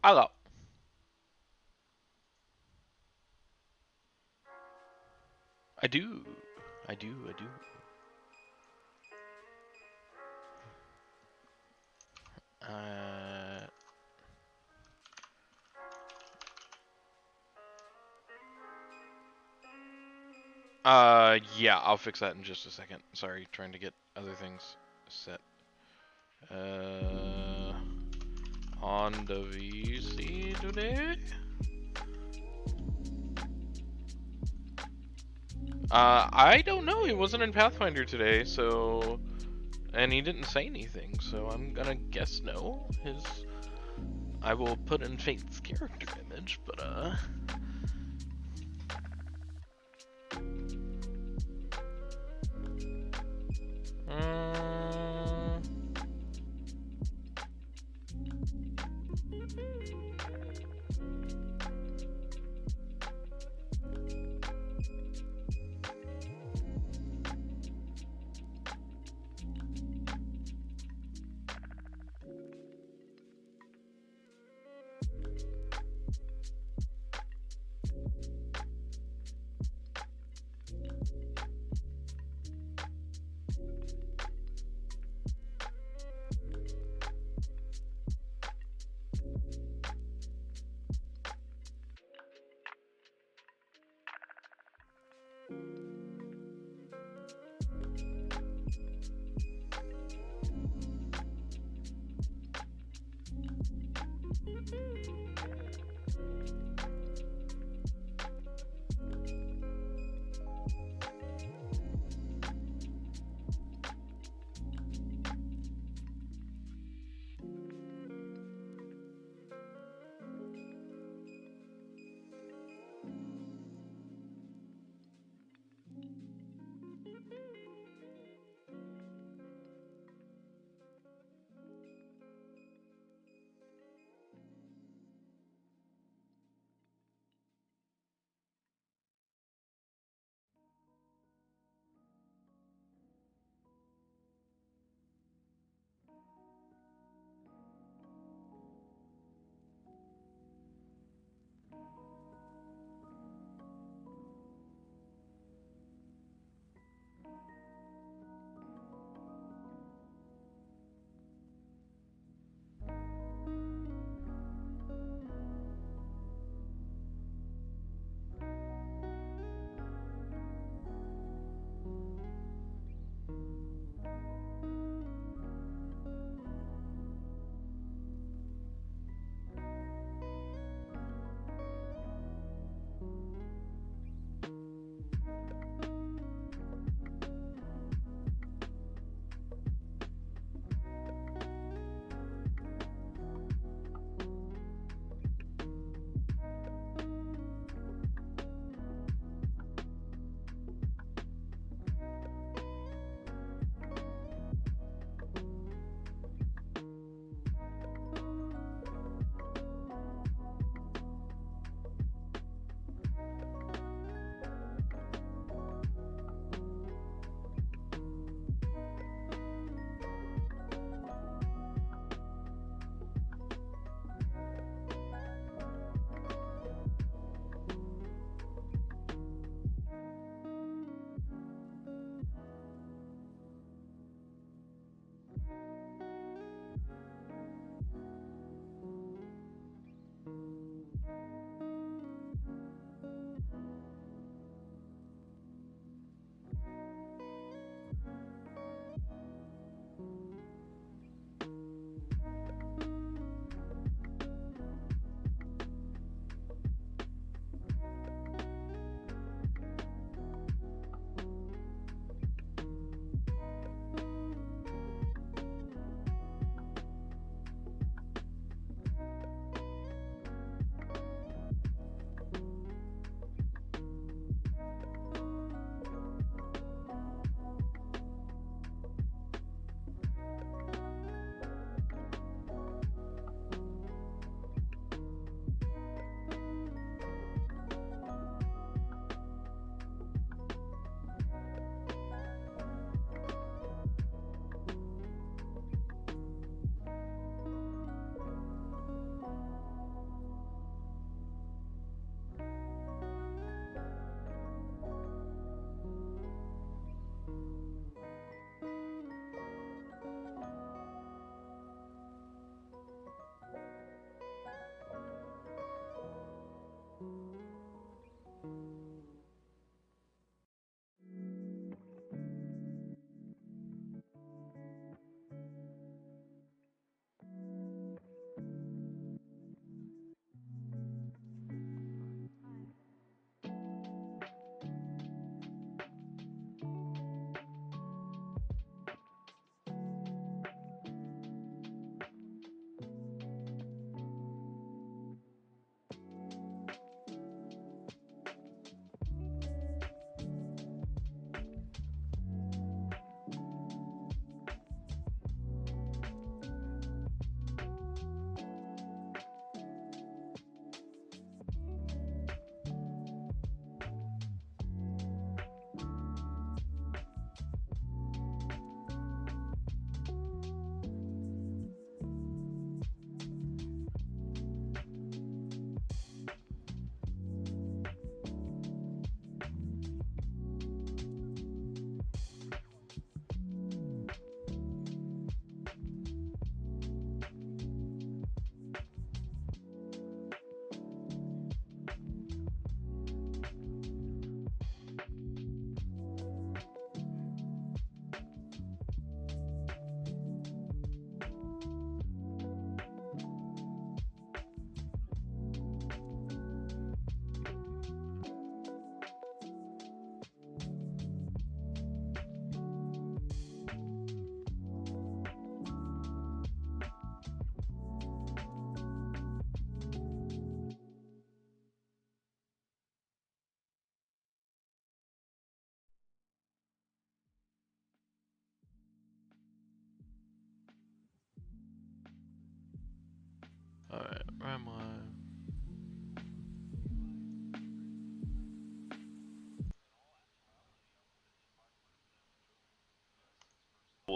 Hello. I do. I do. I do. Uh, yeah, I'll fix that in just a second. Sorry, trying to get other things set. Uh, on the VC today? I don't know. He wasn't in Pathfinder today, so... And he didn't say anything, so I'm gonna guess no. I will put in Fate's character image, but, Mm,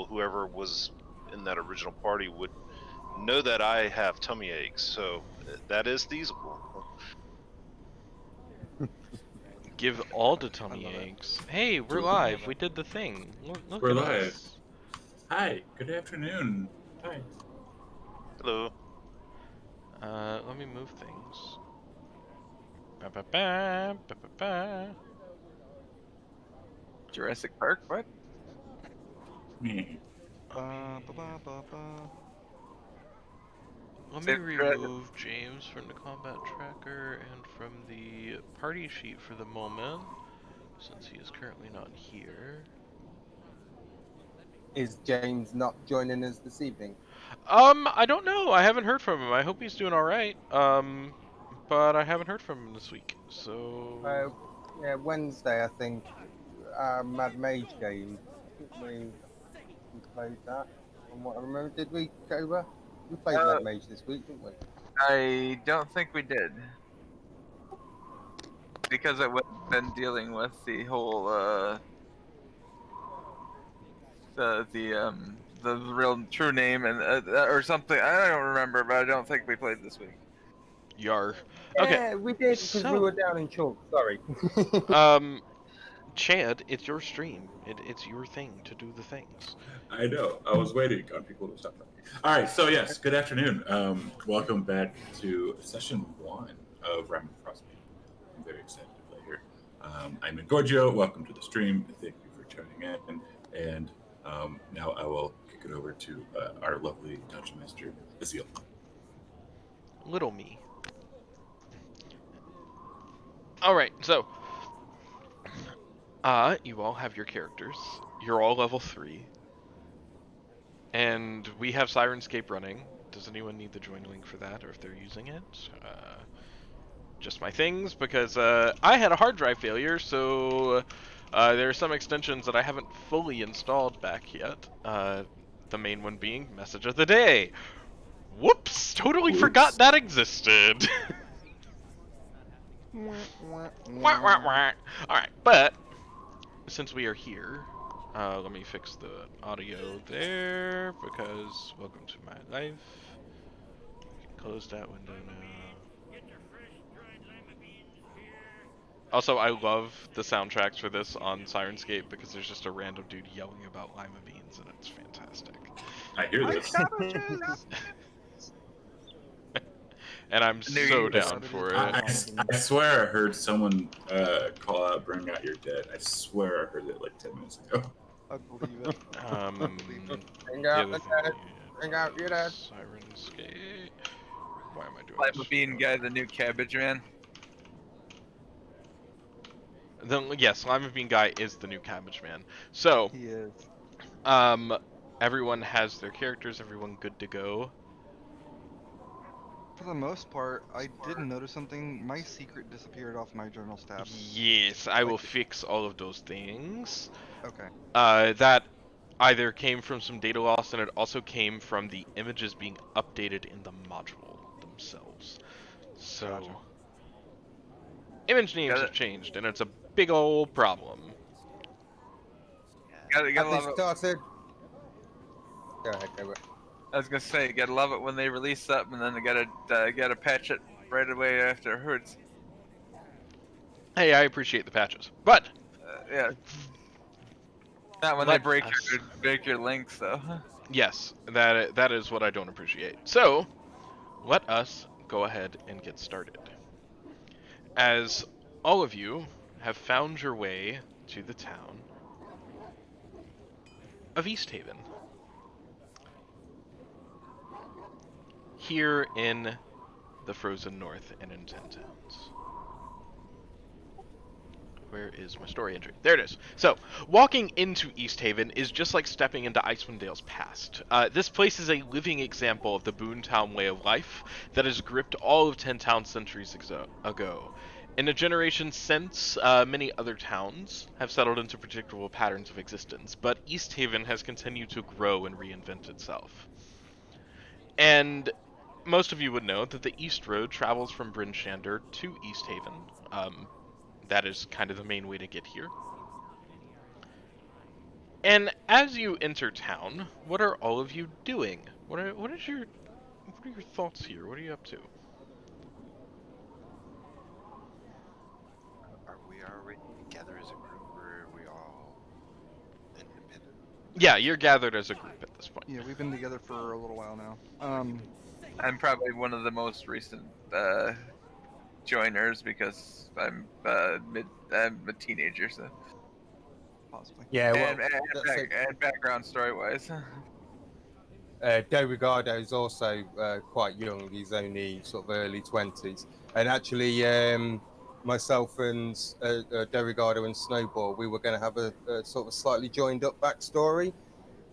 people, whoever was in that original party, would know that I have tummy aches, so that is feasible. Give all the I tummy love it. aches. Hey, we're live. We did the thing. Look We're at live. us. Hi, good afternoon. Hi. Hello. Let me move things. Ba ba ba ba ba ba. Jurassic Park? What? Me. Ba, ba, ba, ba, ba. Let me Save remove James from the combat tracker and from the party sheet for the moment, since he is currently not here. Is James not joining us this evening? I don't know. I haven't heard from him. I hope he's doing all right. But I haven't heard from him this week. So Yeah, Wednesday, I think. Mad Mage game. I think we played that. From what I remember, did we, Cobra? We played Mad Mage this week, didn't we? I don't think we did. Because I would have been dealing with the whole, the real true name and, or something. I don't remember, but I don't think we played this week. Yar. Okay. Yeah, we did because we were down in chalk. Sorry. Chad, it's your stream. It's your thing to do the things. I know. I was waiting on people to stop talking. All right. So yes, good afternoon. Welcome back to session 1 of Rime and Frostmaiden. I'm very excited to play here. I'm Engorgio. Welcome to the stream. Thank you for tuning in. And now I will kick it over to our lovely dungeon master, Azil. Little me. Alright, so you all have your characters. You're all level 3. And we have Sirenscape running. Does anyone need the join link for that, or if they're using it? Just my things, because I had a hard drive failure, so there are some extensions that I haven't fully installed back yet. The main one being Message of the Day. Whoops! Totally forgot that existed. Alright, but since we are here, let me fix the audio there, because welcome to my life. Close that window now. Also, I love the soundtracks for this on Sirenscape because there's just a random dude yelling about lima beans, and it's fantastic. I hear this. And I'm so down for it. I swear I heard someone call out "Bring Out Your Dead." I swear I heard it like 10 minutes ago. I believe it. Bring the out other the thing, dead. Bring out your dead. Sirenscape. Why am I doing Lima this? Bean guy, the new Cabbage Man. Then yes, Lima Bean Guy is the new Cabbage Man. So He is. everyone has their characters. Everyone good to go. For the most part, I didn't notice something. My secret disappeared off my journal tab. Yes, I will fix all of those things. Okay. That either came from some data loss, and it also came from the images being updated in the module themselves. So, Gotcha. image names have changed, and it's a big old problem. Gotta Have they love it. started? Go ahead, Cobra. I was gonna say, you gotta love it when they release something and then they gotta patch it right away afterwards. Hey, I appreciate the patches, but Yeah. Not when they break your links, though. yes, that is what I don't appreciate. So, let us go ahead and get started. As all of you have found your way to the town of East Haven, here in the frozen north and in 10 towns. Where is my story entry? There it is. So, walking into East Haven is just like stepping into Icewind Dale's past. This place is a living example of the Boontown way of life that has gripped all of 10 Town centuries ago. In a generation since, many other towns have settled into predictable patterns of existence, but East Haven has continued to grow and reinvent itself. And most of you would know that the East Road travels from Bryn Shander to East Haven. That is kind of the main way to get here. And as you enter town, what are all of you doing? What are your thoughts here? What are you up to? Are we already together as a group, or are we all independent? Yeah, you're gathered as a group at this point. Yeah, we've been together for a little while now. I'm probably one of the most recent joiners because I'm a teenager, so Possibly. Yeah, well, that's and background story wise. De Rigardo is also quite young. He's only sort of early 20s. And actually, myself and De Rigardo and Snowball, we were going to have a sort of slightly joined up backstory.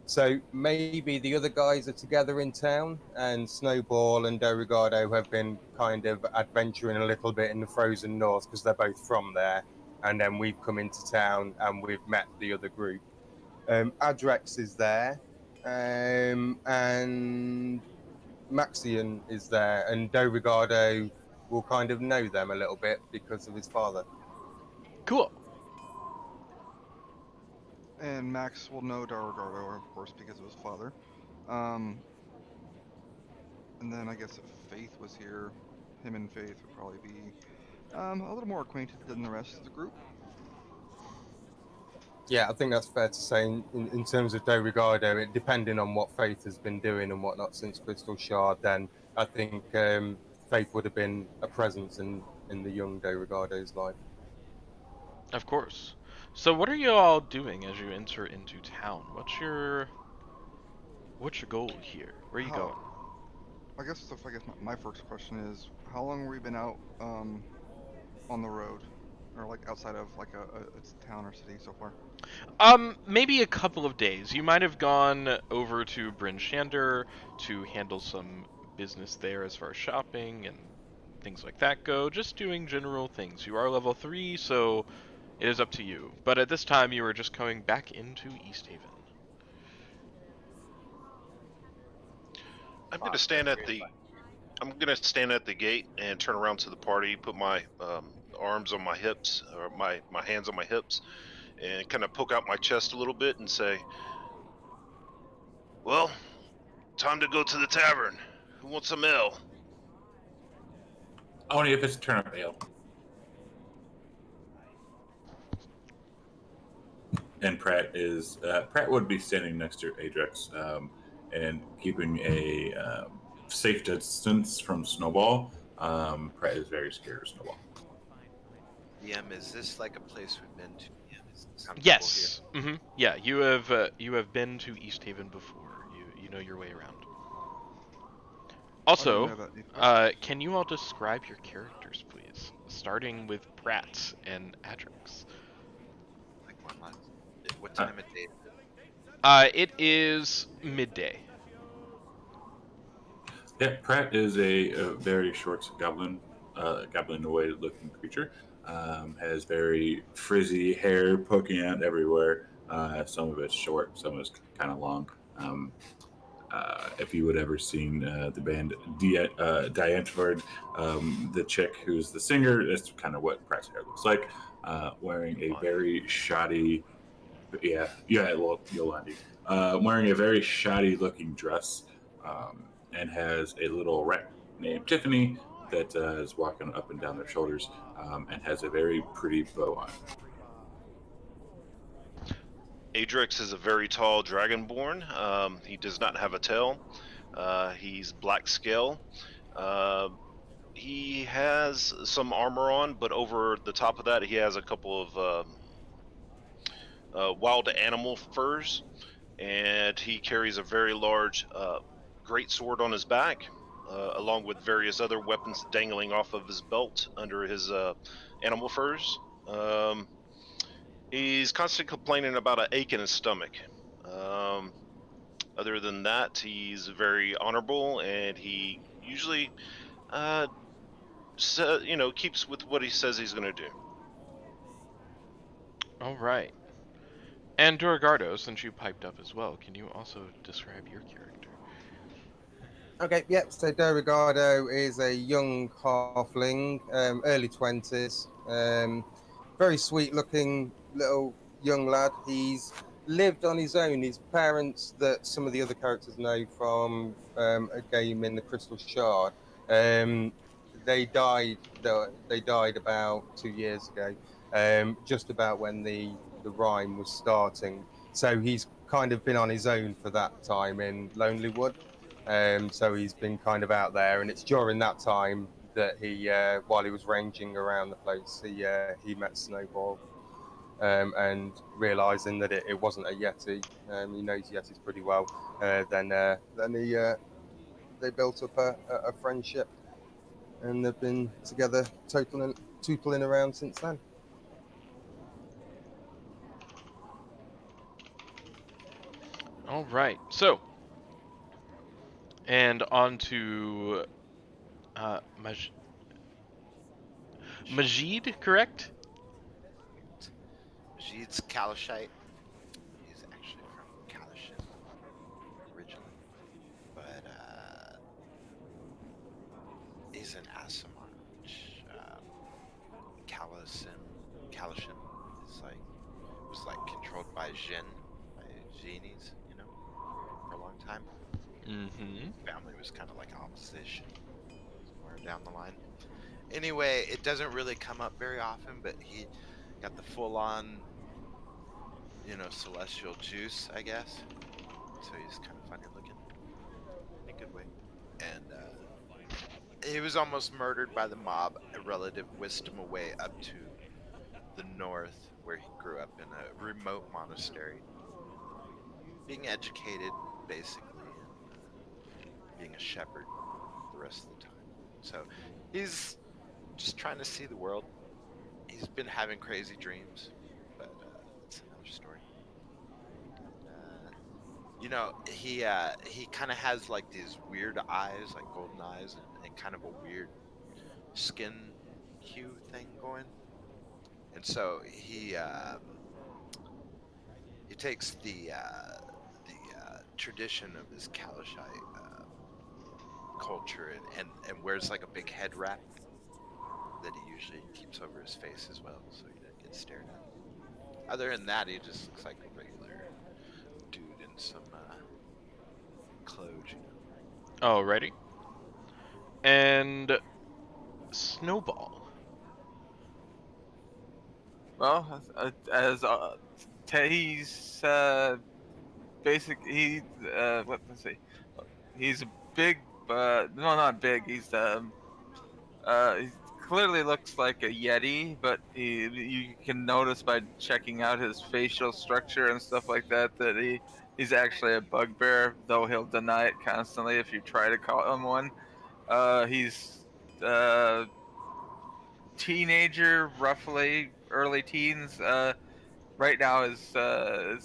So maybe the other guys are together in town, and Snowball and De Rigardo have been kind of adventuring a little bit in the frozen north because they're both from there. And then we've come into town and we've met the other group. Adrex is there, and Maxian is there, and Do Rigardo will kind of know them a little bit because of his father. Cool. And Max will know Dargardo, of course, because of his father. Um, and then I guess if Faith was here, him and Faith would probably be a little more acquainted than the rest of the group. Yeah, I think that's fair to say. In terms of Do Rigardo, it depending on what Faith has been doing and whatnot since Crystal Shard, then I think Faith would have been a presence in the young Do Rigardo's life. Of course. So what are you all doing as you enter into town? What's your goal here? Where are you going? I guess my first question is, how long have we been out on the road, or like outside of like a town or city so far? Maybe a couple of days. You might have gone over to Bryn Shander to handle some business there as far as shopping and things like that go. Just doing general things. You are level 3, so it is up to you. But at this time, you are just coming back into East Haven. I'm gonna stand at the gate and turn around to the party, put my arms on my hips, or my hands on my hips, and kind of poke out my chest a little bit and say, "Well, time to go to the tavern. Who wants some ale?" Only if it's turnip ale. And Pratt would be standing next to Adrex and keeping a safe distance from Snowball. Pratt is very scared of Snowball. DM, is this like a place we've been to? Is this comfortable Yes. Yeah, you have been to East Haven before. You know your way around. I didn't Also, know that either. can you all describe your characters, please? Starting with Pratt and Adrix. here? What time of day? Is it? It is midday. Yeah, Pratt is a very short goblinoid looking creature. Has very frizzy hair poking out everywhere. Some of it's short, some of it's kind of long. If you would ever seen the band Diantford, the chick who's the singer, that's kind of what Pratt's hair looks like. Wearing a very shoddy, Yolandi, wearing a very shoddy looking dress, and has a little rat named Tiffany that is walking up and down their shoulders, and has a very pretty bow on. Adrix is a very tall dragonborn. He does not have a tail. He's black scale. He has some armor on, but over the top of that, he has a couple of wild animal furs, and he carries a very large great sword on his back, along with various other weapons dangling off of his belt under his animal furs. He's constantly complaining about an ache in his stomach. Other than that, he's very honorable, and he usually, keeps with what he says he's going to do. All right. And Duragardo, since you piped up as well, can you also describe your character? Okay, yep. So Do Rigardo is a young halfling, early 20s. Very sweet looking little young lad. He's lived on his own. His parents, that some of the other characters know from a game in the Crystal Shard, they died. They died about 2 years ago, just about when the Rime was starting. So he's kind of been on his own for that time in Lonely Wood. So he's been kind of out there, and it's during that time that he, while he was ranging around the place, he met Snowball, and realizing that it wasn't a Yeti, he knows Yetis pretty well. Then they built up a friendship, and they've been together, tootling around since then. All right. So, and on to Majid, correct? Majid's Kalashite. He's actually from Kalashin originally, but he's an Asimar, which Kalashin is like was like controlled by genies, for a long time. Mm-hmm. Family was kind of like opposition somewhere down the line. Anyway, it doesn't really come up very often, but he got the full on, celestial juice, I guess. So he's kind of funny looking in a good way. And he was almost murdered by the mob. A relative whisked him away up to the north, where he grew up in a remote monastery, being educated basically, and being a shepherd the rest of the time. So he's just trying to see the world. He's been having crazy dreams, but that's another story. And he kind of has like these weird eyes, like golden eyes, and kind of a weird skin hue thing going. And so he takes the tradition of his Kalashite culture, and wears like a big head wrap that he usually keeps over his face as well, so he doesn't get stared at. Other than that, he just looks like a regular dude in some clothes. Alrighty. And Snowball. Well, as he's basic. What let's see. He's a big, no, not big. He clearly looks like a Yeti, but you can notice by checking out his facial structure and stuff like that that he's actually a bugbear, though he'll deny it constantly if you try to call him one. He's teenager, roughly early teens. Right now he's a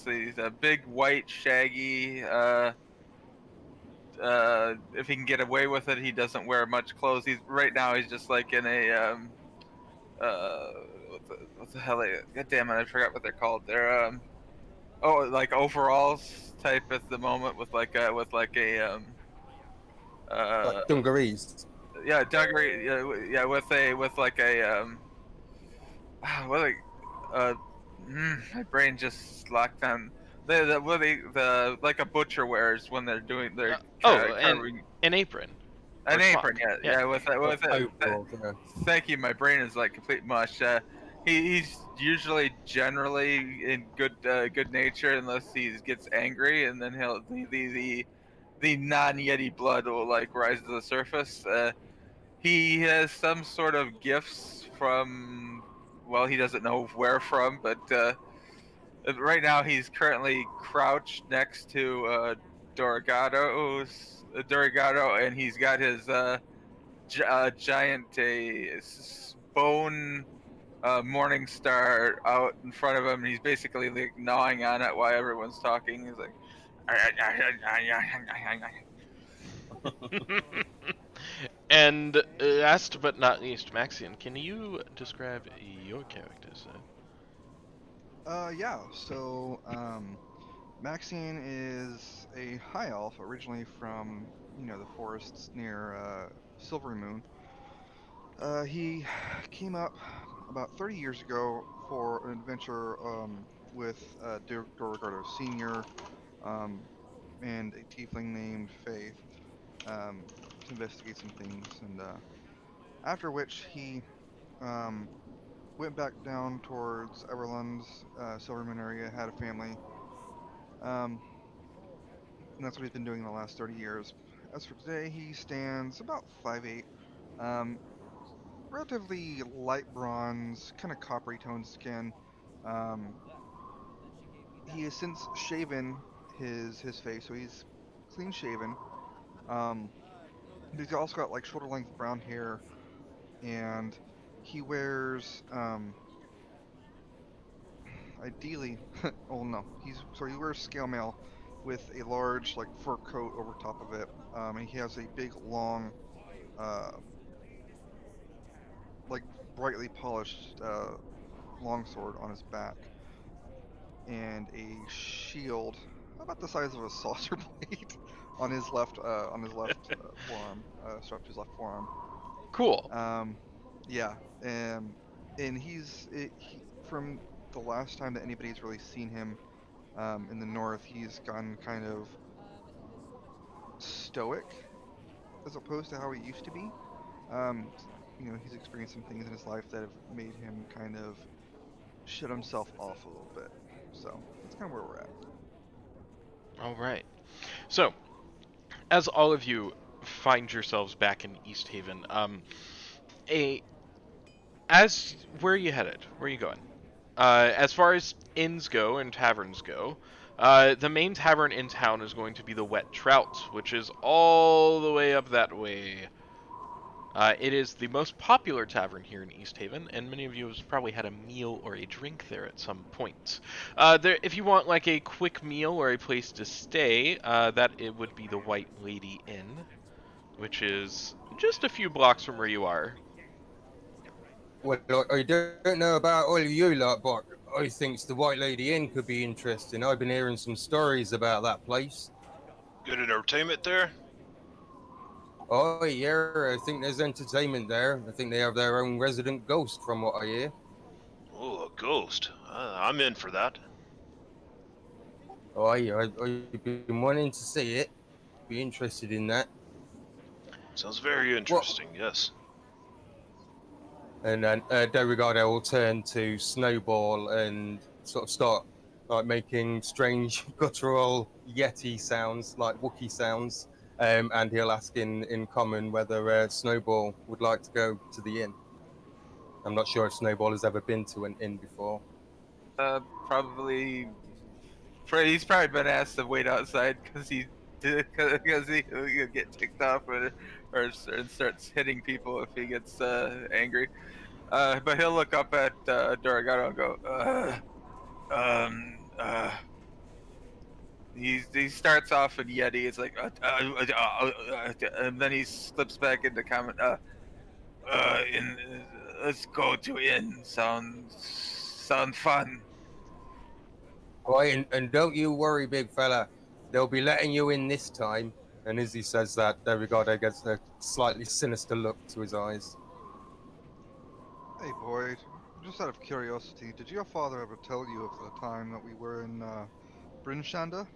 big white shaggy. If he can get away with it, he doesn't wear much clothes. He's just like in a uh what the hell? God damn it, I forgot what they're called. They're like overalls type at the moment with uh Like dungarees. yeah, dungaree, yeah, with like a what like uh my brain just locked on the like a butcher wears when they're doing their And carving. an apron. An Or apron, smock. yeah, Yeah. yeah, with it. Overalls, yeah. Thank you. My brain is like complete mush. He's usually generally in good nature unless he gets angry, and then the non Yeti blood will like rise to the surface. He has some sort of gifts from, well, he doesn't know where from, but right now he's currently crouched next to Dorigado, and he's got his giant bone morning star out in front of him, and he's basically like gnawing on it while everyone's talking. He's like, And last but not least, Maxian, can you describe your character, sir? Yeah. So, Maxine is a high elf, originally from the forests near Silvery Moon. He came up about 30 years ago for an adventure with Dorrigardo Senior, and a tiefling named Faith, to investigate some things, and after which he um, went back down towards Everlund's Silverman area, had a family, um, and that's what he's been doing the last 30 years. As for today, he stands about 5'8", um, relatively light bronze, kind of coppery toned skin. Um, he has since shaven his face, so he's clean shaven. Um, he's also got like shoulder length brown hair, and he wears ideally, oh no, he wears scale mail with a large like fur coat over top of it. And he has a big long, um, like brightly polished longsword on his back, and a shield about the size of a saucer plate on his left forearm, strapped to his left forearm. Cool. Um, yeah, and from the last time that anybody's really seen him in the north, he's gotten kind of stoic as opposed to how he used to be. He's experienced some things in his life that have made him kind of shut himself off a little bit. So that's kind of where we're at. All right. So, as all of you find yourselves back in East Haven, a as where are you headed? Where are you going? As far as inns go and taverns go, the main tavern in town is going to be the Wet Trout, which is all the way up that way. It is the most popular tavern here in East Haven, and many of you have probably had a meal or a drink there at some point. If you want like a quick meal or a place to stay, that it would be the White Lady Inn, which is just a few blocks from where you are. Well, I don't know about all of you lot, but I think the White Lady Inn could be interesting. I've been hearing some stories about that place. Good entertainment there. Oh, yeah, I think there's entertainment there. I think they have their own resident ghost, from what I hear. Oh, a ghost. I'm in for that. Oh, yeah, I've been wanting to see it. Be interested in that. Sounds very What? interesting. Yes. And then Beauregard will turn to Snowball and sort of start like making strange guttural Yeti sounds, like Wookiee sounds. And he'll ask in common whether Snowball would like to go to the inn. I'm not sure if Snowball has ever been to an inn before. Probably. He's probably been asked to wait outside because he'll get ticked off and starts hitting people if he gets angry. But he'll look up at Doragado and go, um, uh, he starts off in Yeti. It's like, and then he slips back into comment. Let's go to inn. Sound fun. Right, and don't you worry, big fella. They'll be letting you in this time. And as he says that, Beauregard gets a slightly sinister look to his eyes. Hey Boyd, just out of curiosity, did your father ever tell you of the time that we were in Brynshanda?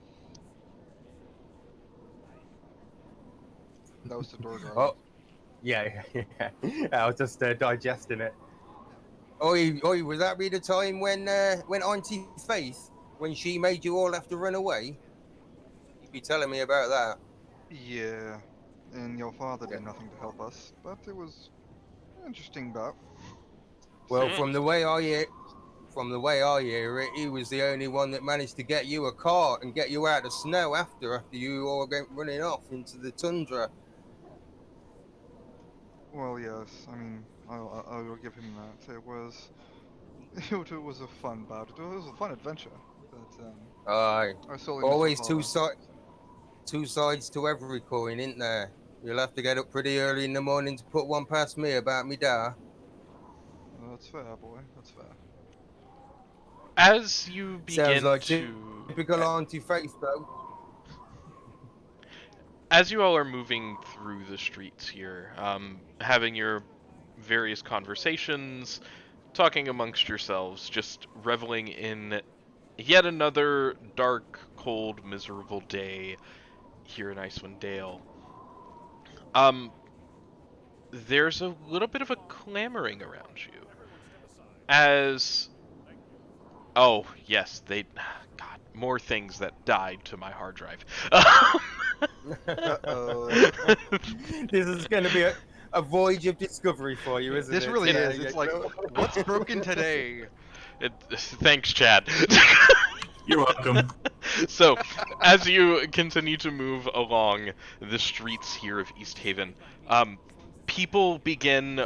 That was to Dorgardo. Oh, yeah, yeah. I was just digesting it. Oi, was that be the time when Auntie Faith, when she made you all have to run away? You'd be telling me about that. Yeah, and your father Yeah. did nothing to help us, but it was an interesting bout. Well, Hmm. from the way I hear it, he was the only one that managed to get you a cart and get you out of snow after you all went running off into the tundra. Well, yes, I mean, I will give him that. It was it was a fun bout. It was a fun adventure, but Aye, I solely miss your always father. two sides to every coin, isn't there? You'll have to get up pretty early in the morning to put one past me about me da. That's fair, boy. That's fair. As you Sounds begin like to typical Auntie Faith, though. as you all are moving through the streets here, having your various conversations, talking amongst yourselves, just reveling in yet another dark, cold, miserable day here in Icewind Dale. There's a little bit of a clamoring around you. As oh yes, God, more things that died to my hard drive. Uh-oh. This is going to be a voyage of discovery for you, isn't it? This really Yeah, is. yeah. It's like, what's broken today? Thanks, Chad. You're welcome. So, as you continue to move along the streets here of East Haven, people begin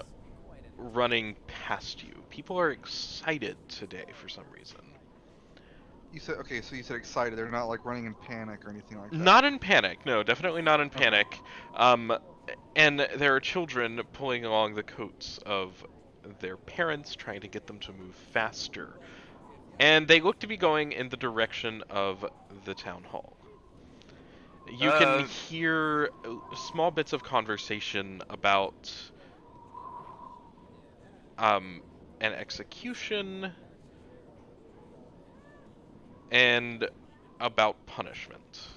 running past you. People are excited today for some reason. You said, okay, so you said excited. They're not like running in panic or anything like that. Not in panic, no, definitely not in Okay. panic. And there are children pulling along the coats of their parents, trying to get them to move faster. And they look to be going in the direction of the town hall. You can hear small bits of conversation about an execution and about punishment.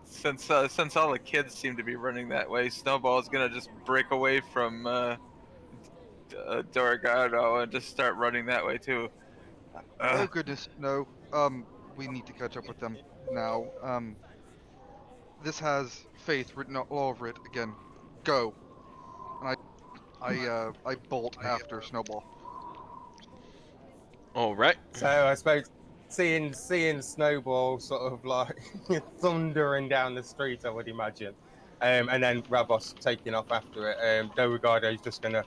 Since all the kids seem to be running that way, Snowball's gonna just break away from Doragado and just start running that way too. Oh goodness, no. We need to catch up with them now. This has Faith written all over it again. Go. And I bolt after Snowball. All right. So I suppose seeing Snowball sort of like thundering down the street, I would imagine, and then Rabos taking off after it. Beauregard is just gonna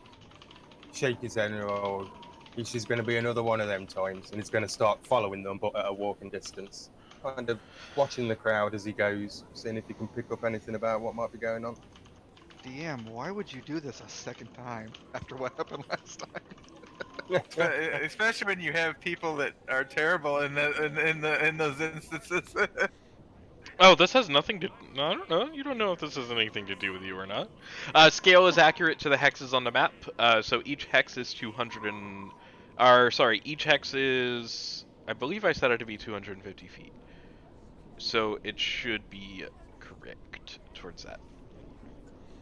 shake his head and roll. This is going to be another one of them times, and he's going to start following them, but at a walking distance, kind of watching the crowd as he goes, seeing if he can pick up anything about what might be going on. DM, why would you do this a second time after what happened last time? Especially when you have people that are terrible in those instances. Oh, this has nothing to. I don't know. You don't know if this has anything to do with you or not. Scale is accurate to the hexes on the map. So each hex is 200 and. Or sorry, each hex is. I believe I set it to be 250 feet. So it should be correct towards that.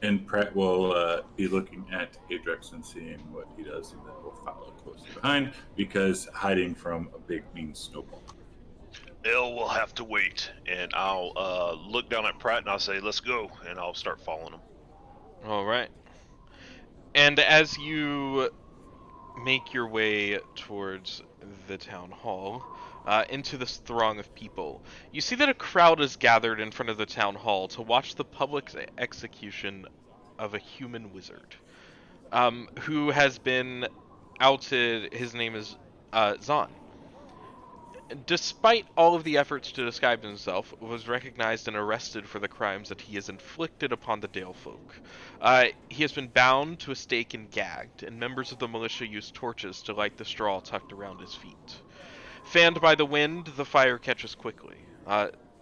And Pratt will be looking at Adrex and seeing what he does, and then we'll follow closely behind, because hiding from a big mean Snowball. Elle will have to wait, and I'll look down at Pratt and I'll say, "Let's go," and I'll start following him. All right. And as you make your way towards the town hall, into this throng of people, you see that a crowd is gathered in front of the town hall to watch the public execution of a human wizard, who has been outed. His name is Zahn. Despite all of the efforts to disguise himself, was recognized and arrested for the crimes that he has inflicted upon the Dale folk. He has been bound to a stake and gagged, and members of the militia used torches to light the straw tucked around his feet. Fanned by the wind, the fire catches quickly.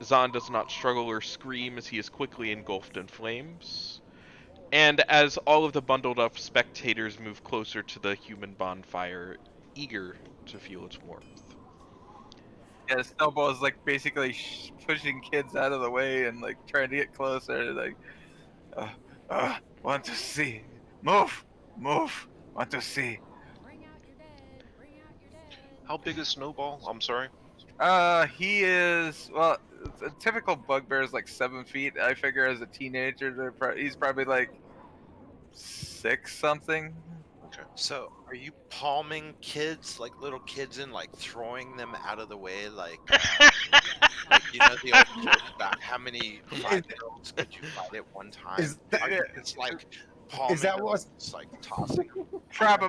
Zahn does not struggle or scream as he is quickly engulfed in flames. And as all of the bundled up spectators move closer to the human bonfire, eager to feel its warmth. Yeah, Snowball's like basically pushing kids out of the way and like trying to get closer. Like, want to see? Move, want to see? How big is Snowball? I'm sorry. He is a typical bugbear is like 7 feet. I figure as a teenager, he's probably like 6 something. Okay. So, are you palming kids, like little kids, and like throwing them out of the way, like you know the old joke about how many 5-year-olds could you fight at one time? It's like palming Is that them, what's- it's like tossing them.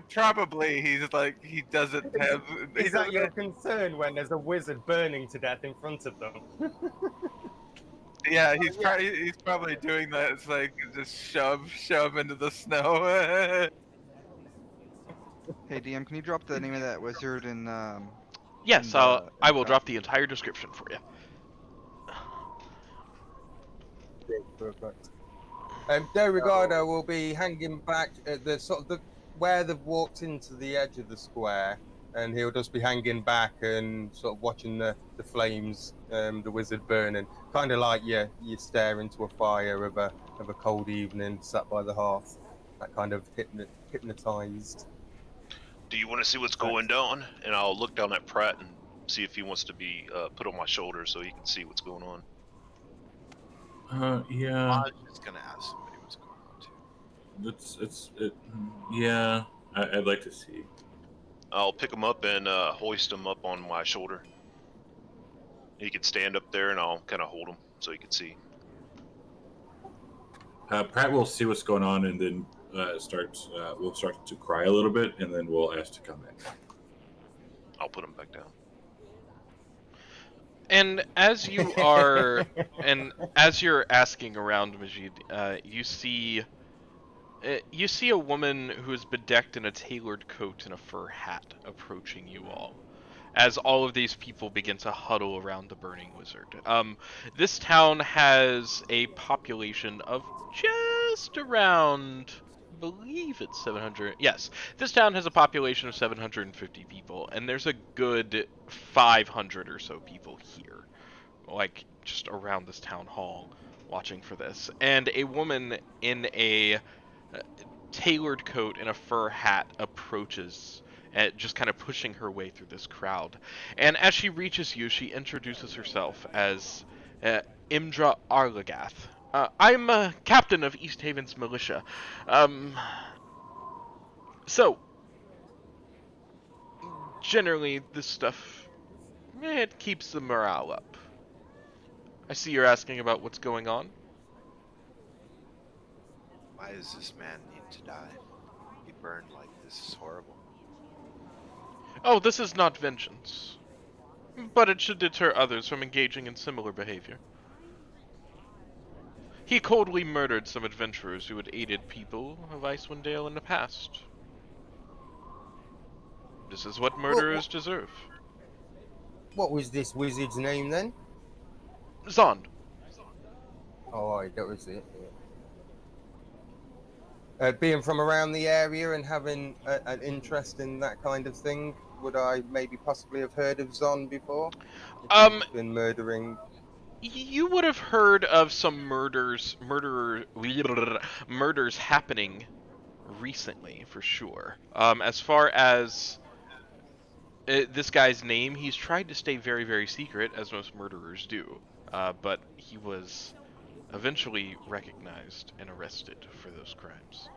Probably he's like he doesn't have. Is that your concern when there's a wizard burning to death in front of them? Yeah, he's probably doing that. It's like just shove into the snow. Hey DM, can you drop the name of that wizard in Yes, in I will chat? drop the entire description for you. Perfect. Beauregard will be hanging back at the sort of where they've walked into the edge of the square. and he'll just be hanging back and sort of watching the flames, the wizard burning, kind of like you stare into a fire of a cold evening, sat by the hearth, that kind of hypnotized. Do you want to see what's going on? And I'll look down at Pratt and see if he wants to be put on my shoulder so he can see what's going on. Yeah. I was just gonna ask somebody what's going on too. Yeah. I'd like to see. I'll pick him up and hoist him up on my shoulder. He can stand up there, and I'll kind of hold him so he can see. Pratt will see what's going on, and then we'll start to cry a little bit, and then we'll ask to come back. I'll put him back down. And as you are, and as you're asking around, Majid, you see a woman who is bedecked in a tailored coat and a fur hat approaching you all, as all of these people begin to huddle around the burning wizard. This town has a population of just around, I believe it's 700. Yes, this town has a population of 750 people, and there's a good 500 or so people here, like just around this town hall, watching for this. And a woman in a tailored coat and a fur hat approaches, just kind of pushing her way through this crowd. And as she reaches you, she introduces herself as Imdra Arlagath. I'm captain of East Haven's militia. So, generally, this stuff, it keeps the morale up. I see you're asking about what's going on. Why does this man need to die? Be burned like this is horrible. Oh, this is not vengeance. But it should deter others from engaging in similar behavior. He coldly murdered some adventurers who had aided people of Icewind Dale in the past. This is what murderers deserve. What was this wizard's name then? Zond. Oh, right, that was it. Yeah. Being from around the area and having an interest in that kind of thing, would I maybe possibly have heard of Zon before? If he's been murdering. You would have heard of some murders happening recently, for sure. As far as this guy's name, he's tried to stay very, very secret, as most murderers do. But he was eventually recognized and arrested for those crimes.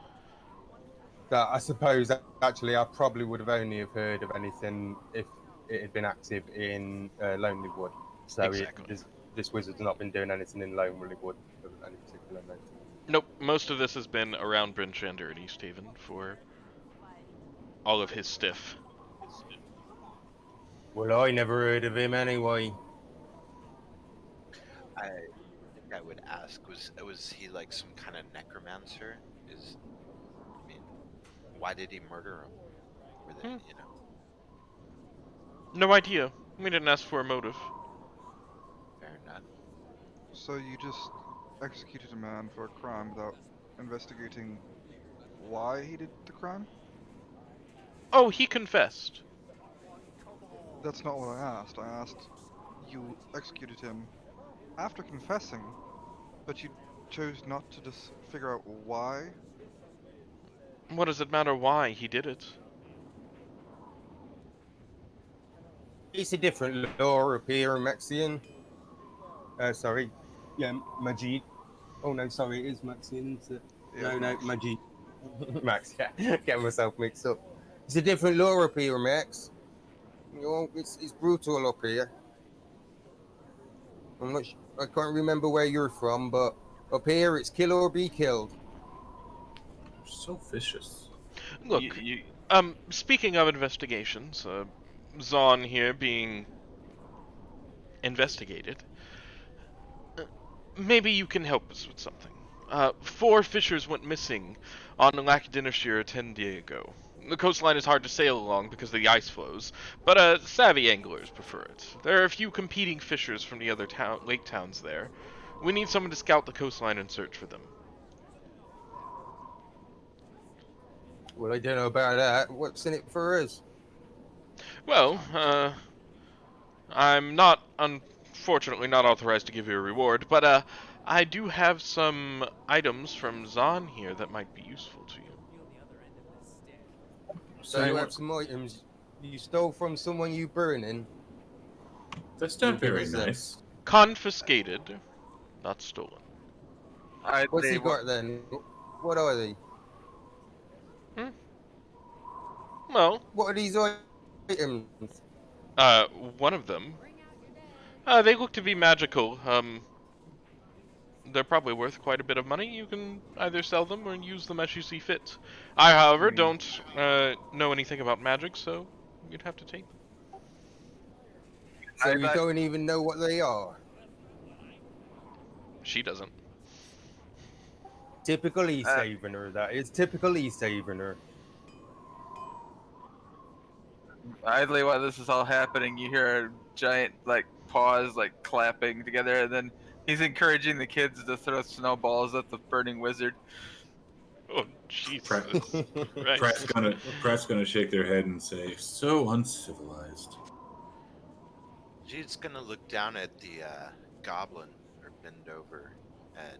I suppose actually I probably would have only have heard of anything if it had been active in Lonely Wood. So exactly. This wizard's not been doing anything in Lonely Wood of any particular note. Nope, most of this has been around Bryn Shander and East Haven for all of his stiff. Well, I never heard of him anyway. I think I would ask, was he like some kind of necromancer? Why did he murder him? Were they, No idea. We didn't ask for a motive. Fair enough. So you just executed a man for a crime without investigating why he did the crime? Oh, he confessed. That's not what I asked. I asked, you executed him after confessing, but you chose not to just figure out why? What does it matter why he did it? It's a different law up here in Maxian. Sorry. Yeah, Majid. Oh no, sorry, it is Maxian, isn't it? Yeah, No, Majid. Max, yeah. Getting myself mixed up. It's a different law up here, Max. You know, it's brutal up here. I can't remember where you're from, but up here it's kill or be killed. So vicious. Look, speaking of investigations, Zon here being investigated, maybe you can help us with something. 4 fishers went missing on Lac Dinnershire 10 days ago. The coastline is hard to sail along because of the ice flows, but savvy anglers prefer it. There are a few competing fishers from the other lake towns there. We need someone to scout the coastline and search for them. Well, I don't know about that. What's in it for us? Well, I'm not, unfortunately, not authorized to give you a reward, but I do have some items from Zahn here that might be useful to you. So you have some items you stole from someone you burning? That's You not give very us them. nice. Confiscated, not stolen. What's Idly, he got then? What are they? Hmm? Well, What are these items? one of them. They look to be magical. They're probably worth quite a bit of money. You can either sell them or use them as you see fit. I, however, don't know anything about magic, so you'd have to take them. So I'd you like- don't even know what they are? She doesn't. Typical East Havener, that is. Typical East Havener. Idly, while this is all happening, you hear a giant like paws like clapping together, and then he's encouraging the kids to throw snowballs at the burning wizard. Oh, Jesus Pratt's Christ. gonna shake their head and say, "So uncivilized." She's gonna look down at the goblin or bend over and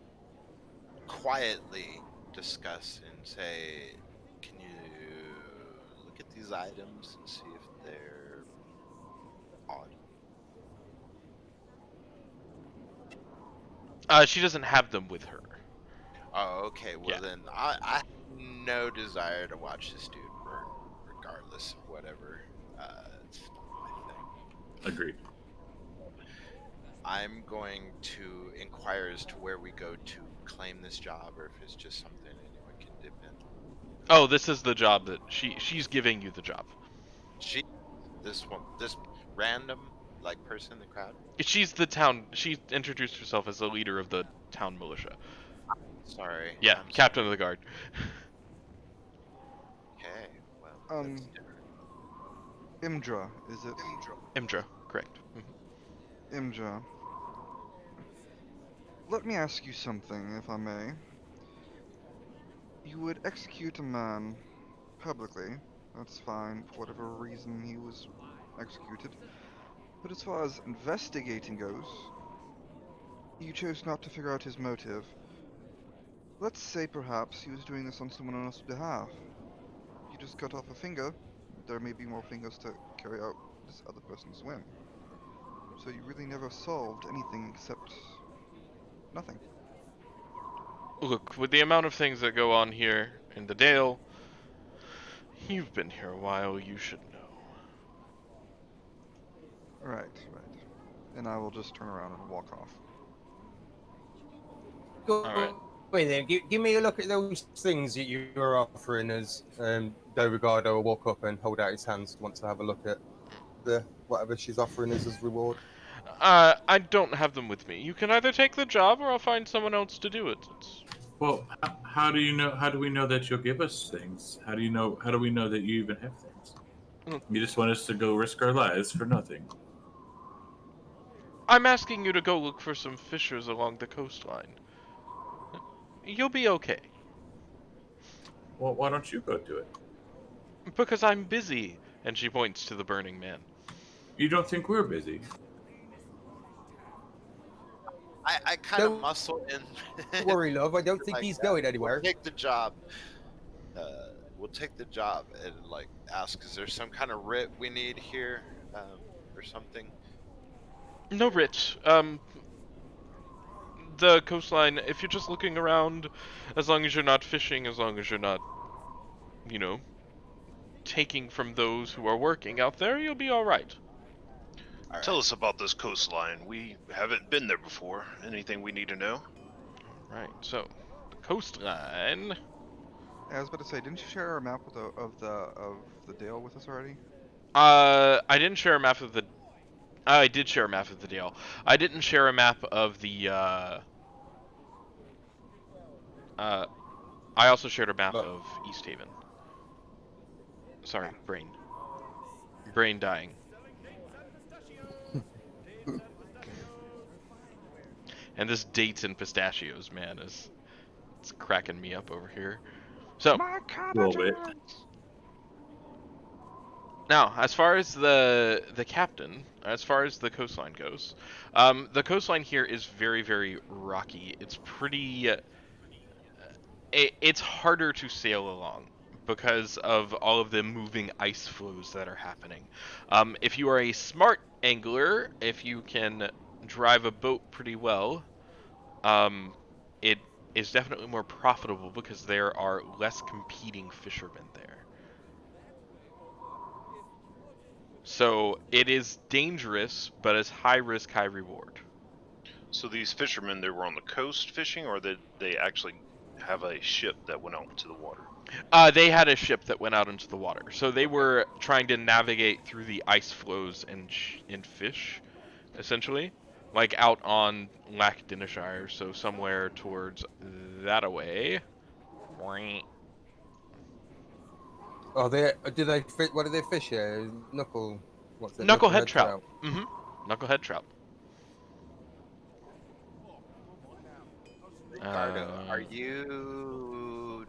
quietly discuss and say, "Can you look at these items and see if they're odd?" She doesn't have them with her. Oh, okay. Well, Yeah. then I have no desire to watch this dude burn, regardless of whatever. It's not my thing. Agreed. I'm going to inquire as to where we go to claim this job, or if it's just something anyone can dip in. Oh, this is the job that she's giving you the job. This random like person in the crowd. She's the town. She introduced herself as the leader of the town militia. Sorry. Yeah, I'm captain of the guard. Okay. Well, Um, that's different. Imdra, is it? Imdra, correct. Imdra. Let me ask you something, if I may. You would execute a man publicly. That's fine, for whatever reason he was executed. But as far as investigating goes, you chose not to figure out his motive. Let's say perhaps he was doing this on someone else's behalf. You just cut off a finger, there may be more fingers to carry out this other person's whim. So you really never solved anything except nothing. Look, with the amount of things that go on here in the Dale, you've been here a while, you should know. Right. And I will just turn around and walk off. Go Alright. away then. Give me a look at those things that you're offering as Beauregard will walk up and hold out his hands, wants to have a look at the whatever she's offering us as reward. I don't have them with me. You can either take the job or I'll find someone else to do it. Well, how do you know? How do we know that you'll give us things? How do you know? How do we know that you even have things? You just want us to go risk our lives for nothing. I'm asking you to go look for some fishers along the coastline. You'll be okay. Well, why don't you go do it? Because I'm busy. And she points to the burning man. You don't think we're busy? I kind of Don't muscle in. Don't worry, love. I don't think Like, he's going We'll anywhere. take the job. We'll take the job and like ask, is there some kind of writ we need here, or something? No, Rich. The coastline, if you're just looking around, as long as you're not fishing, as long as you're not, you know, taking from those who are working out there, you'll be alright. All Tell right. us about this coastline. We haven't been there before. Anything we need to know? Right, so, the coastline... I was about to say, didn't you share a map with the Dale with us already? I didn't share a map of the... I did share a map of the Dale. I didn't share a map of the, I also shared a map of East Haven. Sorry, brain. Brain dying. And this dates and pistachios, man, it's cracking me up over here. So, My A little bit. cabbages! Now, as far as the captain, as far as the coastline goes, the coastline here is very, very rocky. It's pretty. It's harder to sail along because of all of the moving ice flows that are happening. If you are a smart angler, if you can drive a boat pretty well, it is definitely more profitable because there are less competing fishermen there. So it is dangerous, but it's high risk, high reward. So these fishermen, they were on the coast fishing, or did they actually have a ship that went out into the water? They had a ship that went out into the water, so they were trying to navigate through the ice flows and fish, essentially, like out on Lac Dineshire, so somewhere towards that away. Oh, they do they fit? What do they fish here? Knuckle. What's it? Knucklehead Knucklehead trout. trout. Knucklehead trout. Gardo, are Uh, you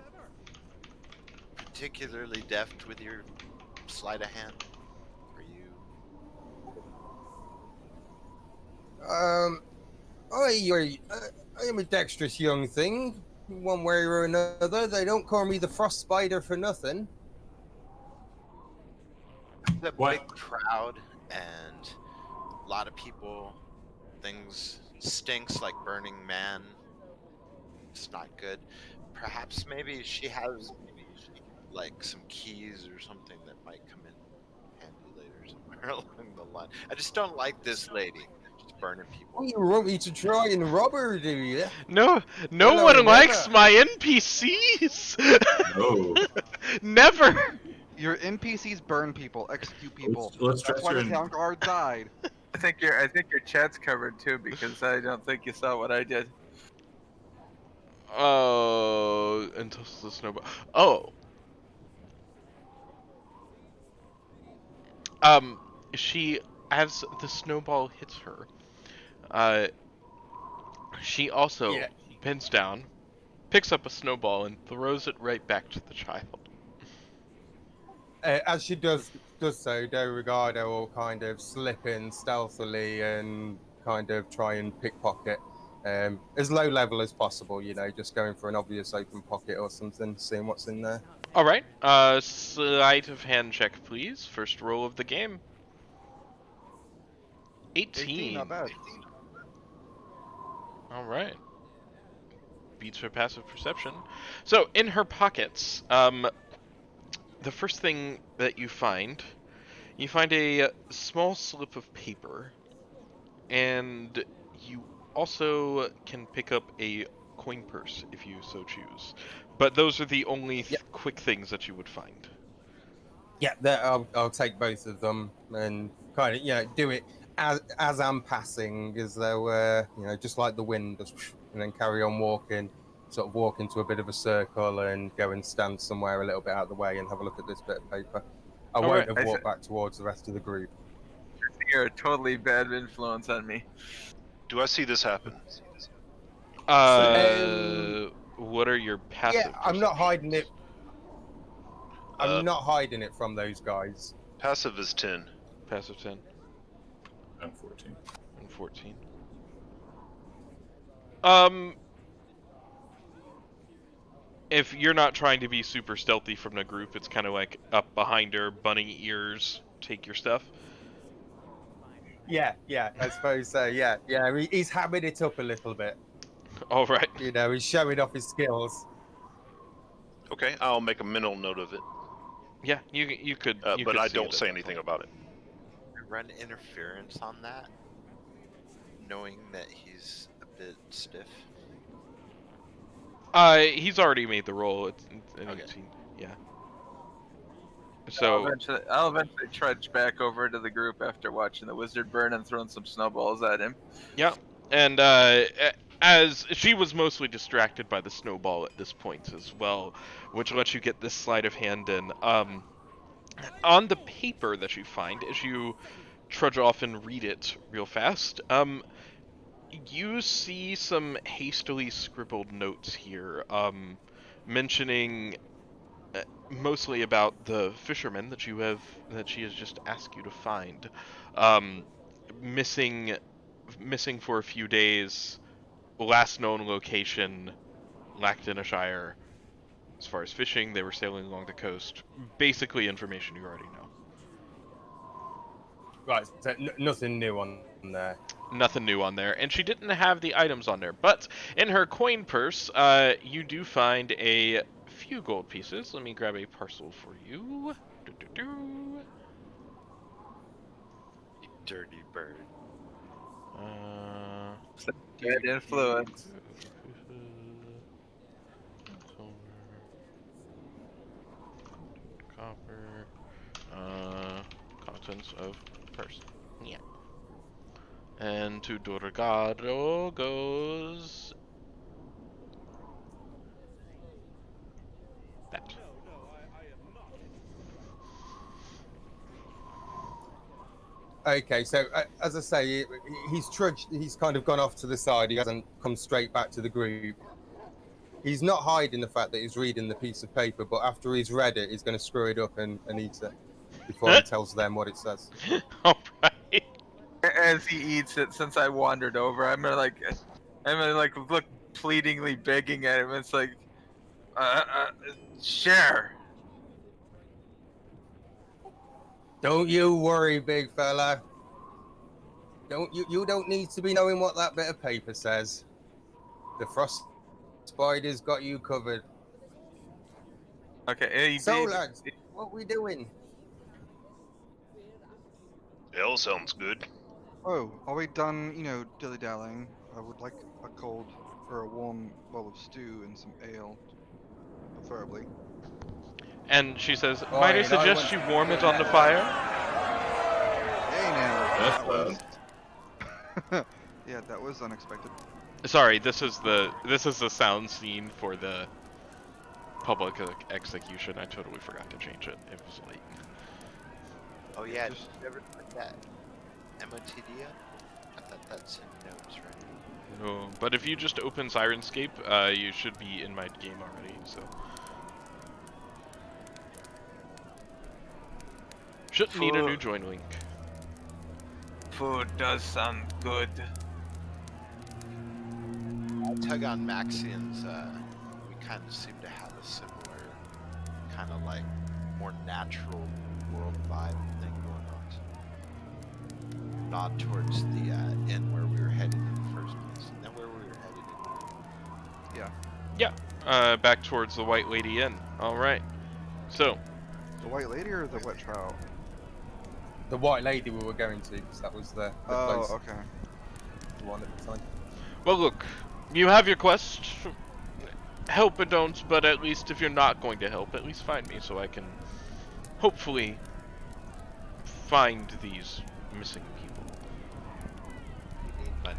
particularly deft with your sleight of hand? Are you? I am a dexterous young thing, one way or another. They don't call me the Frost Spider for nothing. The What? big crowd and a lot of people. Things stinks like Burning Man. It's not good. Perhaps maybe she has like some keys or something that might come in handy later somewhere along the line. I just don't like this lady. She's burning people. You want me to try and rob her, do you? no, no Well, I one likes never. my NPCs. No. Never. Your NPCs burn people, execute people. Let's That's dress why her the in. town guard died. I think your chat's covered too because I don't think you saw what I did. Oh, until the snowball. Oh, um, she as the snowball hits her, uh, she also Yeah. bends down, picks up a snowball, and throws it right back to the child. As she does so, Rigardo will kind of slip in stealthily and kind of try and pickpocket as low level as possible. You know, just going for an obvious open pocket or something, seeing what's in there. All right. Sleight of hand check, please. First roll of the game. 18, not 18. bad. All right. Beats her passive perception. So in her pockets, the first thing that you find a small slip of paper, and you also can pick up a coin purse if you so choose. But those are the only Yeah. quick things that you would find. Yeah, I'll take both of them and kind of do it as I'm passing, as though just like the wind, and then carry on walking, sort of walk into a bit of a circle and go and stand somewhere a little bit out of the way and have a look at this bit of paper. I All won't right. have walked back towards the rest of the group. You're a totally bad influence on me. Do I see this happen? What are your passive I'm not hiding perceptions? it. I'm not hiding it from those guys. Passive is 10. Passive 10 I'm 14. and 14. If you're not trying to be super stealthy from the group, it's kind of like up behind her, bunny ears, take your stuff. Yeah, I suppose so. Yeah, he's hamming it up a little bit. All right. You know, he's showing off his skills. Okay, I'll make a mental note of it, Yeah, you could. but I don't say anything about it. Run interference on that, knowing that he's a bit stiff. He's already made the roll. It's an Okay. 18. Yeah. I'll So eventually trudge back over to the group after watching the wizard burn and throwing some snowballs at him. yeah, and as she was mostly distracted by the snowball at this point as well, which lets you get this sleight of hand in. On the paper that you find as you trudge off and read it real fast, you see some hastily scribbled notes here, mentioning mostly about the fishermen that she has just asked you to find. Missing for a few days. Last known location, Lactonashire. As far as fishing, they were sailing along the coast. Basically, information you already know. Right, so nothing new on there. Nothing new on there, and she didn't have the items on there. But in her coin purse, you do find a few gold pieces. Let me grab a parcel for you. Do-do-do. You dirty bird. Bad influence. Copper. Contents of purse. Yeah. And to Dorgado goes that. Okay, so as I say, he's trudged. He's kind of gone off to the side. He hasn't come straight back to the group. He's not hiding the fact that he's reading the piece of paper, but after he's read it, he's going to screw it up and eat it before he tells them what it says. All right. As he eats it, since I wandered over, I'm gonna look pleadingly begging at him. It's like, share. Don't you worry, big fella. You don't need to be knowing what that bit of paper says. The frost spider's got you covered. Okay. So, lads, what we doing? Hell sounds good. Oh, are we done, dilly-dallying? I would like a cold or a warm bowl of stew and some ale, preferably. And she says, Oh, might I and suggest you warm it on the fire? Hey now! That's That was... yeah, that was unexpected. Sorry, this is the sound scene for the public execution. I totally forgot to change it. It was late. Oh yeah, Just- did you ever put that MOTD up? I thought that's in notes, right? No, but if you just open Sirenscape, you should be in my game already. So shouldn't need a new join link. Food does sound good. I tug on Maxian's, we kind of seem to have a similar kind of like more natural world vibe thing going on. Nod towards the inn where we were headed in the first place, and then where we were headed in. Back towards the White Lady Inn. All right. So The white lady or the wet trout? The White Lady we were going to, because that was the place, Okay. the one at the time. well, look, you have your quest. Help or don't, but at least if you're not going to help, at least find me so I can hopefully find these missing people. We need money.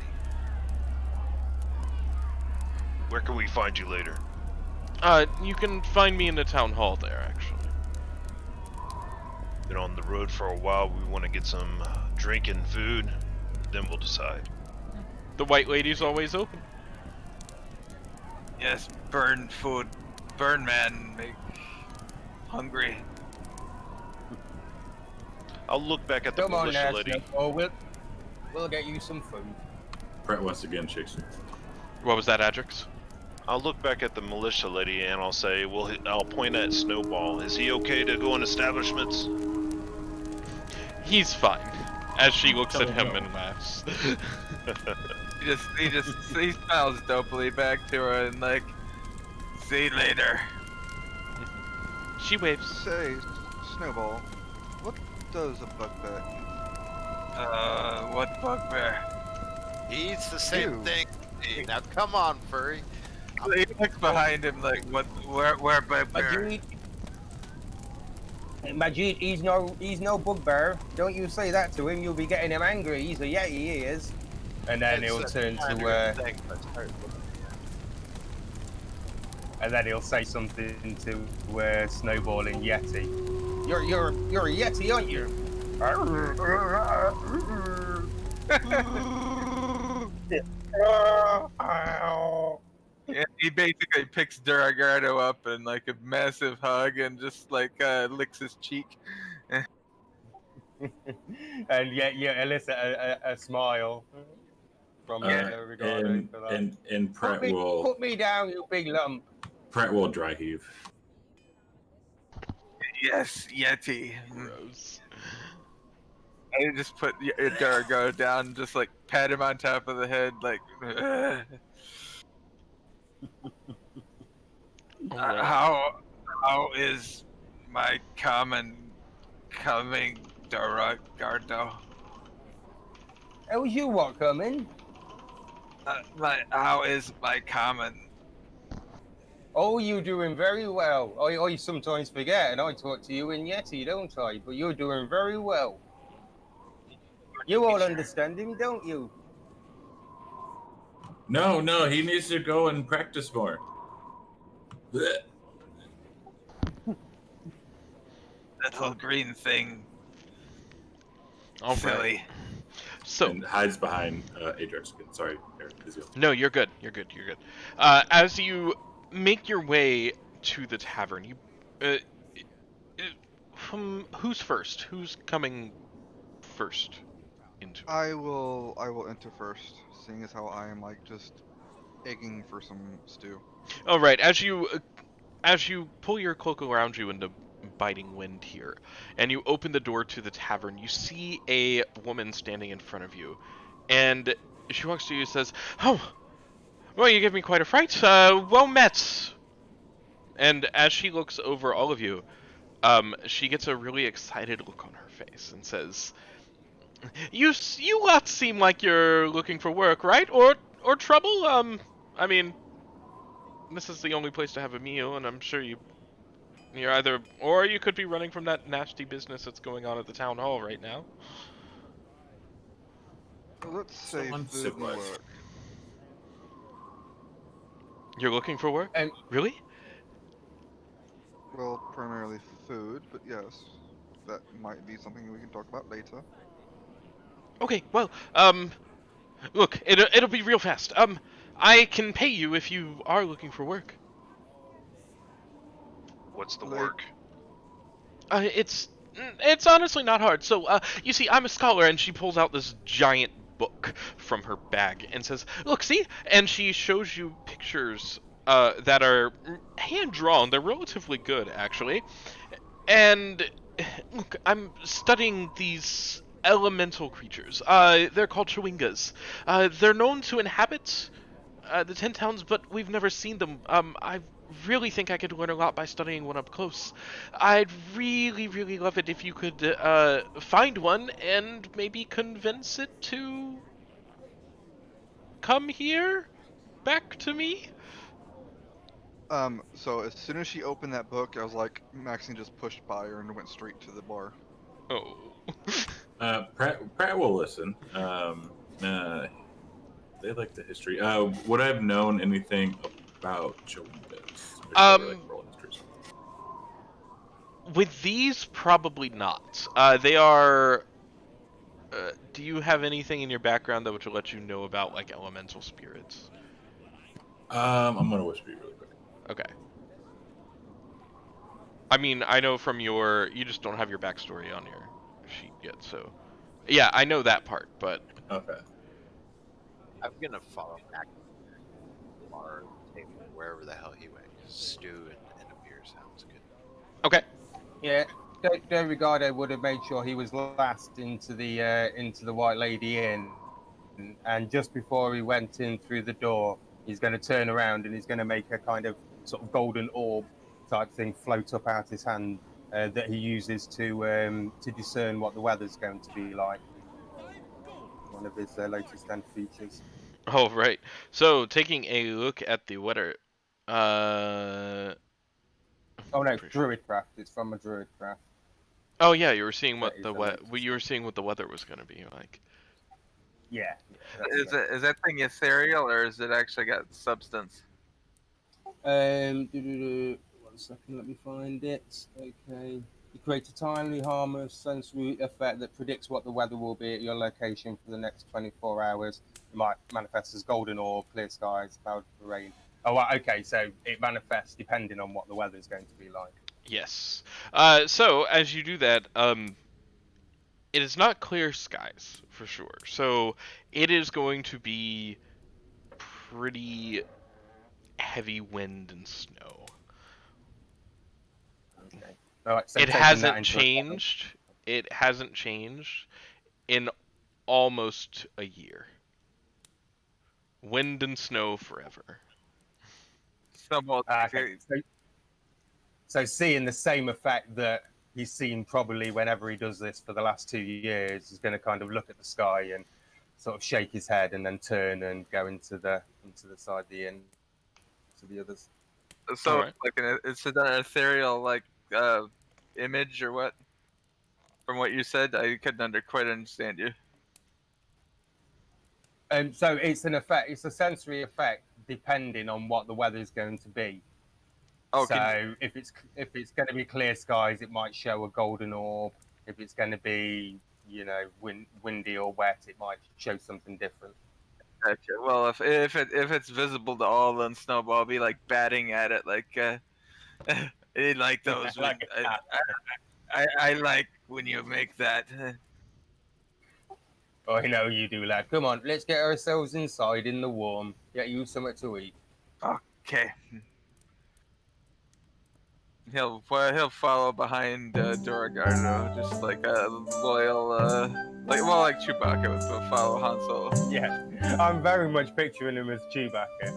Where can we find you later? You can find me in the town hall there, actually. Been on the road for a while. We want to get some drink and food. Then we'll decide. The White Lady's always open. Yes, burn food. Burn man make hungry. I'll look back at the Come on militia now, lady. Snowball, we'll get you some food. Brett once again shakes her. What was that, Adrix? I'll look back at the militia lady and I'll say, well, I'll point at Snowball. Is he okay to go in establishments? He's fine. As she looks at Tell him him and laughs. He smiles dopely back to her and like, see you later. She waves. Say, Snowball, what does a bugbear eat? What bugbear? He eats the same Ew. thing. Hey, now come on, furry. He looks behind him like, where bugbear? Majid, he's no bugbear. Don't you say that to him, you'll be getting him angry. He's a yeti, he is. And then he'll turn to, and then he'll say something to Snowball in Yeti. You're a Yeti, aren't you? he basically picks Duragardo up in like a massive hug and just like licks his cheek. And yet you elicit a smile from Ricardo for that. And Put me down, you big lump. Pratt will dry heave. Yes, Yeti. Gross. I just put Duragardo down, just like pat him on top of the head, like. Alright. How is my common coming, Duragardo? It was you what coming? How is my common? Oh, you're doing very well. I sometimes forget, and I talk to you in Yeti, don't I? But you're doing very well. You all understand him, don't you? No, he needs to go and practice more. Blech. That little green thing. All right. Silly. So And hides behind Ajax again. Sorry, Eric. no, you're good. You're good. You're good. As you make your way to the tavern, you who's first? Who's coming first into it? I will enter first, seeing as how I am like just egging for some stew. All right. As you pull your cloak around you into biting wind here, and you open the door to the tavern, you see a woman standing in front of you, and she walks to you and says, "Oh, well, you give me quite a fright. Well met." And as she looks over all of you, she gets a really excited look on her face and says, You lot seem like you're looking for work, right? Or trouble? I mean, this is the only place to have a meal, and I'm sure you're either, or you could be running from that nasty business that's going on at the town hall right now. Let's say So food and uncivilized. work. You're looking for work? And Really? Well, primarily food, but yes, that might be something we can talk about later. Okay, well, look, it'll be real fast. I can pay you if you are looking for work. What's the Like- work? It's honestly not hard. So, you see, I'm a scholar, and she pulls out this giant book from her bag and says, "Look, see?" And she shows you pictures that are hand drawn. They're relatively good, actually. And look, I'm studying these elemental creatures. They're called chewingas. They're known to inhabit the 10 towns, but we've never seen them. I really think I could learn a lot by studying one up close. I'd really, really love it if you could find one and maybe convince it to come here back to me. So as soon as she opened that book, I was like, Maxine just pushed by her and went straight to the bar. Oh. Pratt will listen. They like the history. Would I have known anything about Chowingas? Roll history. With these, probably not. They are. Do you have anything in your background that would let you know about like elemental spirits? I'm gonna whisper you really quick. Okay. I mean, I know from you just don't have your backstory on your sheet yet, so. Yeah, I know that part, but. Okay. I'm gonna follow back or wherever the hell he went. 'Cause stew and a beer sounds good. Okay. yeah, Ricardo would have made sure he was last into the White Lady Inn, and just before he went in through the door, he's going to turn around and he's going to make a kind of sort of golden orb type thing float up out his hand that he uses to discern what the weather's going to be like. One of his latest end features. Oh, right. So, taking a look at the weather. Uh. Oh no, Pretty sure. Druidcraft. It's from a Druidcraft. Oh yeah, you were seeing what That is the the what latest. you were seeing what the weather was going to be like. Yeah. Is that thing ethereal or is it actually got substance? One second, let me find it. Okay. You create a tiny, harmless sensory effect that predicts what the weather will be at your location for the next 24 hours. It might manifest as golden orb, clear skies, cloud for rain. Oh, well, okay. So it manifests depending on what the weather's going to be like. Yes. So as you do that, it is not clear skies for sure. So it is going to be pretty heavy wind and snow. Okay. All right. So It taking that hasn't into account. changed. It hasn't changed in almost a year. Wind and snow forever. Snowball. Okay. So seeing the same effect that he's seen probably whenever he does this for the last 2 years, he's going to kind of look at the sky and sort of shake his head and then turn and go into the side of the inn to the others. So All right. like it's an ethereal like image or what? From what you said, I couldn't quite understand you. And so it's an effect. It's a sensory effect depending on what the weather is going to be. Oh, So if it's going to be clear skies, it might show a golden orb. If it's going to be windy or wet, it might show something different. gotcha. Well, if it's visible to all, then Snowball will be like batting at it like I like those. Like a cat. I like when you make that. Oh, I know you do, lad. Come on, let's get ourselves inside in the warm. Get you something to eat. Okay. He'll follow behind Duragardo, just like a loyal, like Chewbacca would follow Han Solo. Yeah, I'm very much picturing him as Chewbacca.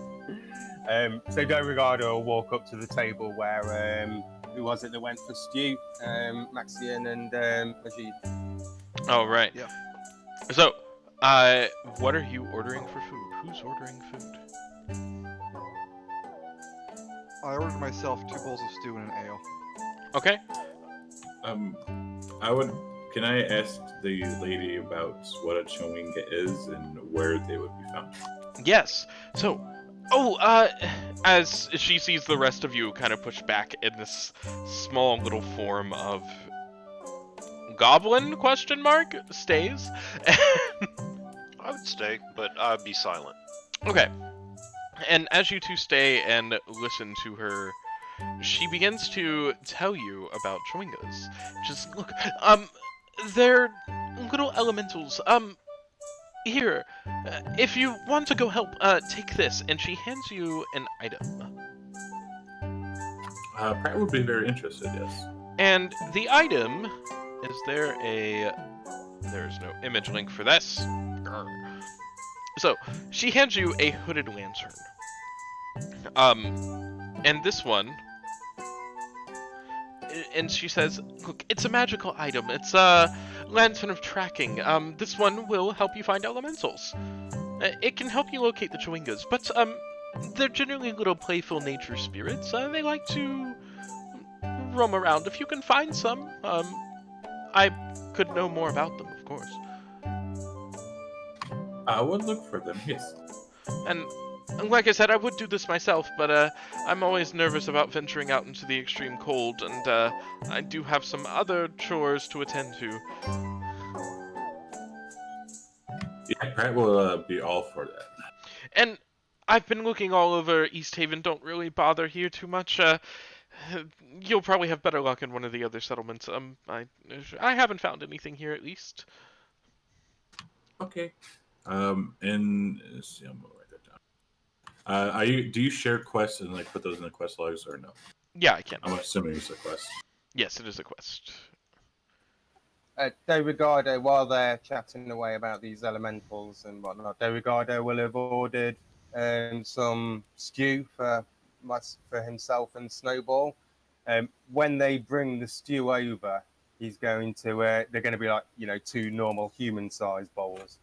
So Dorigardo will walk up to the table where who was it that went for stew? Maxian and Majid. Oh, right. Yep. So, what are you ordering for food? Who's ordering food? I ordered myself 2 bowls of stew and an ale. Okay. Can I ask the lady about what a chewinga is and where they would be found? Yes. So, as she sees the rest of you kind of push back in this small little form of goblin question mark stays. I would stay, but I'd be silent. Okay. And as you two stay and listen to her, she begins to tell you about chewingas. Just look, they're little elementals. Here, if you want to go help, take this. And she hands you an item. Pratt would be very interested, yes. And the item, there's no image link for this. Grr. So, she hands you a hooded lantern. And this one, and she says, look, it's a magical item. It's a lantern of tracking. This one will help you find elementals. It can help you locate the chewingas, but, they're generally little playful nature spirits. They like to roam around. If you can find some, I could know more about them, of course. I would look for them, yes. And like I said, I would do this myself, but I'm always nervous about venturing out into the extreme cold, and I do have some other chores to attend to. Yeah, Pratt will be all for that. And I've been looking all over East Haven, don't really bother here too much. You'll probably have better luck in one of the other settlements. I haven't found anything here, at least. Okay. And let's see, I'm gonna write that down. Do you share quests and like put those in the quest logs or no? Yeah, I can. I'm assuming it's a quest. Yes, it is a quest. Dorigardo, while they're chatting away about these elementals and whatnot, Dorigardo will have ordered some stew for himself and Snowball. When they bring the stew over, he's going to they're going to be like 2 normal human-sized bowls.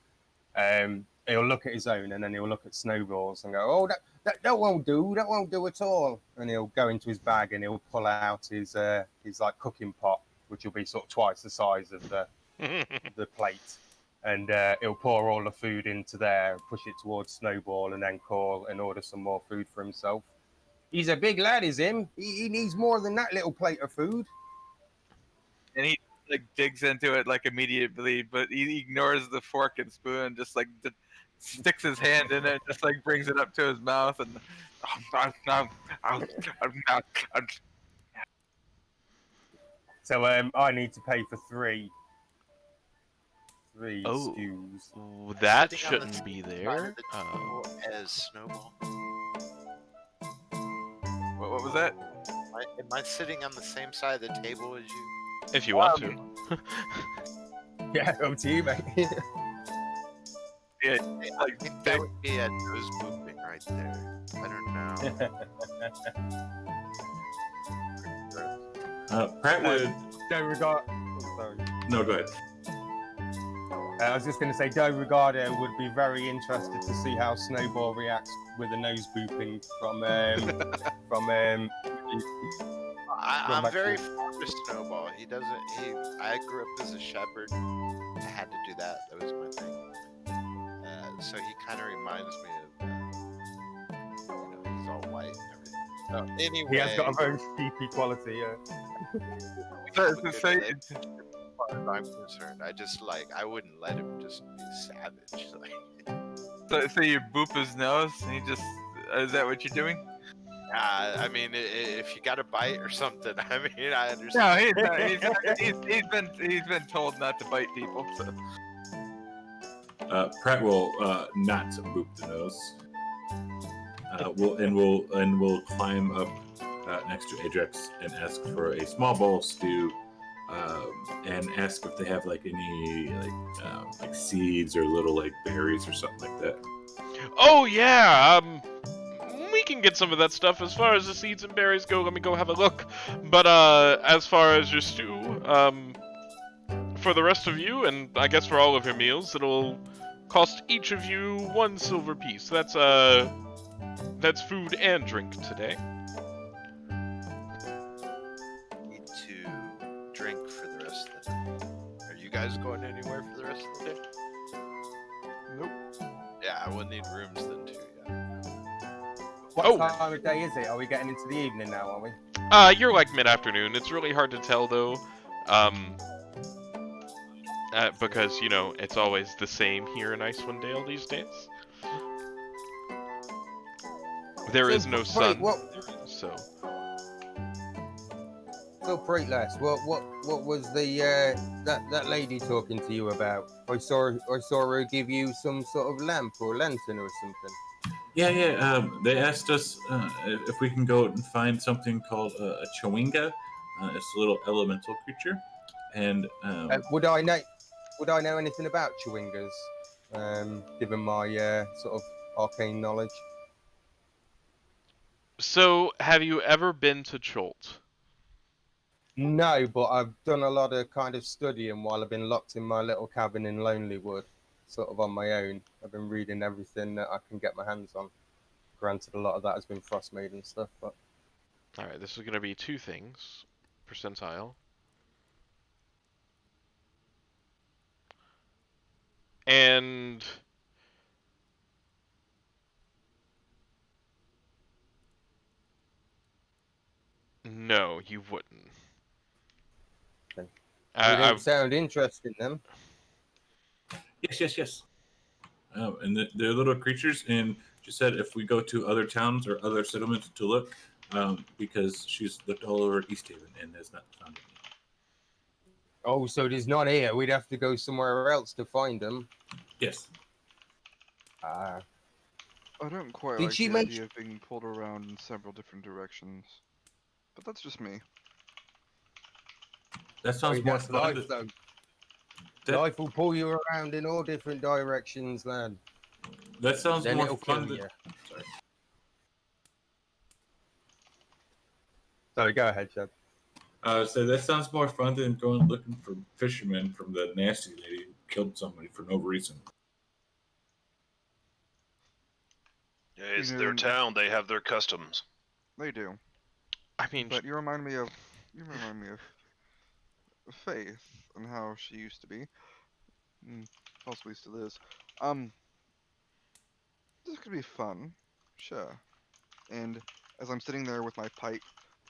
He'll look at his own and then he'll look at Snowball's and go, oh, that won't do, that won't do at all. And he'll go into his bag and he'll pull out his like cooking pot, which will be sort of twice the size of the plate. And he'll pour all the food into there, push it towards Snowball, and then call and order some more food for himself. He's a big lad, is him. He needs more than that little plate of food. And he like digs into it like immediately, but he ignores the fork and spoon, just like sticks his hand in it, just like brings it up to his mouth, and So I need to pay for three Oh, stews. that Sitting on the shouldn't be side of there. the table as Snowball. what was that? Am I sitting on the same side of the table as you? If you want to. Yeah, up to you, mate. Yeah, I like think that would be a nose booping right there. I don't know. Pratt would. Regard. Oh, sorry. No, go ahead. I was just going to say, Ricardo would be very interested to see how Snowball reacts with a nose booping from I'm very fond of Snowball. He doesn't. I grew up as a shepherd. I had to do that. That was my thing. So he kind of reminds me of, he's all white and everything. So anyway, He has got a very sheepy quality. so, as so, far as I'm concerned, I wouldn't let him just be savage. Like, so you boop his nose, and he just is that what you're doing? I mean, if you got a bite or something, I mean, I No, understand. he's not. He's been told not to bite people. So. Pratt will not boop the nose. We'll climb up next to Ajax and ask for a small bowl of stew, and ask if they have like any like seeds or little like berries or something like that. Oh yeah, we can get some of that stuff. As far as the seeds and berries go, let me go have a look. But as far as your stew, for the rest of you, and I guess for all of your meals, it'll cost each of you 1 silver piece. That's food and drink today. Need to drink for the rest of the day. Are you guys going anywhere for the rest of the day? Nope. Yeah, I would need rooms then too. Yeah. What time of day is it? Are we getting into the evening now? Are we? You're like mid-afternoon. It's really hard to tell though, because it's always the same here in Icewind Dale these days. There is no sun, so. So, Freightless, what was the that lady talking to you about? I saw her give you some sort of lamp or lantern or something. Yeah. They asked us if we can go and find something called a chewinga. It's a little elemental creature, and would I know anything about chewingas? Given my sort of arcane knowledge. So, have you ever been to Cholt? No, but I've done a lot of kind of studying while I've been locked in my little cabin in Lonelywood, sort of on my own. I've been reading everything that I can get my hands on. Granted, a lot of that has been Frostmaiden stuff, but... Alright, this is going to be 2 things. Percentile. And... no, you wouldn't. Okay. They don't sound interesting, then. Yes. And they're little creatures, and she said if we go to other towns or other settlements to look, because she's looked all over East Haven and has not found any. Oh, so it is not here. We'd have to go somewhere else to find them. Yes. I don't quite Did like she the mention- idea of being pulled around in several different directions. But that's just me. That sounds more That's fun. life, though. That- Life will pull you around in all different directions, lad. That sounds Then more it'll fun. kill you. Sorry. Sorry, go ahead, Chad. So that sounds more fun than going looking for fishermen from the nasty lady who killed somebody for no reason. Yeah, it's their town. They have their customs. They do. I mean, But you remind me of Faith and how she used to be. Possibly still is. This could be fun. Sure. And as I'm sitting there with my pipe,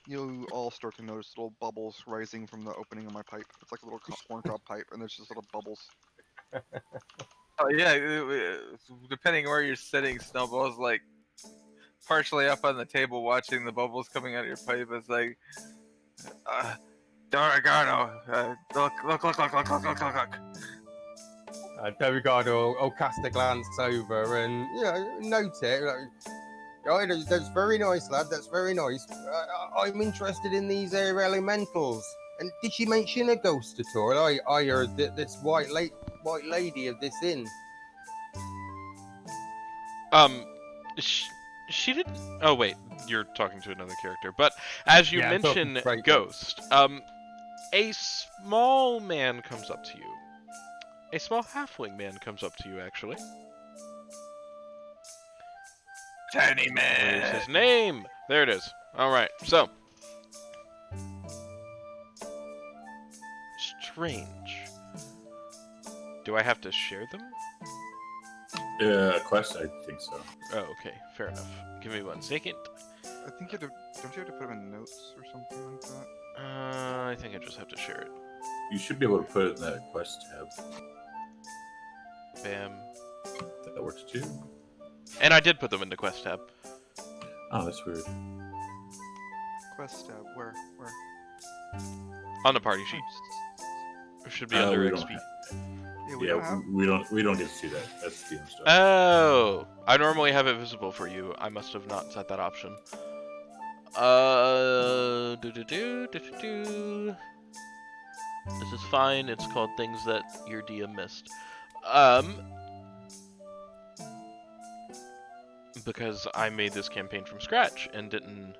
you all start to notice little bubbles rising from the opening of my pipe. It's like a little corncob pipe, and there's just little bubbles. Oh yeah, depending where you're sitting, Snowball's like partially up on the table watching the bubbles coming out of your pipe. It's like, Dorigardo, look. Delgado will cast a glance over and note it. Oh, that's very nice, lad. That's very nice. I'm interested in these elementals. And did she mention a ghost at all? I heard that this white lady of this inn. She didn't. Oh wait, you're talking to another character. But as you I'm talking mention straight. ghost, a small man comes up to you. A small halfling man comes up to you, actually. Tiny What is man. his name? There it is. All right. So, strange. Do I have to share them? Quest, I think so. Oh, okay. Fair enough. Give me 1 second. I think you have to, don't you have to put them in notes or something like that? I think I just have to share it. You should be able to put it in that quest tab. Bam. That works too. And I did put them in the quest tab. Oh, that's weird. Quest tab, where? On the party sheet. It should be under we XP. we don't get to see that. That's DM stuff. Oh, I normally have it visible for you. I must have not set that option. This is fine. It's called things that your DM missed. Because I made this campaign from scratch and didn't.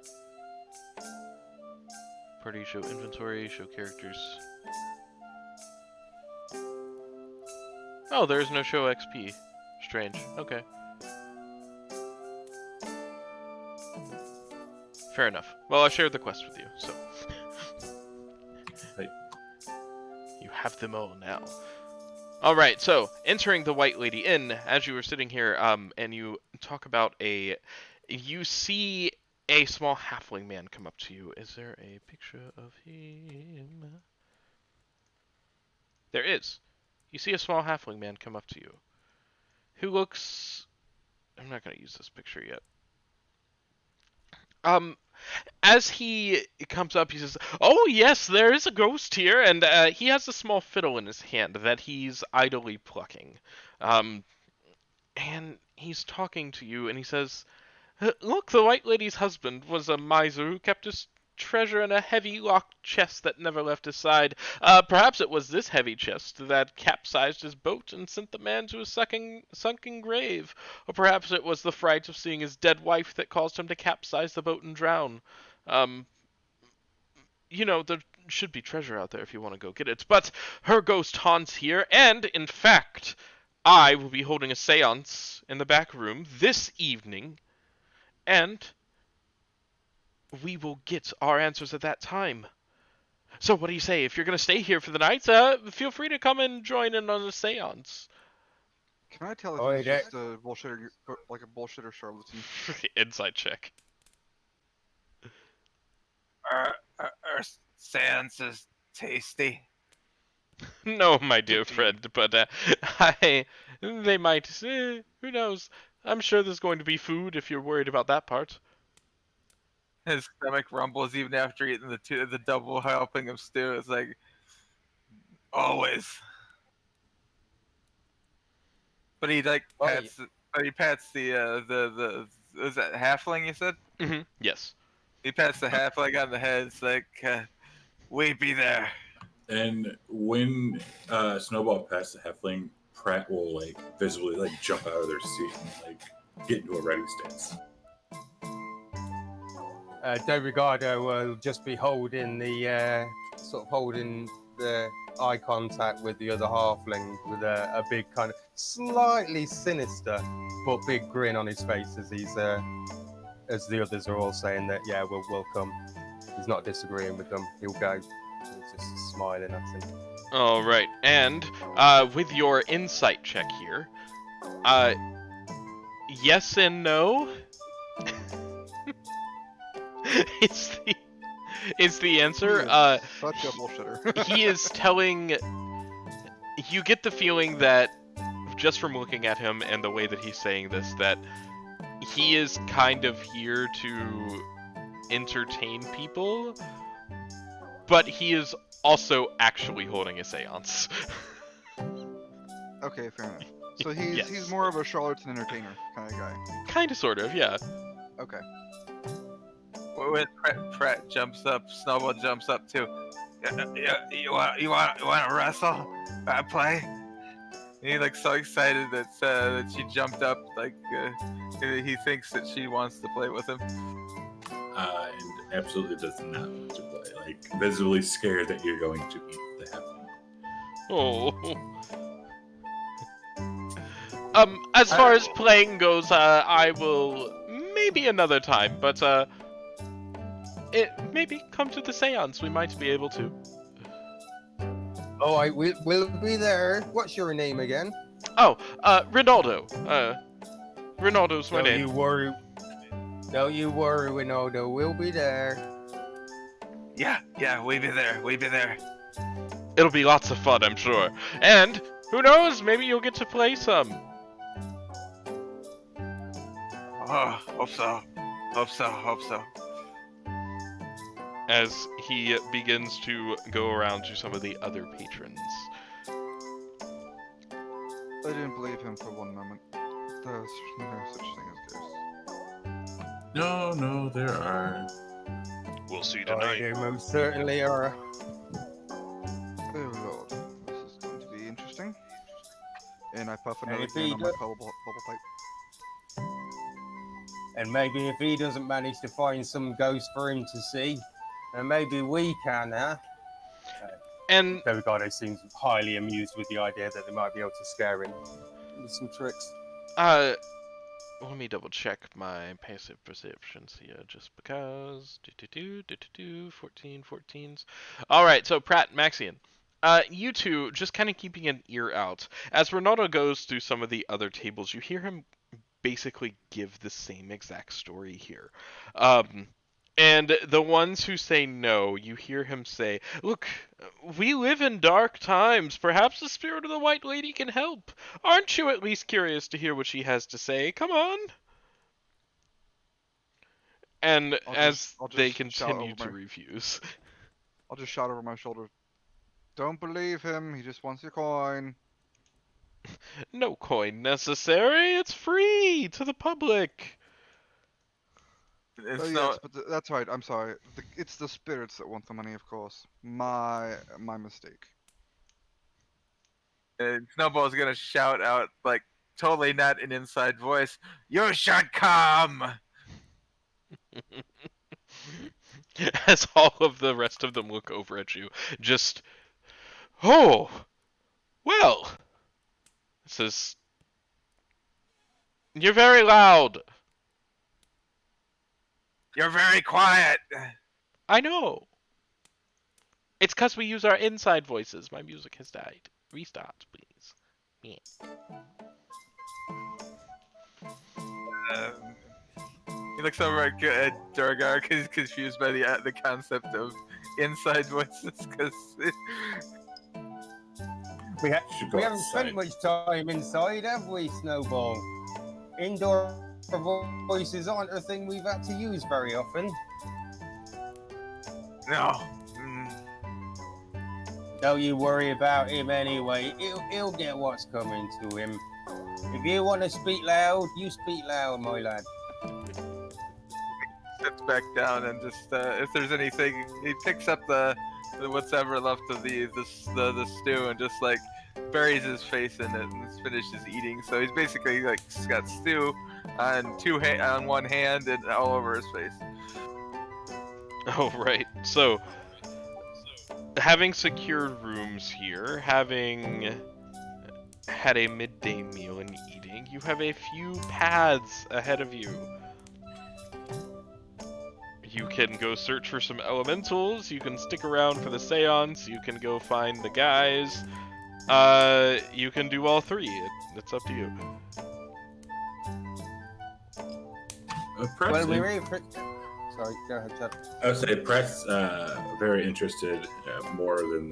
Party, show inventory, show characters. Oh, there's no show XP. Strange. Okay. Fair enough. Well, I shared the quest with you, so. Hey. You have them all now. Alright, so, entering the White Lady Inn, as you were sitting here, and you talk about you see a small halfling man come up to you. Is there a picture of him? There is. You see a small halfling man come up to you, who looks... I'm not going to use this picture yet. As he comes up, he says, "Oh yes, there is a ghost here," and he has a small fiddle in his hand that he's idly plucking. And he's talking to you, and he says, "Look, the White Lady's husband was a miser who kept his treasure in a heavy locked chest that never left his side. Perhaps it was this heavy chest that capsized his boat and sent the man to a sunken grave. Or perhaps it was the fright of seeing his dead wife that caused him to capsize the boat and drown. You know, there should be treasure out there if you want to go get it. But her ghost haunts here, and, in fact, I will be holding a seance in the back room this evening, and we will get our answers at that time. So what do you say? If you're going to stay here for the night, feel free to come and join in on the seance." Can I tell if Oh, he's yeah. just a bullshitter, like a bullshitter charlatan? Insight check. Our seance is tasty. No, my dear friend, but they might, who knows? I'm sure there's going to be food if you're worried about that part. His stomach rumbles even after eating the double helping of stew. It's like, always. But he like pats. But he pats the is that halfling you said? Mm-hmm. Yes. He pats the halfling on the head. It's like, we be there. And when Snowball passes the halfling, Pratt will visibly jump out of their seat and get into a ready stance. Delgado will just be holding the eye contact with the other halfling with a big kind of slightly sinister but big grin on his face as he's as the others are all saying that we'll come. He's not disagreeing with them. He'll go. He's just smiling at him. All right, and with your insight check here, yes and no. It's the answer. Such a bullshitter. He is telling. You get the feeling that just from looking at him and the way that he's saying this, that he is kind of here to entertain people, but he is also actually holding a seance. Okay, fair enough. So he's Yes. more of a charlatan entertainer kind of guy. Kind of, sort of, yeah. Okay. When Pratt jumps up, Snowball jumps up too. You want to wrestle? Play? And he's like so excited that she jumped up. Like he thinks that she wants to play with him. And absolutely does not want to play. Like, visibly scared that you're going to eat the halfling. Oh. As far as playing goes, I will maybe another time, but maybe come to the seance. We might be able to. Oh, we'll be there. What's your name again? Oh, Ronaldo. Ronaldo's my name. Don't you worry, Ronaldo. We'll be there. Yeah, we be there. It'll be lots of fun, I'm sure. And who knows? Maybe you'll get to play some. Oh, hope so. As he begins to go around to some of the other patrons. I didn't believe him for one moment. There's no such thing as ghosts. No, there are. We'll see Oh, tonight. there most certainly are. Oh lord, this is going to be interesting. And I puff another if can he on my does- bubble pipe. And maybe if he doesn't manage to find some ghost for him to see, then maybe we can, huh? And Delgado seems highly amused with the idea that they might be able to scare him with some tricks. let me double check my passive perceptions here, just because. 14s. All right, so Pratt, Maxian, you two just kind of keeping an ear out as Ronaldo goes through some of the other tables. You hear him basically give the same exact story here. And the ones who say no, you hear him say, "Look, we live in dark times. Perhaps the spirit of the White Lady can help. Aren't you at least curious to hear what she has to say? Come on." And as I'll just they shout continue over to my- refuse. I'll just shout over my shoulder. Don't believe him. He just wants your coin. No coin necessary. It's free to the public. It's Oh no, yes, but that's right. I'm sorry. It's the spirits that want the money, of course. My mistake. Snowball's gonna shout out, like, totally not an inside voice. You should come. As all of the rest of them look over at you, just, oh, well, says, you're very loud. You're very quiet. I know. It's because we use our inside voices. My music has died. Restart, please. Yeah. He looks over at Durgar because he's confused by the concept of inside voices. Because We Should go haven't spent outside. much time inside, have we, Snowball? Indoor voices aren't a thing we've had to use very often. no. Don't you worry about him anyway. He'll get what's coming to him. If you want to speak loud, you speak loud, my lad. Sits back down and just if there's anything, he picks up the what's ever left of the stew and just like buries his face in it and finishes eating. So he's basically like got stew on on one hand and all over his face. Oh, right. So, having secured rooms here, having had a midday meal and eating, you have a few paths ahead of you. You can go search for some elementals, you can stick around for the seance, you can go find the guys, you can do all three. It's up to you. Pratt's Well, we're here for... Sorry, go ahead, Chad. I would say Pratt's very interested, more than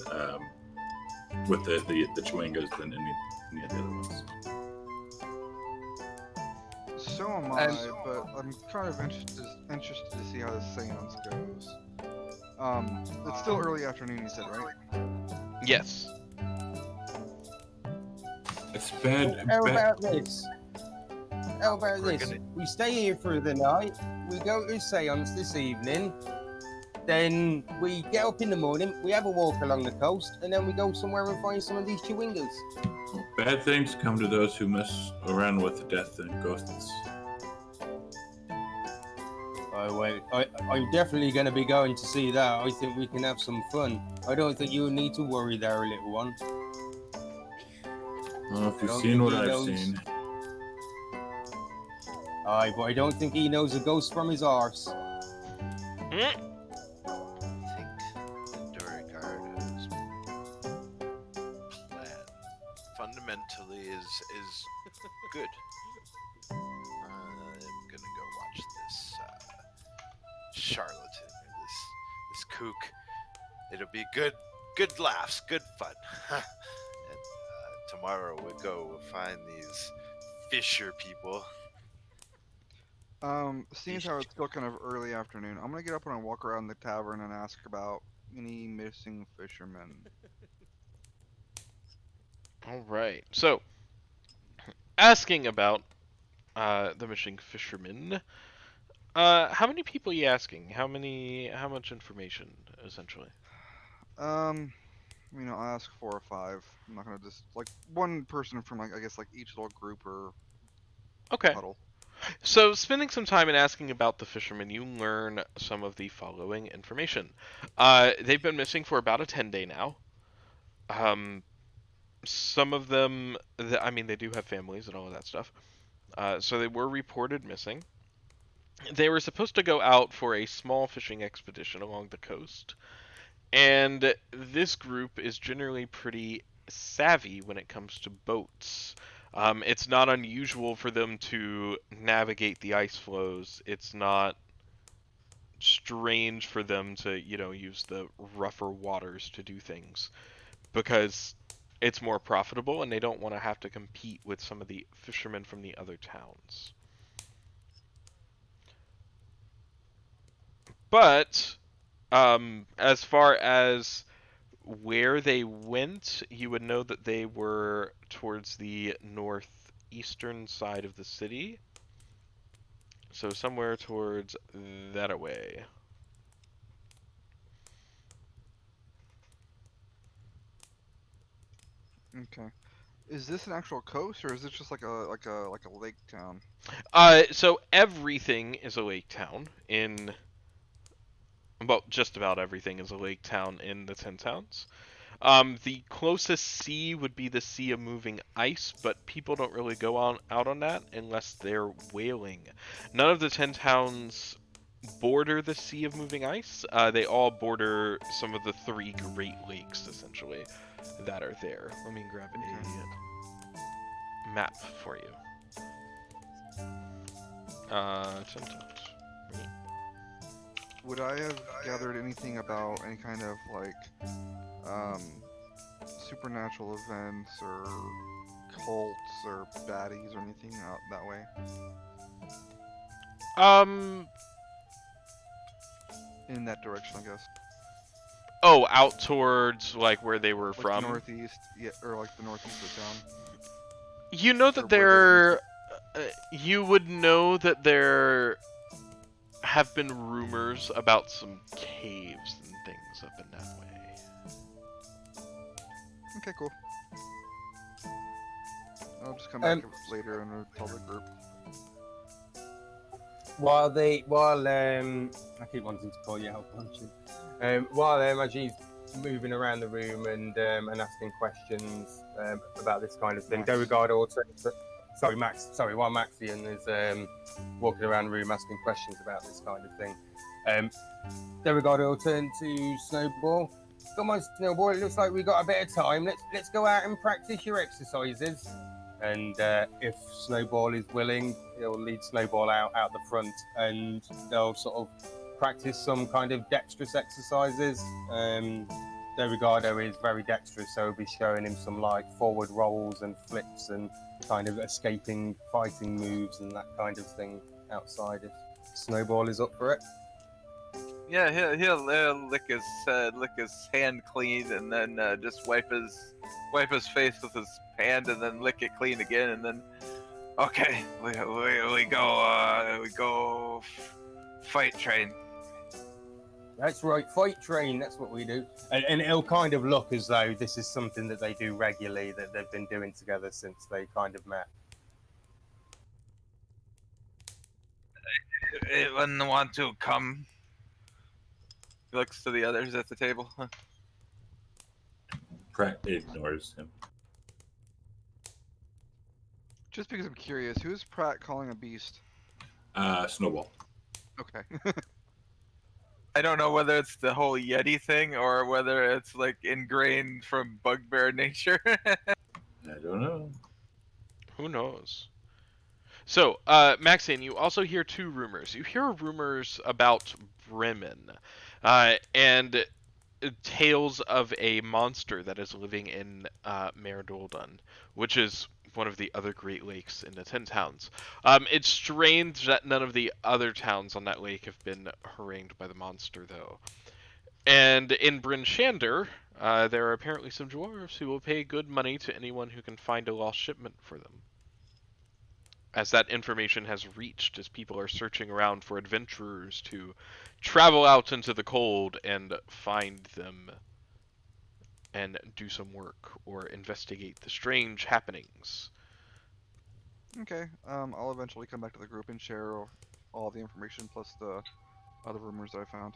with the Chewingas than any of the other ones. am I, but I'm kind of interested to see how the seance goes. It's still early afternoon, you said, right? Yes. It's bad. How bad. about this? How about We're this? gonna- We stay here for the night. We go to seance this evening. Then we get up in the morning. We have a walk along the coast, and then we go somewhere and find some of these chewingers. Bad things come to those who mess around with death and ghosts. Oh wait, I'm definitely going to be going to see that. I think we can have some fun. I don't think you need to worry there, little one. Well, if I you've don't seen think what he I've knows. seen. Aye, but I don't think he knows a ghost from his arse. I think the Dorigardo's plan fundamentally is good. I'm gonna go watch this charlatan or this kook. It'll be good laughs, good fun. And tomorrow we'll find these Fisher people. Seeing as how it's still kind of early afternoon, I'm gonna get up and walk around the tavern and ask about any missing fishermen. All right. So, asking about the missing fishermen. How many people are you asking? How much information, essentially? I'll ask 4 or 5. I'm not gonna just like one person from like I guess like each little group or Okay. huddle. So, spending some time and asking about the fishermen, you learn some of the following information. They've been missing for about a 10-day now. Some of them, they do have families and all of that stuff. So they were reported missing. They were supposed to go out for a small fishing expedition along the coast. And this group is generally pretty savvy when it comes to boats. It's not unusual for them to navigate the ice floes. It's not strange for them to, use the rougher waters to do things because it's more profitable and they don't want to have to compete with some of the fishermen from the other towns. But as far as where they went, you would know that they were towards the northeastern side of the city. So somewhere towards that way. Okay. Is this an actual coast or is this just like a lake town? So everything is a lake town in. Well, just about everything is a lake town in the 10 towns. The closest sea would be the Sea of Moving Ice, but people don't really go out on that unless they're whaling. None of the 10 towns border the Sea of Moving Ice. They all border some of the 3 Great Lakes, essentially, that are there. Let me grab a map for you. 10 towns. Would I have gathered anything about any kind of like supernatural events or cults or baddies or anything out that way? In that direction, I guess. Oh, out towards like where they were Like from. the northeast, yeah, or like the northeast of town. You know that you would know that there have been rumors about some caves and things up in that way. Okay, cool. I'll just come back later and tell the group. While I keep wanting to call you out, Punchy. While as he's moving around the room and asking questions about this kind of thing, Nice. Dorigardo also, while Maxian is walking around the room asking questions about this kind of thing, Dorigardo will turn to Snowball. Come on, Snowball, it looks like we've got a bit of time. Let's go out and practice your exercises. And if Snowball is willing, he'll lead Snowball out the front, and they'll sort of practice some kind of dexterous exercises. Dorigardo is very dexterous, so he'll be showing him some like forward rolls and flips and kind of escaping, fighting moves and that kind of thing outside if Snowball is up for it. Yeah, he'll lick his hand clean, and then just wipe his face with his hand, and then lick it clean again, and then okay, we go fight train. That's right, fight train, that's what we do. And it'll kind of look as though this is something that they do regularly, that they've been doing together since they kind of met. Anyone want to come? He looks to the others at the table. Pratt ignores him. Just because I'm curious, who is Pratt calling a beast? Snowball. Okay. I don't know whether it's the whole Yeti thing or whether it's like ingrained from bugbear nature. I don't know. Who knows? So, Maxine, you also hear two rumors. You hear rumors about Bremen, and tales of a monster that is living in Mare Doldan, which is one of the other Great Lakes in the 10 towns. It's strange that none of the other towns on that lake have been harangued by the monster, though. And in Bryn Shander, there are apparently some dwarves who will pay good money to anyone who can find a lost shipment for them. As that information has reached, as people are searching around for adventurers to travel out into the cold and find them and do some work or investigate the strange happenings. Okay. I'll eventually come back to the group and share all the information plus the other rumors that I found.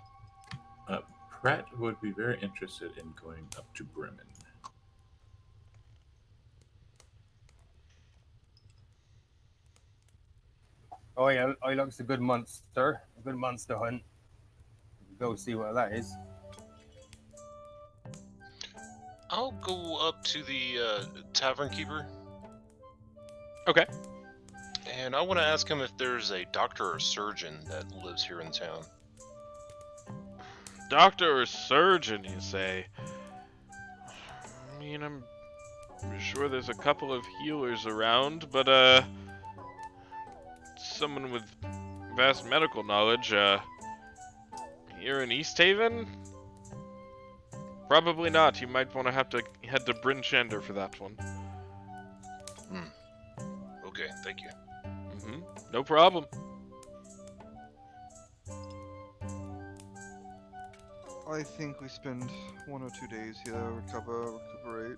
Pratt would be very interested in going up to Bremen. Oh yeah, I looks a good monster hunt. Go see what that is. I'll go up to the tavern keeper. Okay. And I want to ask him if there's a doctor or surgeon that lives here in town. Doctor or surgeon, you say? I mean, I'm sure there's a couple of healers around, but, someone with vast medical knowledge, here in East Haven? Probably not. You might want to have to head to Bryn Shander for that one. Okay, thank you. No problem. I think we spend 1 or 2 days here, recuperate,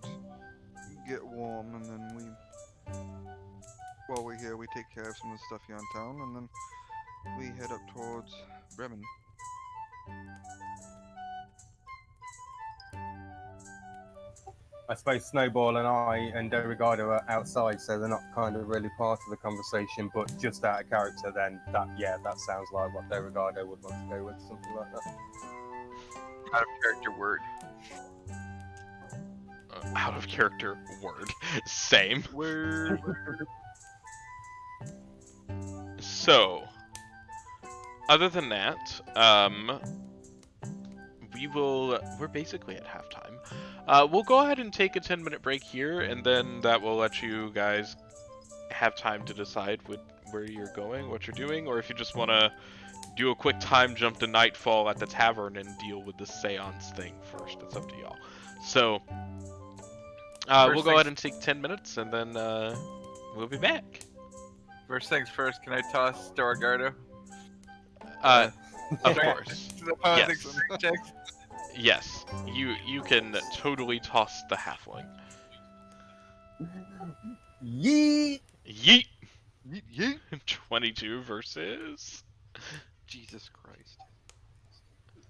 get warm, and then while we're here, we take care of some of the stuff here in town, and then we head up towards Bremen. I suppose Snowball and I and Derrigardo are outside, so they're not kind of really part of the conversation, but just out of character then, that sounds like what Derrigardo would want to go with, something like that. Out of character word. Out of character word. Same. Word. So, other than that, we're basically at halftime. We'll go ahead and take a 10-minute break here, and then that will let you guys have time to decide where you're going, what you're doing, or if you just want to do a quick time jump to Nightfall at the tavern and deal with the seance thing first. It's up to y'all. So, we'll go ahead and take 10 minutes, and then we'll be back. First things first, can I toss Dorigardo? Of course. Yes. Checks? Yes, you can totally toss the halfling. Yeet! Yeet! Yeet, yeet. 22 versus... Jesus Christ.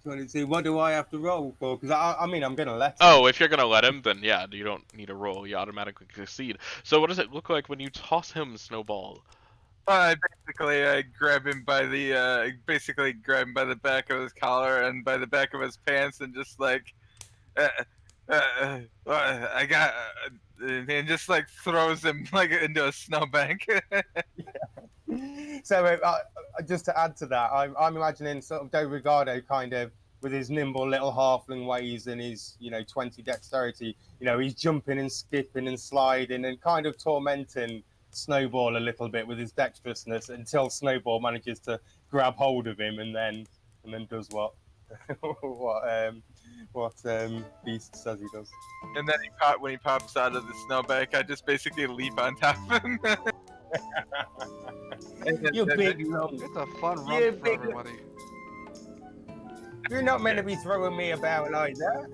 22, what do I have to roll for? Because I mean, I'm going to let him. Oh, if you're going to let him, then yeah, you don't need a roll. You automatically succeed. So what does it look like when you toss him, Snowball? I grab him by the back of his collar and by the back of his pants and just like, and just like throws him like into a snowbank. So just to add to that, I'm imagining sort of Dorigardo kind of with his nimble little halfling ways and his 20 dexterity, he's jumping and skipping and sliding and kind of tormenting Snowball a little bit with his dexterousness until Snowball manages to grab hold of him and then does what Beast says he does. And then when he pops out of the snowbank, I just basically leap on top of him. You big lump. It's a fun Yeah, run for big- everybody. You're not meant to be throwing me about like that.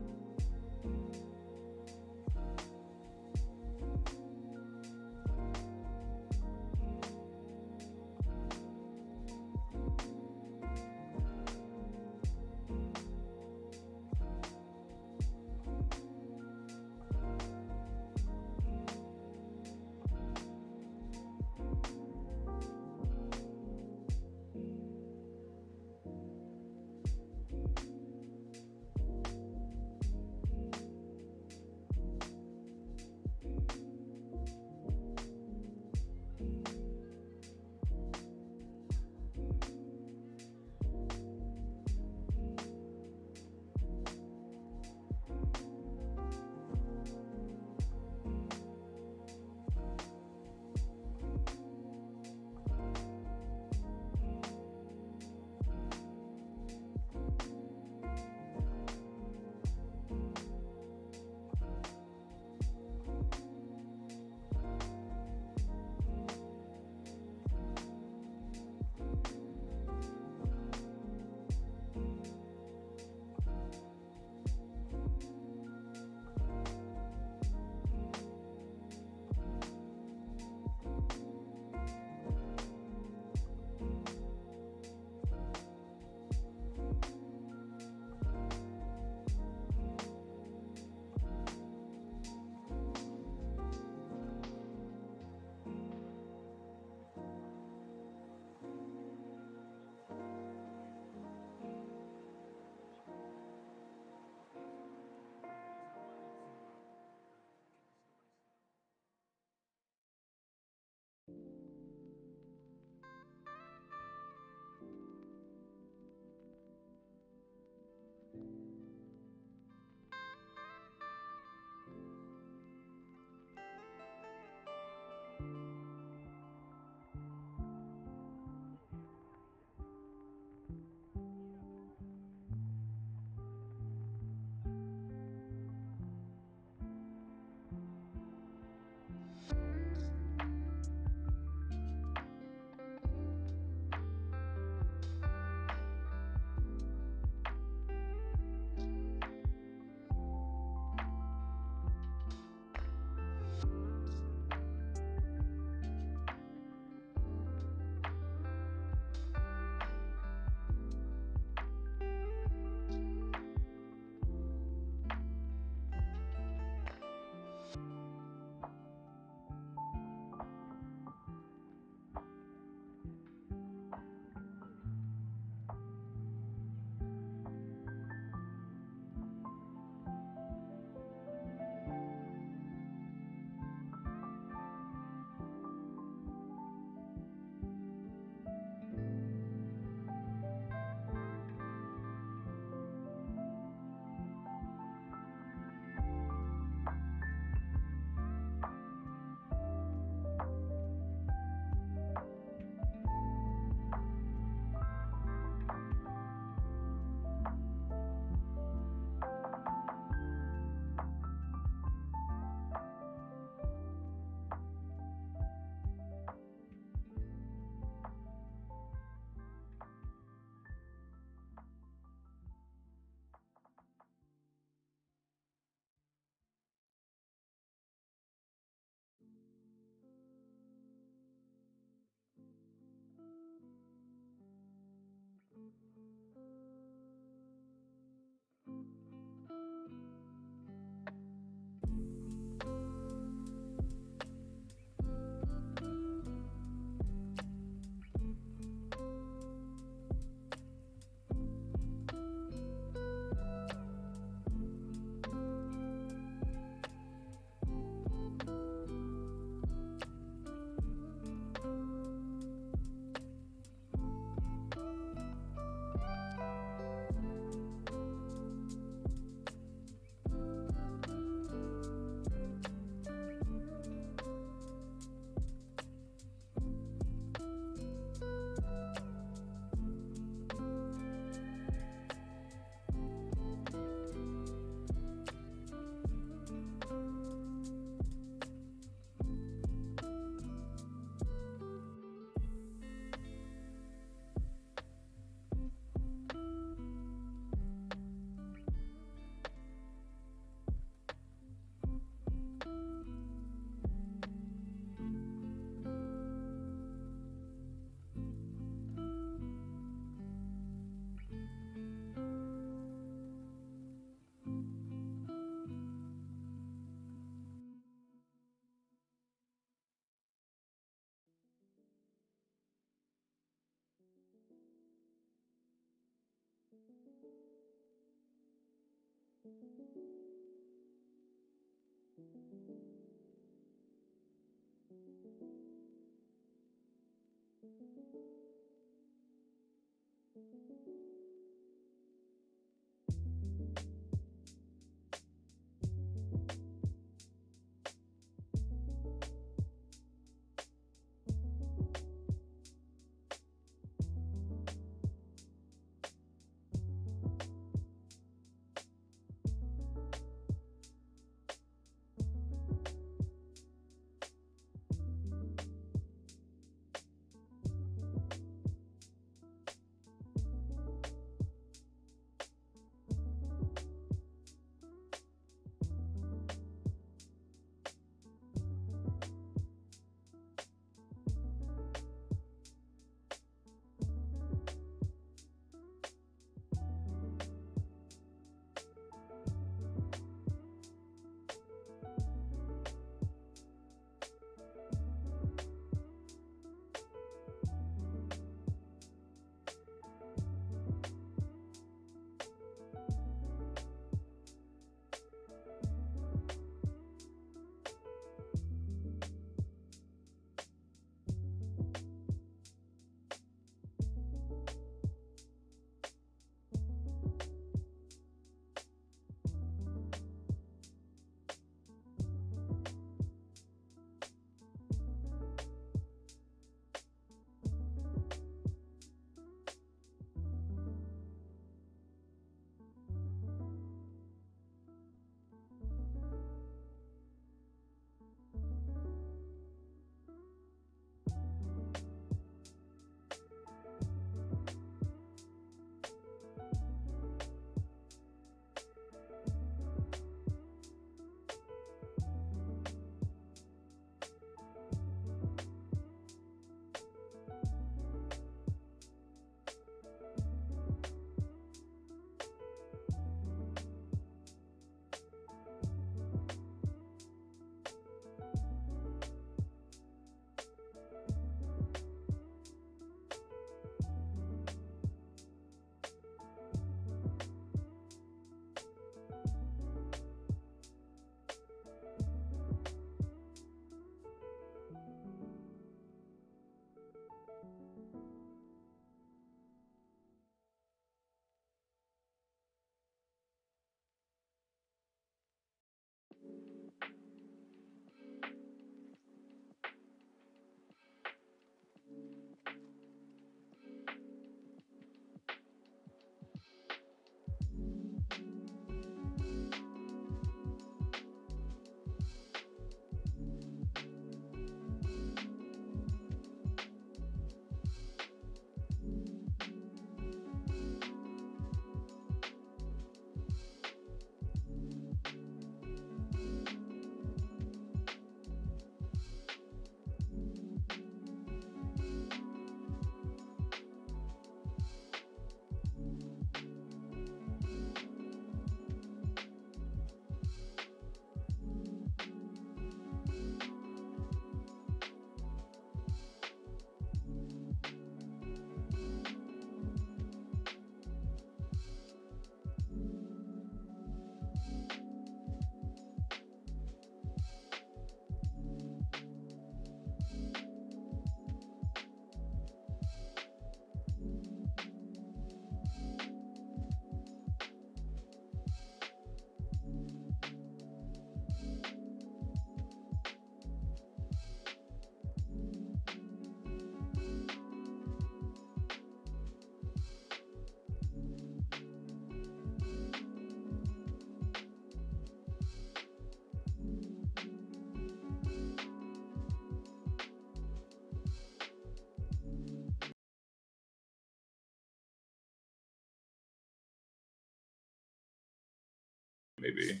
maybe.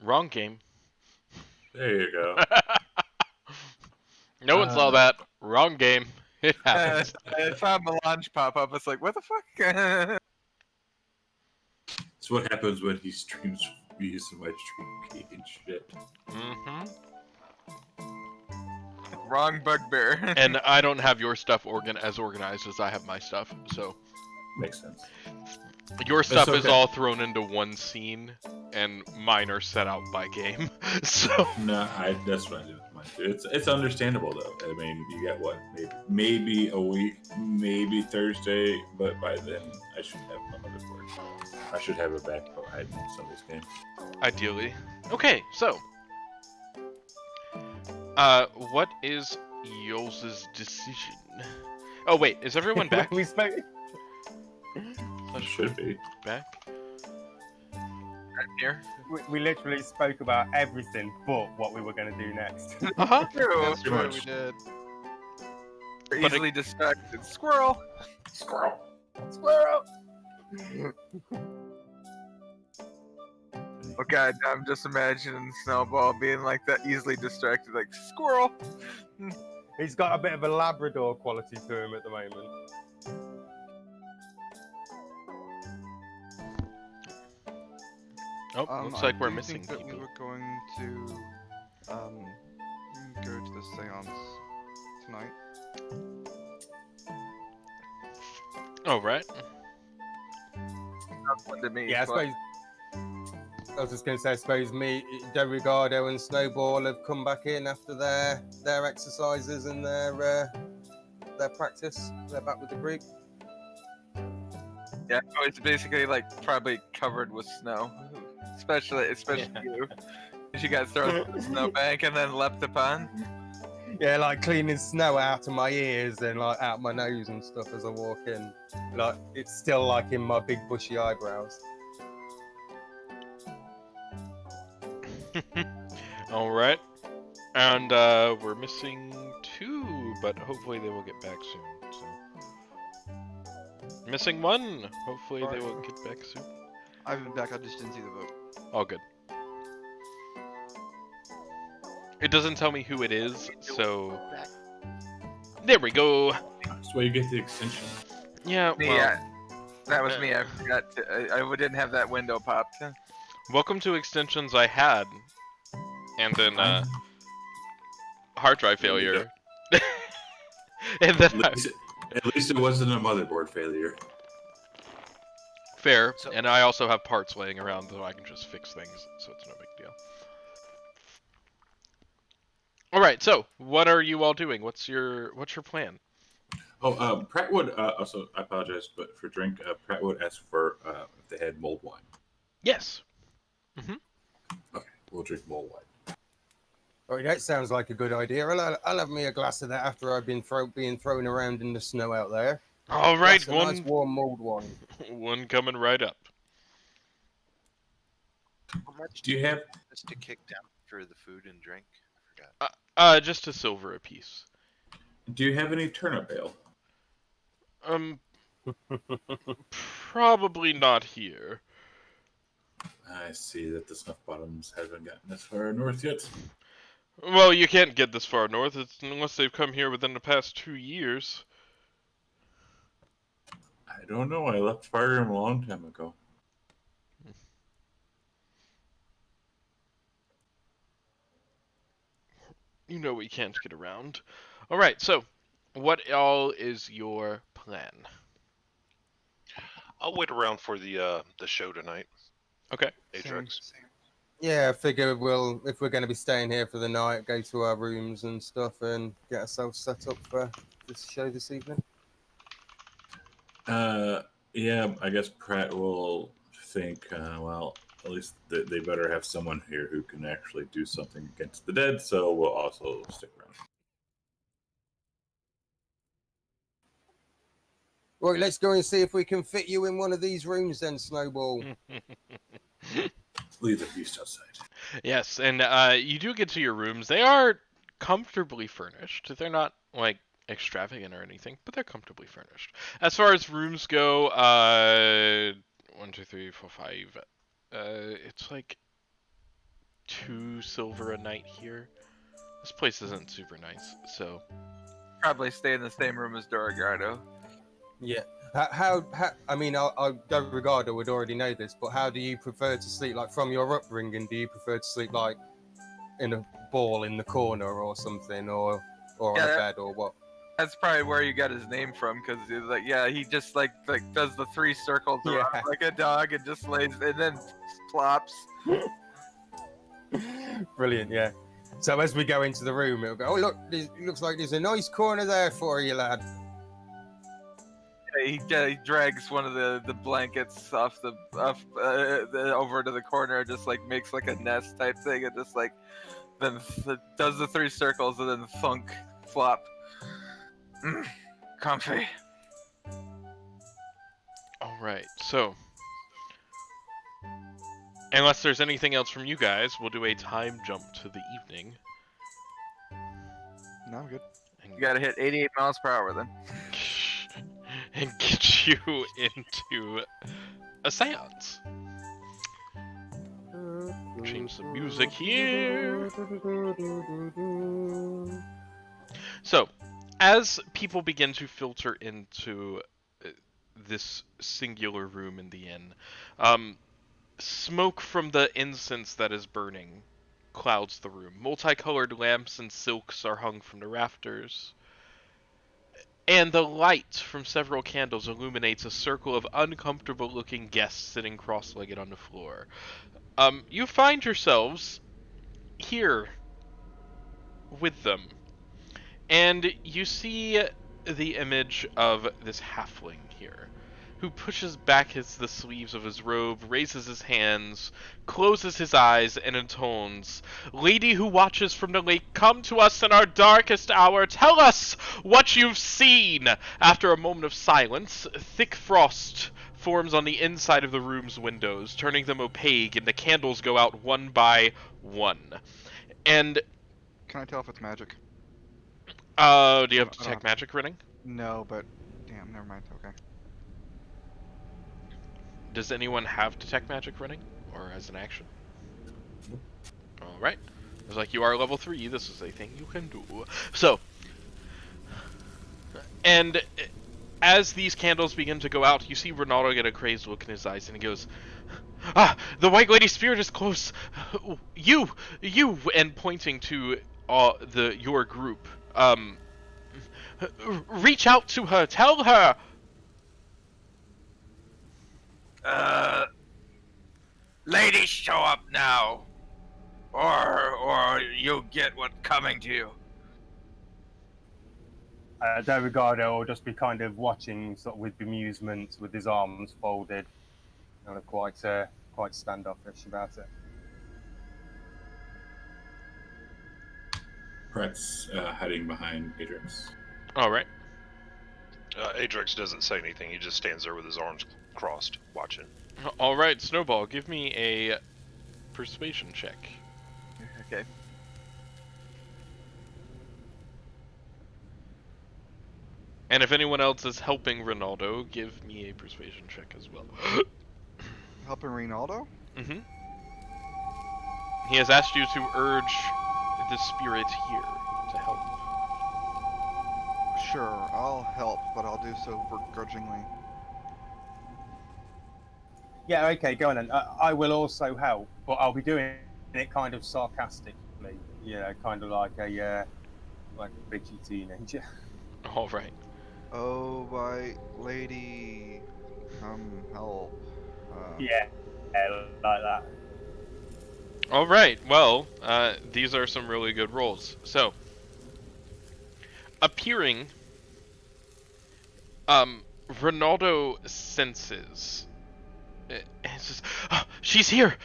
Wrong game. There you go. No one saw that. Wrong game. It happens. I saw Melange pop up. It's like, what the fuck? That's what happens when he streams views in my stream key and shit. Mm-hmm. Wrong bugbear. And I don't have your stuff as organized as I have my stuff, so Makes sense. your stuff is okay. all thrown into one scene, and mine are set out by game. So No, that's what I do with mine too. It's understandable though. I mean, you get what, maybe a week, maybe Thursday, but by then I should have my motherboard. I should have it back by Sunday's game. ideally. Okay, so what is Yol's decision? Oh wait, is everyone back? We spoke. It should be. Back? I'm here. We literally spoke about everything but what we were going to do next. Uh-huh. True. That's pretty true, much. we did. We're But easily distracted. Squirrel. Squirrel. Squirrel! Oh god, I'm just imagining Snowball being like that, easily distracted, like squirrel. He's got a bit of a Labrador quality to him at the moment. Oh, looks like I we're do missing think that people. we were going to go to the seance tonight. Oh, right. That's one to me. Yeah, I but- suppose. I was just going to say, I suppose me, Derigardo, and Snowball have come back in after their exercises and their practice. They're back with the group. Yeah, so it's basically like probably covered with snow, especially you. She got thrown in the snowbank and then leapt upon. Yeah, like cleaning snow out of my ears and like out my nose and stuff as I walk in. Like it's still like in my big bushy eyebrows. All right. And we're missing 2, but hopefully they will get back soon. So. Missing 1. Hopefully they will get back soon. I've been back, I just didn't see the vote. All good. It doesn't tell me who it is, so there we go. That's why you get the extension. Yeah. Me, Well, yeah, that was me. I forgot. I didn't have that window popped. welcome to extensions I had, and then hard drive failure, and then At least it wasn't a motherboard failure. fair. So- And I also have parts laying around, so I can just fix things, so it's no big deal. All right. So, what are you all doing? What's your plan? Oh, Pratt would also, I apologize, but for drink, Pratt would ask for if they had mulled wine. Yes. Okay, we'll drink mulled wine. Oh, that sounds like a good idea. I'll have me a glass of that after I've been being thrown around in the snow out there. All right. That's a nice warm mulled one. One coming right up. How much Do you have? just to kick down for the food and drink? I forgot. Just a silver apiece. Do you have any turnip ale? Probably not here. I see that the snuff bottoms haven't gotten this far north yet. Well, you can't get this far north unless they've come here within the past 2 years. I don't know. I left Firearm a long time ago. You know we can't get around. All right, so what all is your plan? I'll wait around for the show tonight. Okay. Ajax. Yeah, I figure if we're going to be staying here for the night, go to our rooms and stuff and get ourselves set up for this show this evening. Yeah, I guess Pratt will think, well, at least they better have someone here who can actually do something against the dead, so we'll also stick around. Right, let's go and see if we can fit you in one of these rooms then, Snowball. Leave the beast outside. Yes, and you do get to your rooms. They are comfortably furnished. They're not like extravagant or anything, but they're comfortably furnished. As far as rooms go, 1, 2, 3, 4, 5. It's like 2 silver a night here. This place isn't super nice, so Probably stay in the same room as Dorigardo. Yeah. How I mean, I Ricardo would already know this, but how do you prefer to sleep? Like from your upbringing, do you prefer to sleep like in a ball in the corner or something, or on Yeah, a bed or what? That's probably where you got his name from, because like, yeah, he just like does the 3 circles around Yeah. like a dog and just lays and then plops. Brilliant, yeah. So as we go into the room, it'll go, oh look, it looks like there's a nice corner there for you, lad. He drags one of the blankets off over to the corner, just like makes like a nest type thing, and just like then does the 3 circles and then thunk, flop. Comfy. alright, so unless there's anything else from you guys, we'll do a time jump to the evening. No, I'm good. And You gotta hit 88 miles per hour then. and get you into a seance. Change the music here. So, as people begin to filter into this singular room in the inn, smoke from the incense that is burning clouds the room. Multicolored lamps and silks are hung from the rafters. And the light from several candles illuminates a circle of uncomfortable-looking guests sitting cross-legged on the floor. You find yourselves here with them. And you see the image of this halfling here, who pushes back the sleeves of his robe, raises his hands, closes his eyes, and intones, "Lady who watches from the lake, come to us in our darkest hour. Tell us what you've seen." After a moment of silence, thick frost forms on the inside of the room's windows, turning them opaque, and the candles go out one by one. And, Can I tell if it's magic? do you have detect magic running? No, but damn, never mind. Okay. Does anyone have detect magic running, or as an action? Alright. It's like you are level 3, this is a thing you can do. So, and as these candles begin to go out, you see Ronaldo get a crazed look in his eyes, and he goes, "Ah, the White Lady Spirit is close. You, and pointing to your group. Reach out to her, tell her." Ladies, show up now, or you'll get what's coming to you. Ricardo will just be kind of watching, sort of with bemusement, with his arms folded, kind of quite standoffish about it. Brett's hiding behind Adrix. Alright. Adrix doesn't say anything. He just stands there with his arms crossed, watching. Alright, Snowball, give me a persuasion check. Okay. And if anyone else is helping Ronaldo, give me a persuasion check as well. Helping Ronaldo? Mm-hmm. He has asked you to urge the spirit here to help. Sure, I'll help, but I'll do so begrudgingly. Yeah, okay, go on then. I will also help, but I'll be doing it kind of sarcastically. Yeah, kind of like a bitchy teenager. Alright. Oh, my lady, come help. Yeah, like that. Alright, well, these are some really good rolls. So, appearing, Ronaldo senses, and says, "Oh, she's here,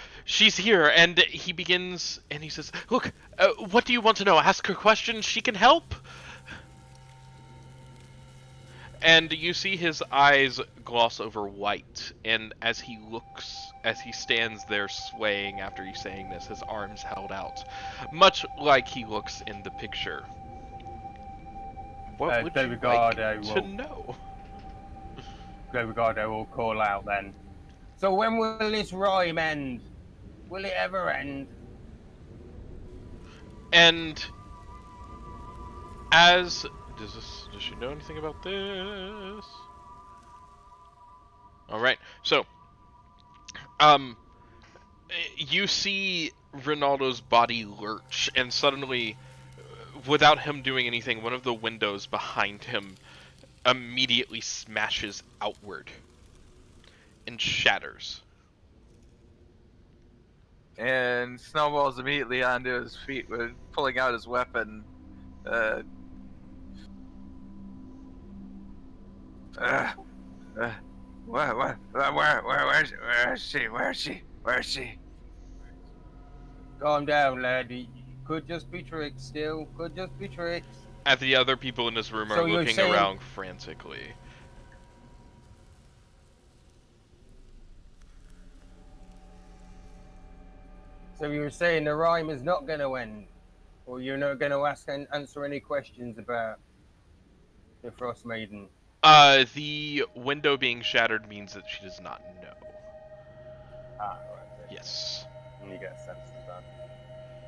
and he begins, and he says, "Look, what do you want to know? Ask her questions, she can help." And you see his eyes gloss over white, and as he stands there swaying after he's saying this, his arms held out, much like he looks in the picture. What would you like to know? Ricardo will call out then. So when will this rhyme end? Will it ever end? And as does she know anything about this? All right, so you see Ronaldo's body lurch, and suddenly, without him doing anything, one of the windows behind him immediately smashes outward and shatters. And Snowball's immediately onto his feet, with pulling out his weapon. Where is she? Calm down, lad. It could just be tricks still. Could just be tricks. As the other people in this room are So you're looking saying- around frantically. So you were saying the rhyme is not going to end? Or you're not going to ask and answer any questions about the Frostmaiden? The window being shattered means that she does not know. Ah, right. Yes. You get a sense of that.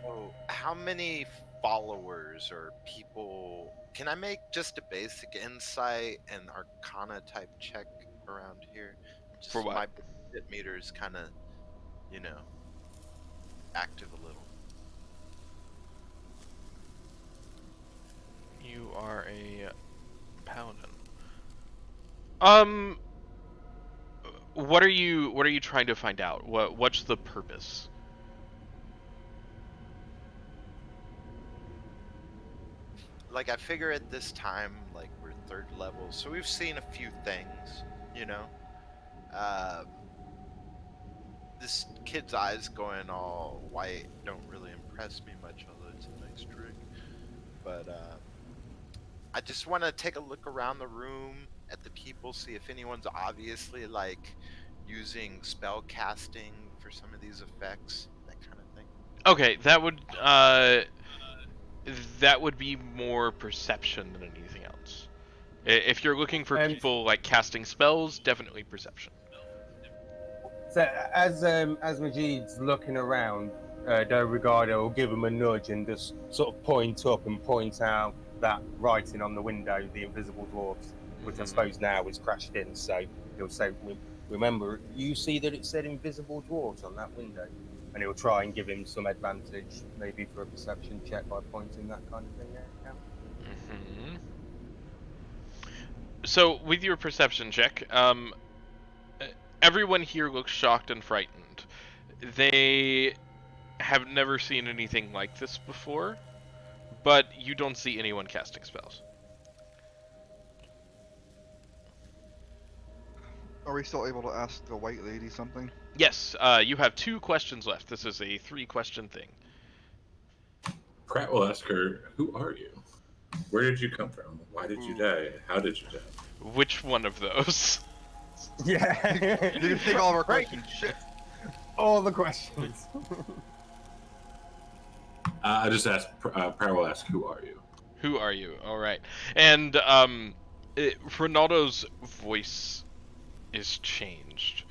Oh, how many followers or people? Can I make just a basic insight and Arcana type check around here? Just For what? My bit meter is kind of, active a little. You are a paladin. What are you trying to find out? What's the purpose? Like, I figure at this time, like, we're 3rd level, so we've seen a few things, This kid's eyes going all white don't really impress me much, although it's a nice trick. But, I just want to take a look around the room at the people, see if anyone's obviously, like, using spell casting for some of these effects, that kind of thing. Okay, that would be more perception than anything else. If you're looking for people like casting spells, definitely perception. So as Majid's looking around, Del Ricardo will give him a nudge and just sort of point up and point out that writing on the window, the invisible dwarfs, which I suppose now is crashed in. So he'll say, "Remember, you see that it said invisible dwarfs on that window," and he'll try and give him some advantage, maybe for a perception check by pointing that kind of thing out. Mm-hmm. So with your perception check, everyone here looks shocked and frightened. They have never seen anything like this before, but you don't see anyone casting spells. Are we still able to ask the white lady something? Yes, you have 2 questions left. This is a 3-question thing. Pratt will ask her, "Who are you? Where did you come from? Why did you die? How did you die?" Which one of those? Yeah. You can take all of our Right. questions. Shit. All the questions. I just asked. Pratt will ask, "Who are you?" Who are you? All right. And Ronaldo's voice is changed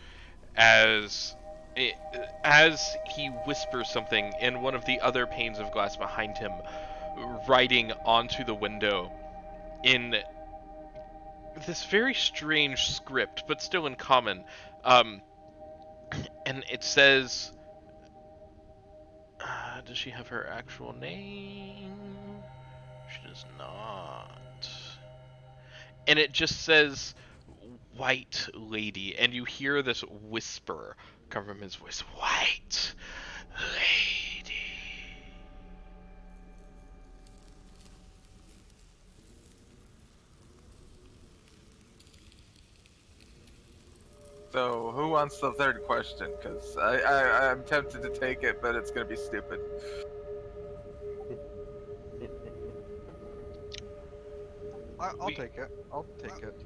as he whispers something in one of the other panes of glass behind him, writing onto the window in this very strange script, but still in common. And it says, does she have her actual name? She does not. And it just says White Lady, and you hear this whisper come from his voice. White Lady. So, who wants the 3rd question? Because I'm tempted to take it, but it's going to be stupid. I'll We- take it. I'll take it.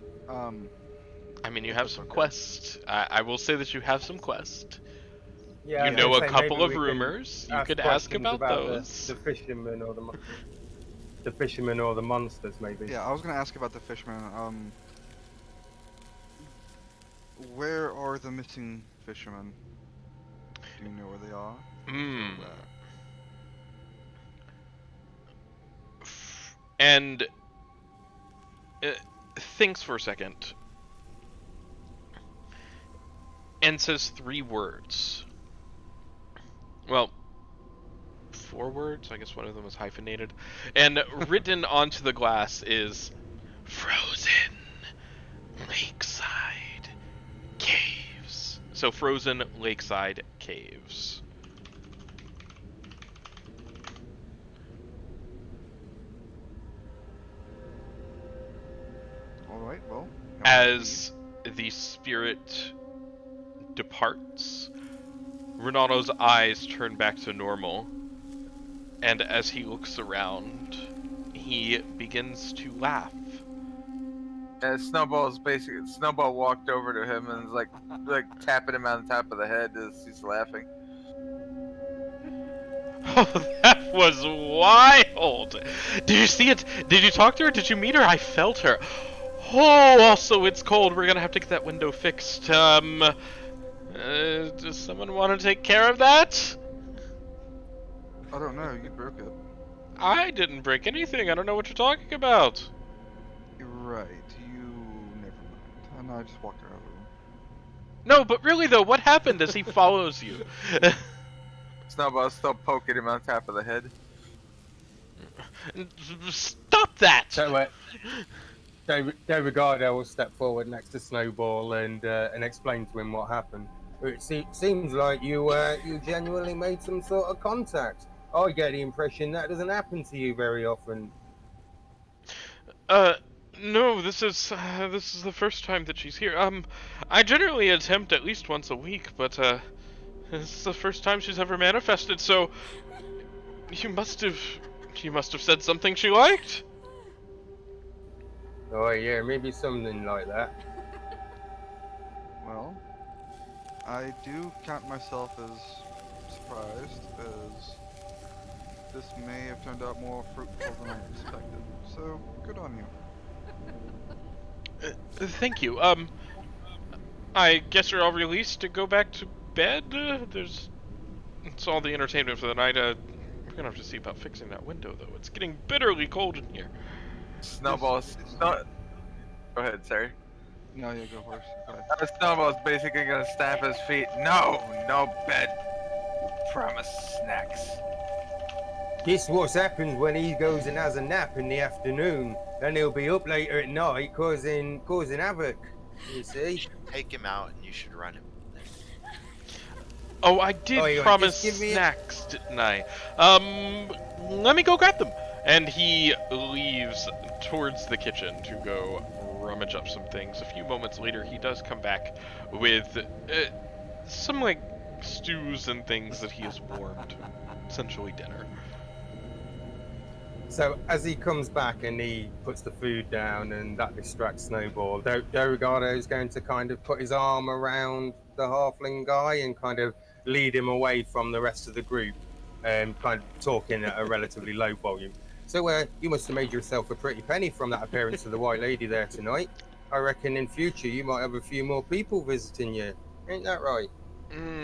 I mean, you If have that's some okay. quests. I will say that you have some quests. Yeah, I You was Yeah, know gonna a say couple maybe of we can rumors. You ask could ask questions about about those. the fishermen or the fishermen or the monsters, maybe. Yeah, I was gonna ask about the fishermen. Where are the missing fishermen? Do you know where they are? Hmm. Or where? And thinks for a second and says 3 words. Well, 4 words. I guess one of them is hyphenated. And written onto the glass is frozen lakeside caves. So frozen lakeside caves. All right. Well. no As the spirit departs, Ronaldo's eyes turn back to normal, and as he looks around, he begins to laugh. Snowball walked over to him and is like tapping him on the top of the head as he's laughing. Oh, that was wild! Did you see it? Did you talk to her? Did you meet her? I felt her. Oh, also it's cold. We're gonna have to get that window fixed. Does someone want to take care of that? I don't know. You broke it. I didn't break anything. I don't know what you're talking about. You're right. You. Never mind. And I just walked out of the room. No, but really though, what happened as he follows you? Snowball's still poking him on top of the head. Stop that! So, Ricardo will step forward next to Snowball and explain to him what happened. It seems like you genuinely made some sort of contact. I get the impression that doesn't happen to you very often. No, this is the first time that she's here. I generally attempt at least once a week, but this is the first time she's ever manifested. So you must have said something she liked. Oh yeah, maybe something like that. Well, I do count myself as surprised, as this may have turned out more fruitful than I expected. So, good on you. Thank you. I guess you're all released to go back to bed. It's all the entertainment for the night. We're gonna have to see about fixing that window, though. It's getting bitterly cold in here. Go ahead, sorry. No, yeah, go horse. Go ahead. Snowball's basically gonna stamp his feet. No bed. Promise snacks. This what happens when he goes and has a nap in the afternoon. Then he'll be up later at night causing havoc. You see? Take him out and you should run him. Oh, I did you promise just give me snacks, didn't I? Let me go grab them. And he leaves towards the kitchen to go rummage up some things. A few moments later, he does come back with some like stews and things that he has warmed, essentially dinner. So as he comes back and he puts the food down and that distracts Snowball, Dorigardo is going to kind of put his arm around the halfling guy and kind of lead him away from the rest of the group, kind of talking at a relatively low volume. So you must have made yourself a pretty penny from that appearance of the White Lady there tonight. I reckon in future you might have a few more people visiting you. Ain't that right?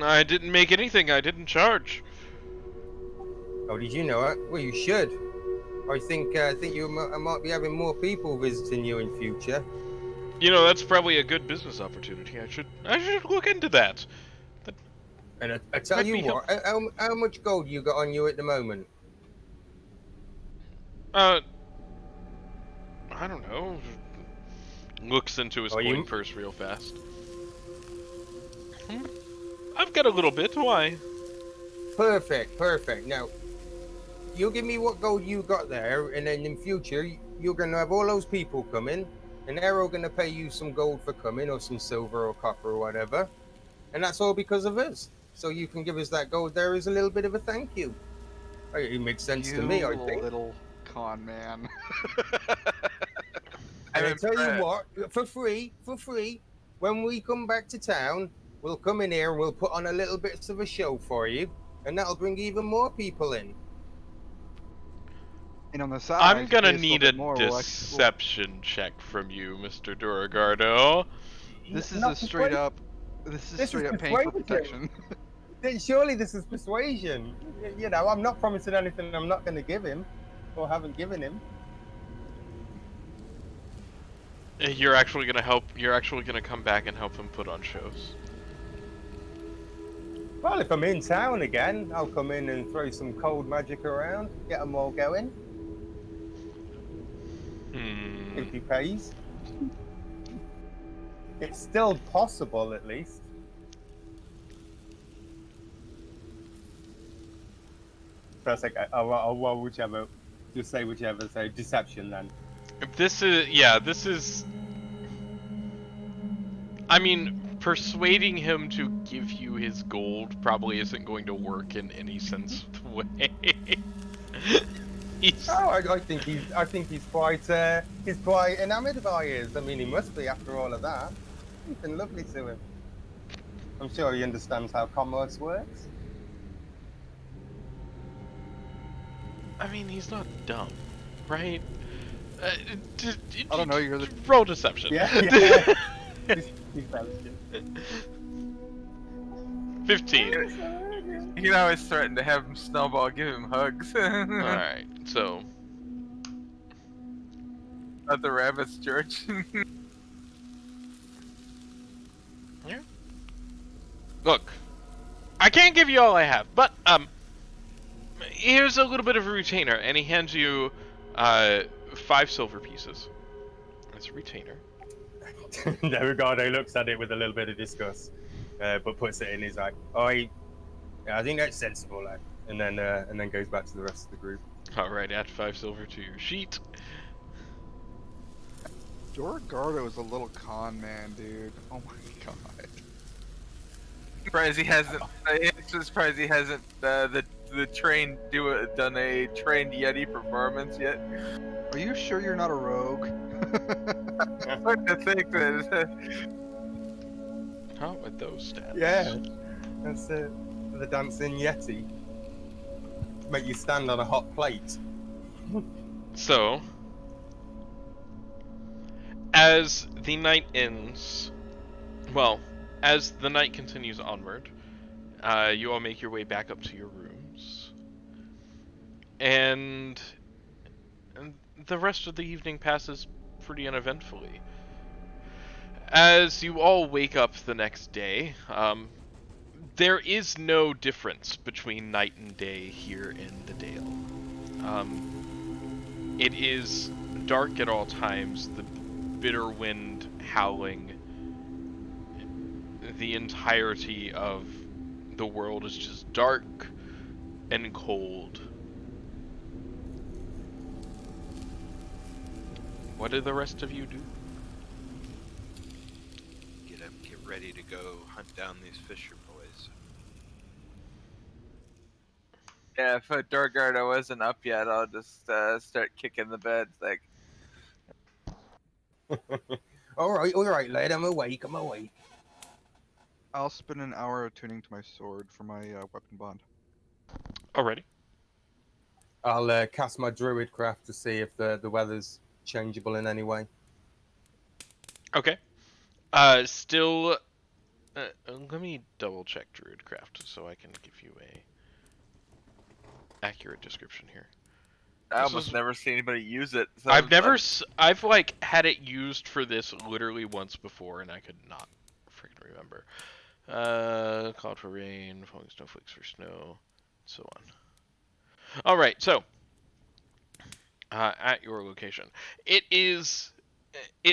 I didn't make anything. I didn't charge. Oh, did you know it? Well, you should. I think you might be having more people visiting you in future. You know, that's probably a good business opportunity. I should look into that. And I tell Might you be what, how much gold you got on you at the moment? I don't know. Looks into his Oh, coin you- purse real fast. I've got a little bit. Why? Perfect. Now, you give me what gold you got there, and then in future, you're going to have all those people coming, and they're all going to pay you some gold for coming, or some silver or copper or whatever. And that's all because of us. So you can give us that gold there as a little bit of a thank you. It makes sense to me, I think. Little con man. tell you what, for free, when we come back to town, we'll come in here and we'll put on a little bit of a show for you, and that'll bring even more people in. And on the side, I'm if you gonna pay us need little a bit more, deception check from you, Mr. Duragardo. this is Not a straight persuasion. up. This is This straight is up paying for persuasion. protection. Surely this is persuasion. You know, I'm not promising anything I'm not going to give him, or haven't given him. You're actually gonna help. You're actually gonna come back and help him put on shows. Well, if I'm in town again, I'll come in and throw some cold magic around, get them all going, if he pays. It's still possible, at least. That's okay. Well, whichever. Just say whichever. So deception then. This is, yeah, this is. I mean, persuading him to give you his gold probably isn't going to work in any sense of the way. He's... Oh, I think he's quite enamoured by his. I mean, he must be after all of that. He's been lovely to him. I'm sure he understands how commerce works. I mean, he's not dumb, right? I don't know. You're the Roll deception. Yeah. He felt it. 15. You can always threaten to have him snowball, give him hugs. Alright, so. At the rabbits, George. Yeah. Look, I can't give you all I have, but, here's a little bit of a retainer, and he hands you, 5 silver pieces. That's a retainer. Ricardo looks at it with a little bit of disgust, but puts it in his eye. I think that's sensible, lad. And then goes back to the rest of the group. Alright, add 5 silver to your sheet. Duragardo is a little con man, dude. Oh my god. Surprised he hasn't. Surprised he hasn't done a trained Yeti performance yet. Are you sure you're not a rogue? I'm starting to think that. Not with those stats. Yeah, that's the dancing Yeti. Make you stand on a hot plate. So, as the night ends, well, as the night continues onward, you all make your way back up to your rooms, and the rest of the evening passes pretty uneventfully. As you all wake up the next day, there is no difference between night and day here in the Dale. It is dark at all times, the bitter wind howling. The entirety of the world is just dark and cold. What do the rest of you do? Get ready to go hunt down these Fisher boys. Yeah, if Duragardo wasn't up yet, I'll just start kicking the bed. Like, all right, lad. I'm awake. I'll spend an hour attuning to my sword for my weapon bond. Alrighty. I'll cast my druid craft to see if the weather's changeable in any way. Okay. Still, let me double check Druidcraft so I can give you a accurate description here. I almost never see anybody use it. So I've like had it used for this literally once before, and I could not freaking remember. Called for rain, falling snowflakes for snow, so on. All right, so at your location, it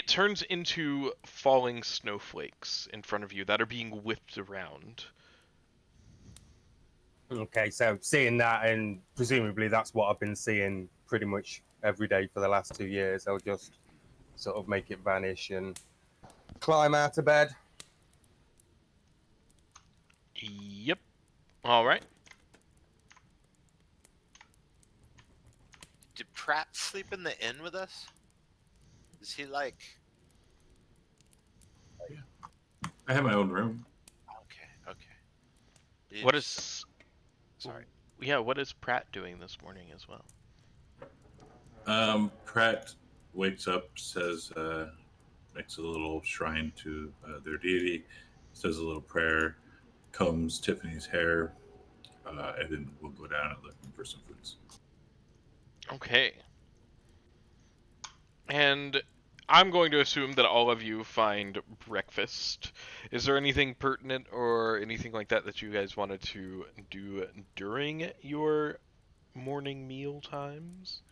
turns into falling snowflakes in front of you that are being whipped around. Okay, so seeing that, and presumably that's what I've been seeing pretty much every day for the last 2 years, I'll just sort of make it vanish and climb out of bed. Yep. All right. Did Pratt sleep in the inn with us? Is he like I have my own room. Okay. What It's is? sorry. Yeah, what is Pratt doing this morning as well? Pratt wakes up, says, makes a little shrine to their deity, says a little prayer, combs Tiffany's hair, and then we'll go down and looking for some foods. Okay. And I'm going to assume that all of you find breakfast. Is there anything pertinent or anything like that that you guys wanted to do during your morning meal times?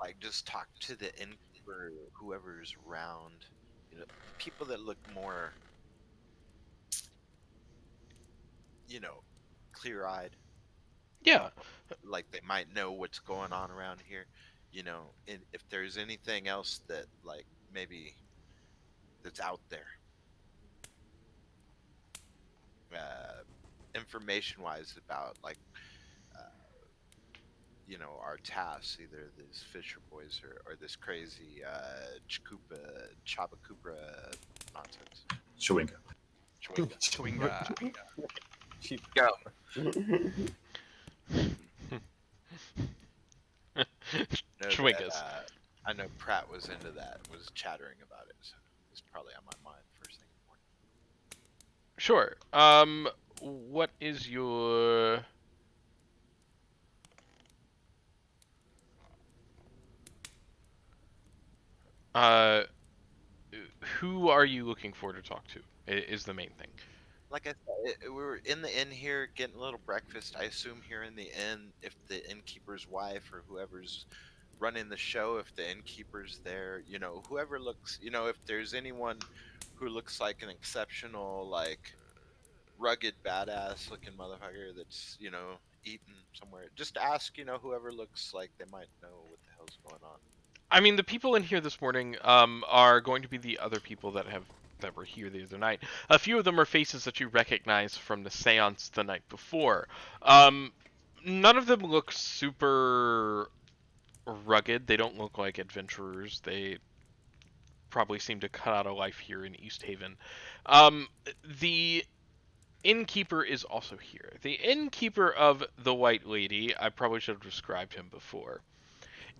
Like just talk to the innkeeper, whoever's around. People that look more, clear-eyed, Yeah. like they might know what's going on around here. And if there's anything else that like maybe that's out there, uh, information-wise about like our tasks, either these Fisher boys or this crazy Chabacupra nonsense. Chewinga. Chewinga. Cheap. Go. Know Schwinkas. that, I know Pratt was into that, was chattering about it, so it's probably on my mind first thing in the morning. Sure. What is your uh who are you looking for to talk to? Is the main thing. Like I said, we were in the inn here getting a little breakfast. I assume here in the inn, if the innkeeper's wife or whoever's running the show, if the innkeeper's there, whoever looks, if there's anyone who looks like an exceptional, like rugged, badass looking motherfucker that's, eating somewhere, just ask, whoever looks like they might know what the hell's going on. I mean, the people in here this morning are going to be the other people that were here the other night. A few of them are faces that you recognize from the séance the night before. None of them look super rugged. They don't look like adventurers. They probably seem to cut out a life here in East Haven. The innkeeper is also here. The innkeeper of the White Lady, I probably should have described him before,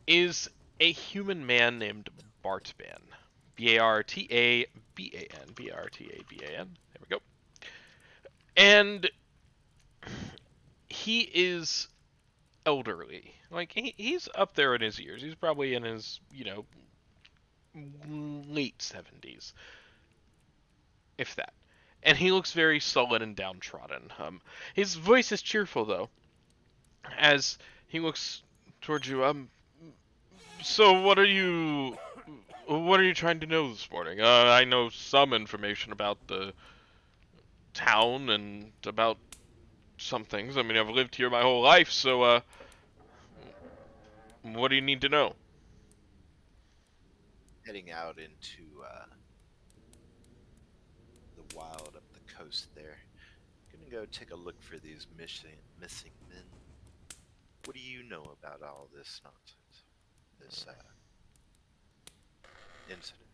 is a human man named Bartban. Bartaban. Bartaban. There we go. And he is elderly. Like, he's up there in his years. He's probably in his, late 70s, if that. And he looks very sullen and downtrodden. His voice is cheerful, though, as he looks towards you. So what are you trying to know this morning? I know some information about the town and about some things. I mean, I've lived here my whole life, so what do you need to know? Heading out into the wild up the coast there. Gonna go take a look for these missing men. What do you know about all this nonsense? This incident?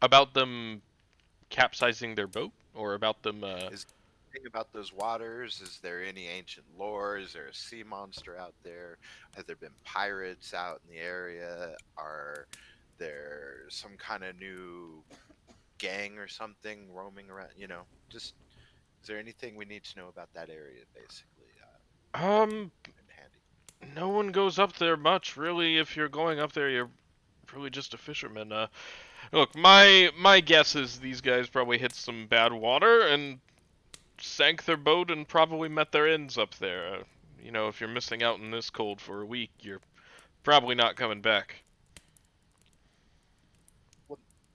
About them capsizing their boat, or about them? Is anything about those waters? Is there any ancient lore? Is there a sea monster out there? Have there been pirates out in the area? Are there some kind of new gang or something roaming around? Just is there anything we need to know about that area, basically? Um, Handy. no one goes up there much, really. If you're going up there, you're really just a fisherman. Look, my guess is these guys probably hit some bad water and sank their boat and probably met their ends up there. If you're missing out in this cold for a week, you're probably not coming back.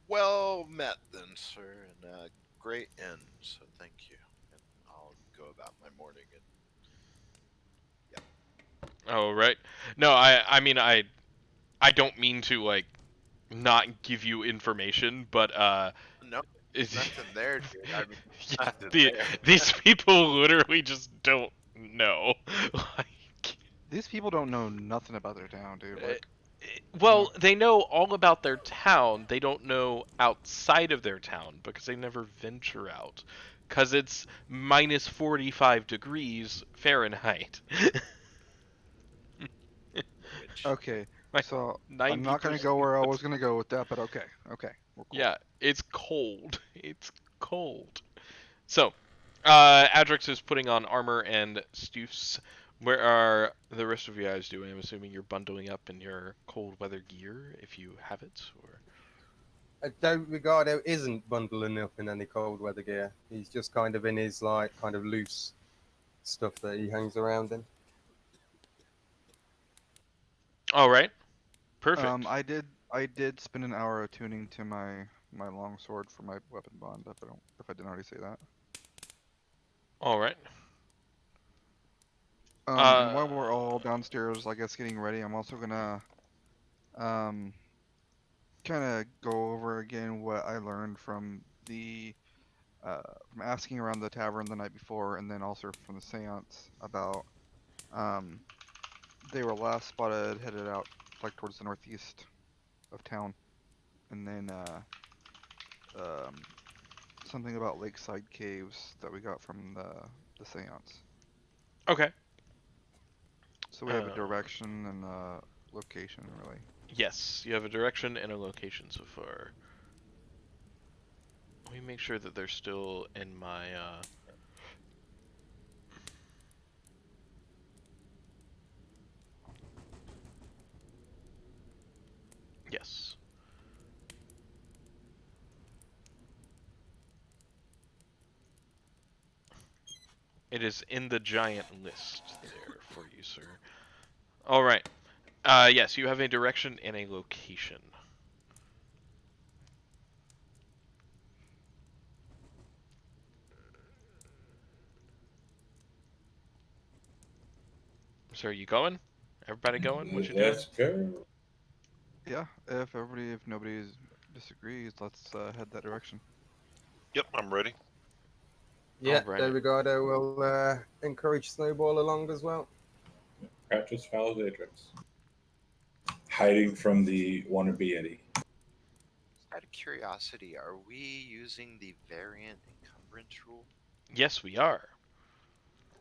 Well met then, sir, and great end. So thank you, and I'll go about my morning. And Oh, right. No, I mean, I don't mean to, like, not give you information, but, no, it's, nothing there, dude. I mean, yeah, nothing there. these people literally just don't know. Like, These people don't know nothing about their town, dude. Like, Well, they know all about their town. They don't know outside of their town because they never venture out. Because it's minus 45 degrees Fahrenheit. Which Okay, Like so I'm not gonna 90%. go where I was gonna go with that, but okay, we're cool. Yeah, it's cold. It's cold. So, Adrix is putting on armor and Stoofs. Where are the rest of you guys doing? I'm assuming you're bundling up in your cold weather gear if you have it, or Ricardo isn't bundling up in any cold weather gear. He's just kind of in his like kind of loose stuff that he hangs around in. all right, perfect. I did spend an hour attuning to my longsword for my weapon bond. If I didn't already say that. All right. And while we're all downstairs, I guess getting ready, I'm also gonna um kind of go over again what I learned from from asking around the tavern the night before, and then also from the seance about um they were last spotted headed out like towards the northeast of town, and then um something about lakeside caves that we got from the seance. Okay. So we have a direction and a location, really. Yes, you have a direction and a location so far. Let me make sure that they're still in my. Yes. It is in the giant list there for you, sir. All right. Yes, you have a direction and a location. So are you going? Everybody going? What you doing? Let's go. Yeah, if nobody disagrees, let's head that direction. Yep, I'm ready. Yeah, Alright. Ricardo will encourage Snowball along as well. Crouches follows Atrix. Hiding from the wannabe Eddie. out of curiosity, are we using the variant encumbrance rule? Yes, we are.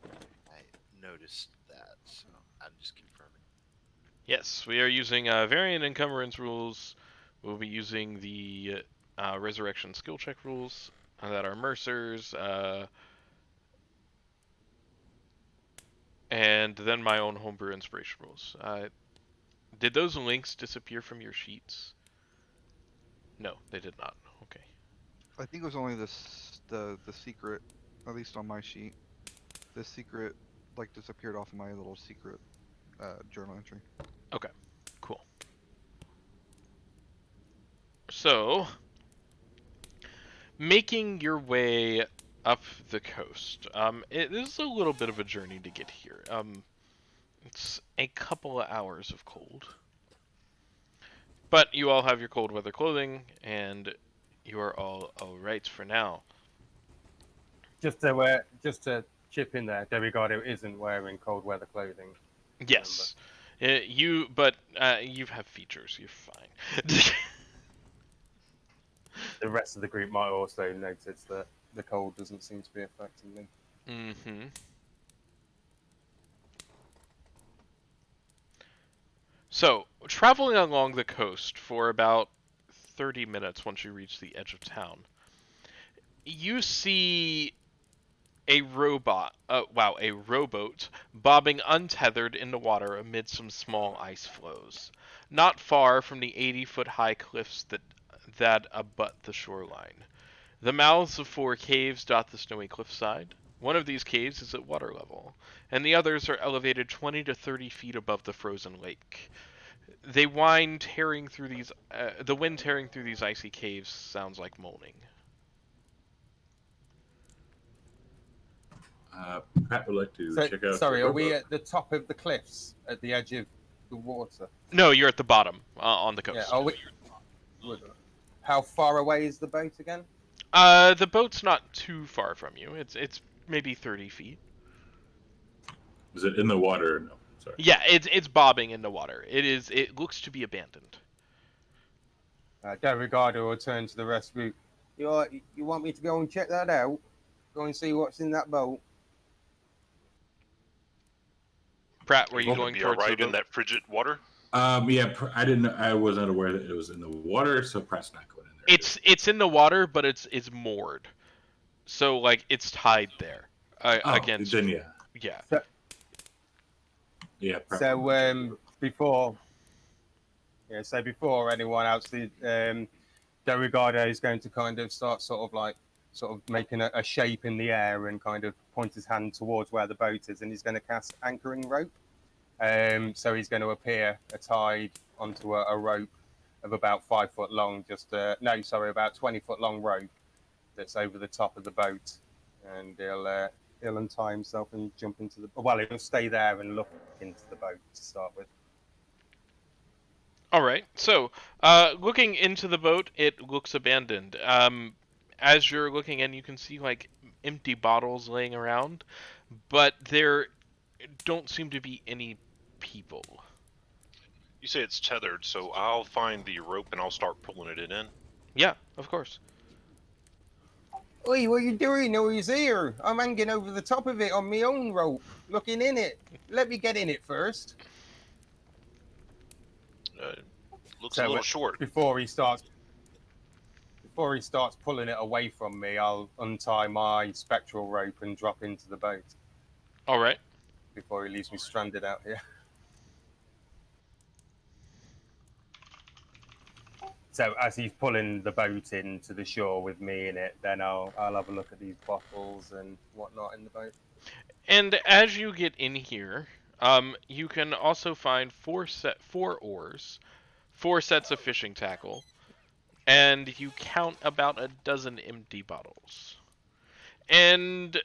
I noticed that, so I'm just confirming. Yes, we are using variant encumbrance rules. We'll be using the resurrection skill check rules that are Mercer's, and then my own homebrew inspiration rules. Did those links disappear from your sheets? No, they did not. Okay. I think it was only the secret, at least on my sheet. The secret like disappeared off of my little secret journal entry. Okay. Cool. So, making your way up the coast. It is a little bit of a journey to get here. It's a couple of hours of cold. But you all have your cold weather clothing, and you are all alright for now. Just to chip in there, Ricardo isn't wearing cold weather clothing. Yes. You have features. You're fine. The rest of the group might also notice that the cold doesn't seem to be affecting them. Mm-hmm. So, traveling along the coast for about 30 minutes once you reach the edge of town, you see a rowboat bobbing untethered in the water amid some small ice floes, not far from the 80-foot high cliffs that abut the shoreline. The mouths of 4 caves dot the snowy cliffside. One of these caves is at water level, and the others are elevated 20 to 30 feet above the frozen lake. The wind tearing through these icy caves sounds like moaning. Pat would like to So, check out. sorry, the are we rowboat. at the top of the cliffs, at the edge of the water? No, you're at the bottom on the coast. Yeah. Are we? How far away is the boat again? The boat's not too far from you. It's maybe 30 feet. Is it in the water? Or no. Sorry. Yeah, it's bobbing in the water. It looks to be abandoned. Delgado will turn to the rest of you. You want me to go and check that out? Go and see what's in that boat? Pratt, were you Are you gonna going be all towards the right in boat? that frigid water? Yeah, I didn't. I wasn't aware that it was in the water, so Pratt's not going in there. It's in the water, but it's moored. So like it's tied there against. Then yeah, Yeah. So, yeah. Pratt so wouldn't check the boat. before anyone else, Delgado is going to kind of start sort of making a shape in the air and kind of point his hand towards where the boat is, and he's going to cast anchoring rope. So he's going to appear tied onto a rope of about 5 foot long, about 20-foot long rope that's over the top of the boat, and he'll untie himself and jump into the. Well, he'll stay there and look into the boat to start with. All right. So, looking into the boat, it looks abandoned. As you're looking in, you can see like empty bottles laying around, but there don't seem to be any people. You say it's tethered, so I'll find the rope and I'll start pulling it in. Yeah, of course. Oi, what are you doing? Oh, he's here. I'm hanging over the top of it on my own rope, looking in it. Let me get in it first. Looks a little So, short. Before he starts pulling it away from me, I'll untie my spectral rope and drop into the boat All right. before he leaves me stranded out here. So as he's pulling the boat into the shore with me in it, then I'll have a look at these bottles and whatnot in the boat. And as you get in here, you can also find four oars, 4 sets of fishing tackle, and you count about a dozen empty bottles. And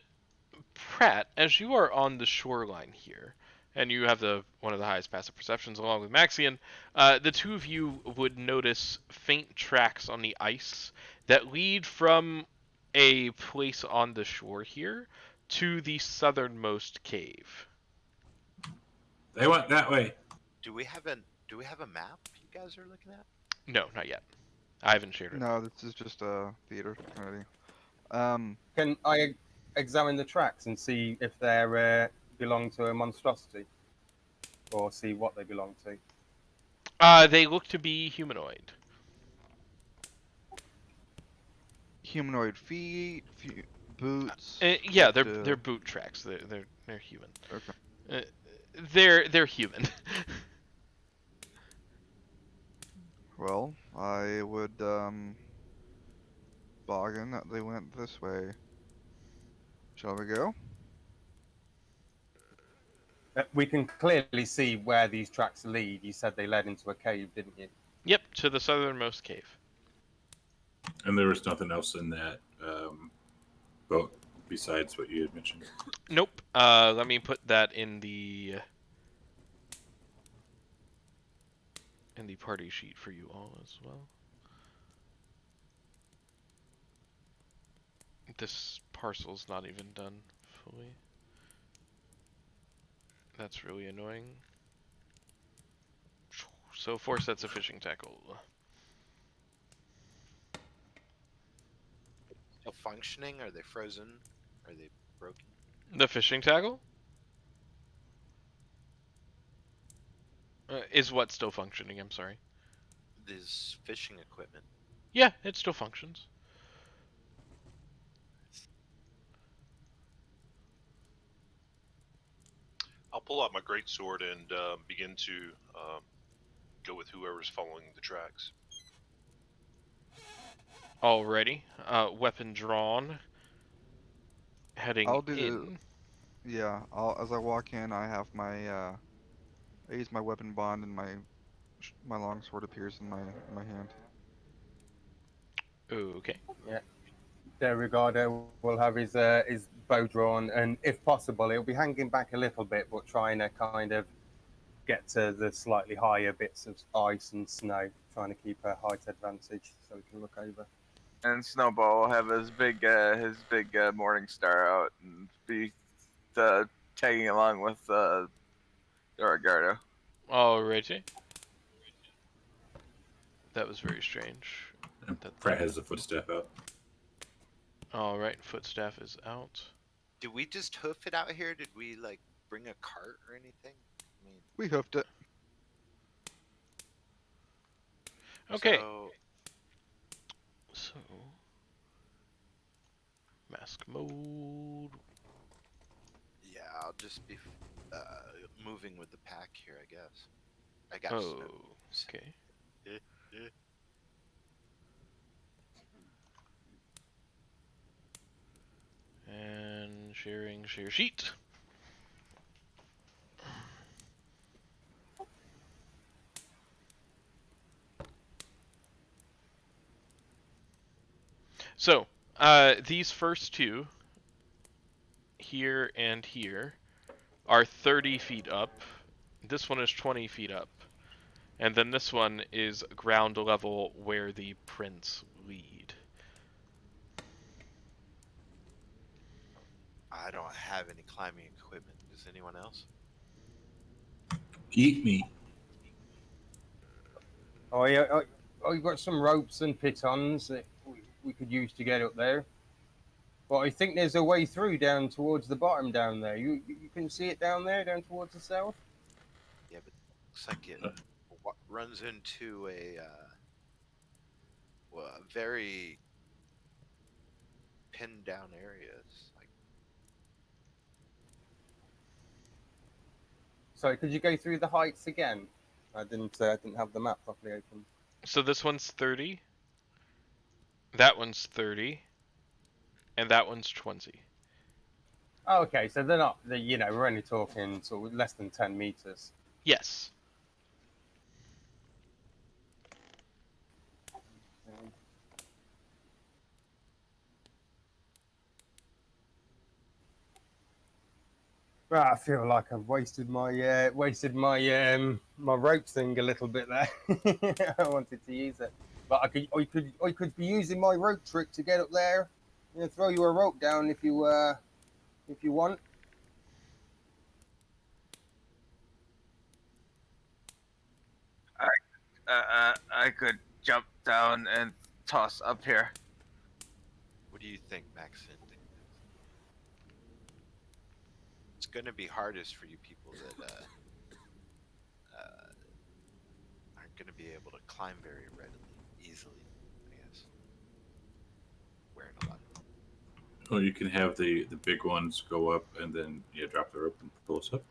Pratt, as you are on the shoreline here, and you have one of the highest passive perceptions along with Maxian, the two of you would notice faint tracks on the ice that lead from a place on the shore here to the southernmost cave. They went that way. Do we have a map you guys are looking at? No, not yet. I haven't shared it. No, this is just a theater already. Can I examine the tracks and see if they belong to a monstrosity, or see what they belong to? They look to be humanoid. Humanoid feet, boots. Yeah, they're boot tracks. They're human. Okay. They're human. Well, I would bargain that they went this way. Shall we go? We can clearly see where these tracks lead. You said they led into a cave, didn't you? Yep, to the southernmost cave. And there was nothing else in that boat besides what you had mentioned. Nope. Let me put that in the party sheet for you all as well. This parcel's not even done fully. That's really annoying. So 4 sets of fishing tackle. Still functioning? Are they frozen? Are they broken? The fishing tackle? Is what still functioning? I'm sorry. This fishing equipment. Yeah, it still functions. I'll pull out my greatsword and begin to go with whoever's following the tracks. Alrighty. Weapon drawn. Heading I'll do in. Yeah, as I walk in, I have my I use my weapon bond and my longsword appears in my hand. Okay. Yeah. Delgado will have his bow drawn, and if possible, he'll be hanging back a little bit, but trying to kind of get to the slightly higher bits of ice and snow, trying to keep a height advantage so he can look over. And Snowball will have his big morning star out and be tagging along with Dorigardo. Alrighty. That was very strange. And Pratt has the footstep out. Alright, footstaff is out. Did we just hoof it out here? Did we like bring a cart or anything? I mean, We hoofed it. Okay. So So, mask mode. yeah, I'll just be moving with the pack here, I guess. I got Oh, snow. okay. And sharing share sheet. So, these first two, here and here, are 30 feet up. This one is 20 feet up. And then this one is ground level where the prints lead. I don't have any climbing equipment. Does anyone else? Eat me. Oh, yeah. Oh, you've got some ropes and pitons that we could use to get up there. But I think there's a way through down towards the bottom down there. You can see it down there, down towards the south? Yeah, but looks like it runs into a very pinned down areas. Like, Sorry, could you go through the heights again? I didn't have the map properly open. So this one's 30. That one's 30. And that one's 20. Oh, okay, so they're not, we're only talking sort of less than 10 meters. Yes. Well, I feel like I've wasted my my rope thing a little bit there. I wanted to use it, but I could be using my rope trick to get up there. Throw you a rope down if you want. I could jump down and toss up here. what do you think, Maxon? It's going to be hardest for you people that aren't going to be able to climb very easily, I guess. Wearing a lot of. Well, you can have the big ones go up and then drop the rope and pull us up.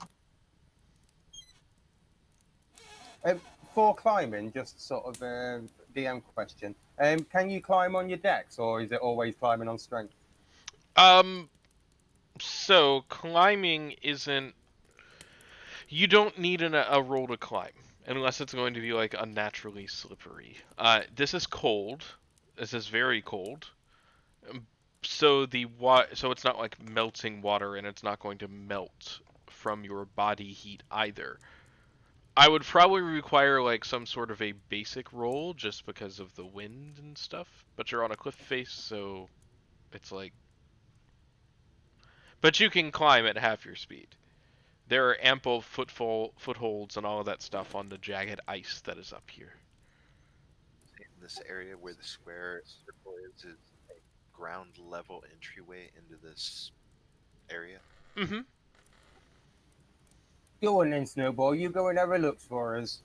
For climbing, just sort of a DM question. Can you climb on your decks, or is it always climbing on strength? So climbing isn't. You don't need a roll to climb unless it's going to be like unnaturally slippery. This is cold. This is very cold. So so it's not like melting water, and it's not going to melt from your body heat either. I would probably require like some sort of a basic roll just because of the wind and stuff. But you're on a cliff face, so it's like. But you can climb at half your speed. There are ample footholds and all of that stuff on the jagged ice that is up here. In this area where the square circle is a ground level entryway into this area. Mm-hmm. Go on then, Snowball. You go and have a look for us.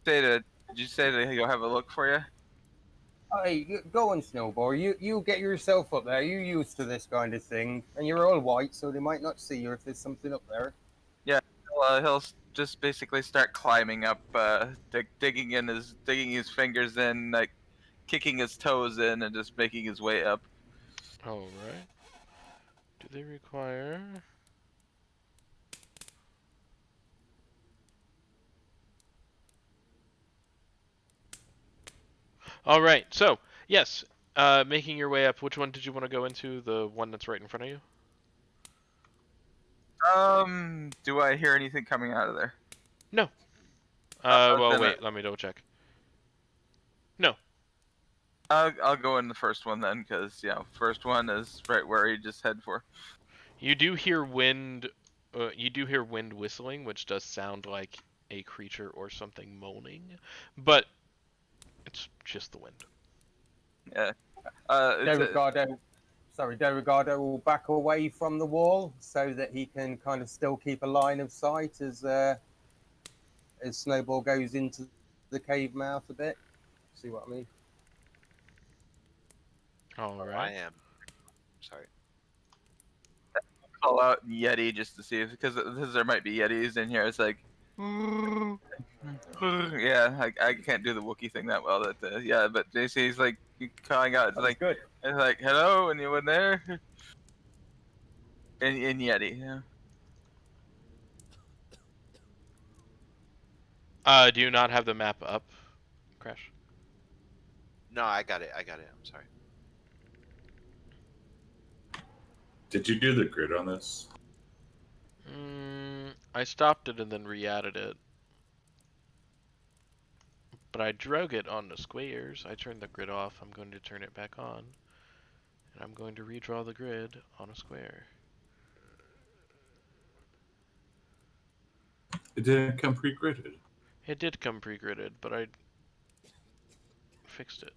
Did you say that he'll have a look for you? Hey, go on, Snowball. You get yourself up there. You're used to this kind of thing, and you're all white, so they might not see you if there's something up there. He'll just basically start climbing up, digging his fingers in, like kicking his toes in, and just making his way up. All right. Do they require? All right. So yes, making your way up. Which one did you want to go into? The one that's right in front of you. Do I hear anything coming out of there? No. Well, then wait. Let me double check. No. I'll go in the first one then, because first one is right where you just head for. You do hear wind. You do hear wind whistling, which does sound like a creature or something moaning, but it's just the wind. Yeah. Derigardo will back away from the wall so that he can kind of still keep a line of sight as Snowball goes into the cave mouth a bit. See what I mean? All I right. am. Sorry. Call out Yeti just to see if, because there might be Yetis in here. It's like, yeah, I can't do the Wookiee thing that well. But JC's like calling out. It's That was like, good. it's like, hello, anyone there? In Yeti, yeah. Do you not have the map up, Crash? No, I got it. I'm sorry. Did you do the grid on this? I stopped it and then re-added it. But I drug it on the squares. I turned the grid off. I'm going to turn it back on. And I'm going to redraw the grid on a square. It didn't come pre-gridded. It did come pre-gridded, but I fixed it.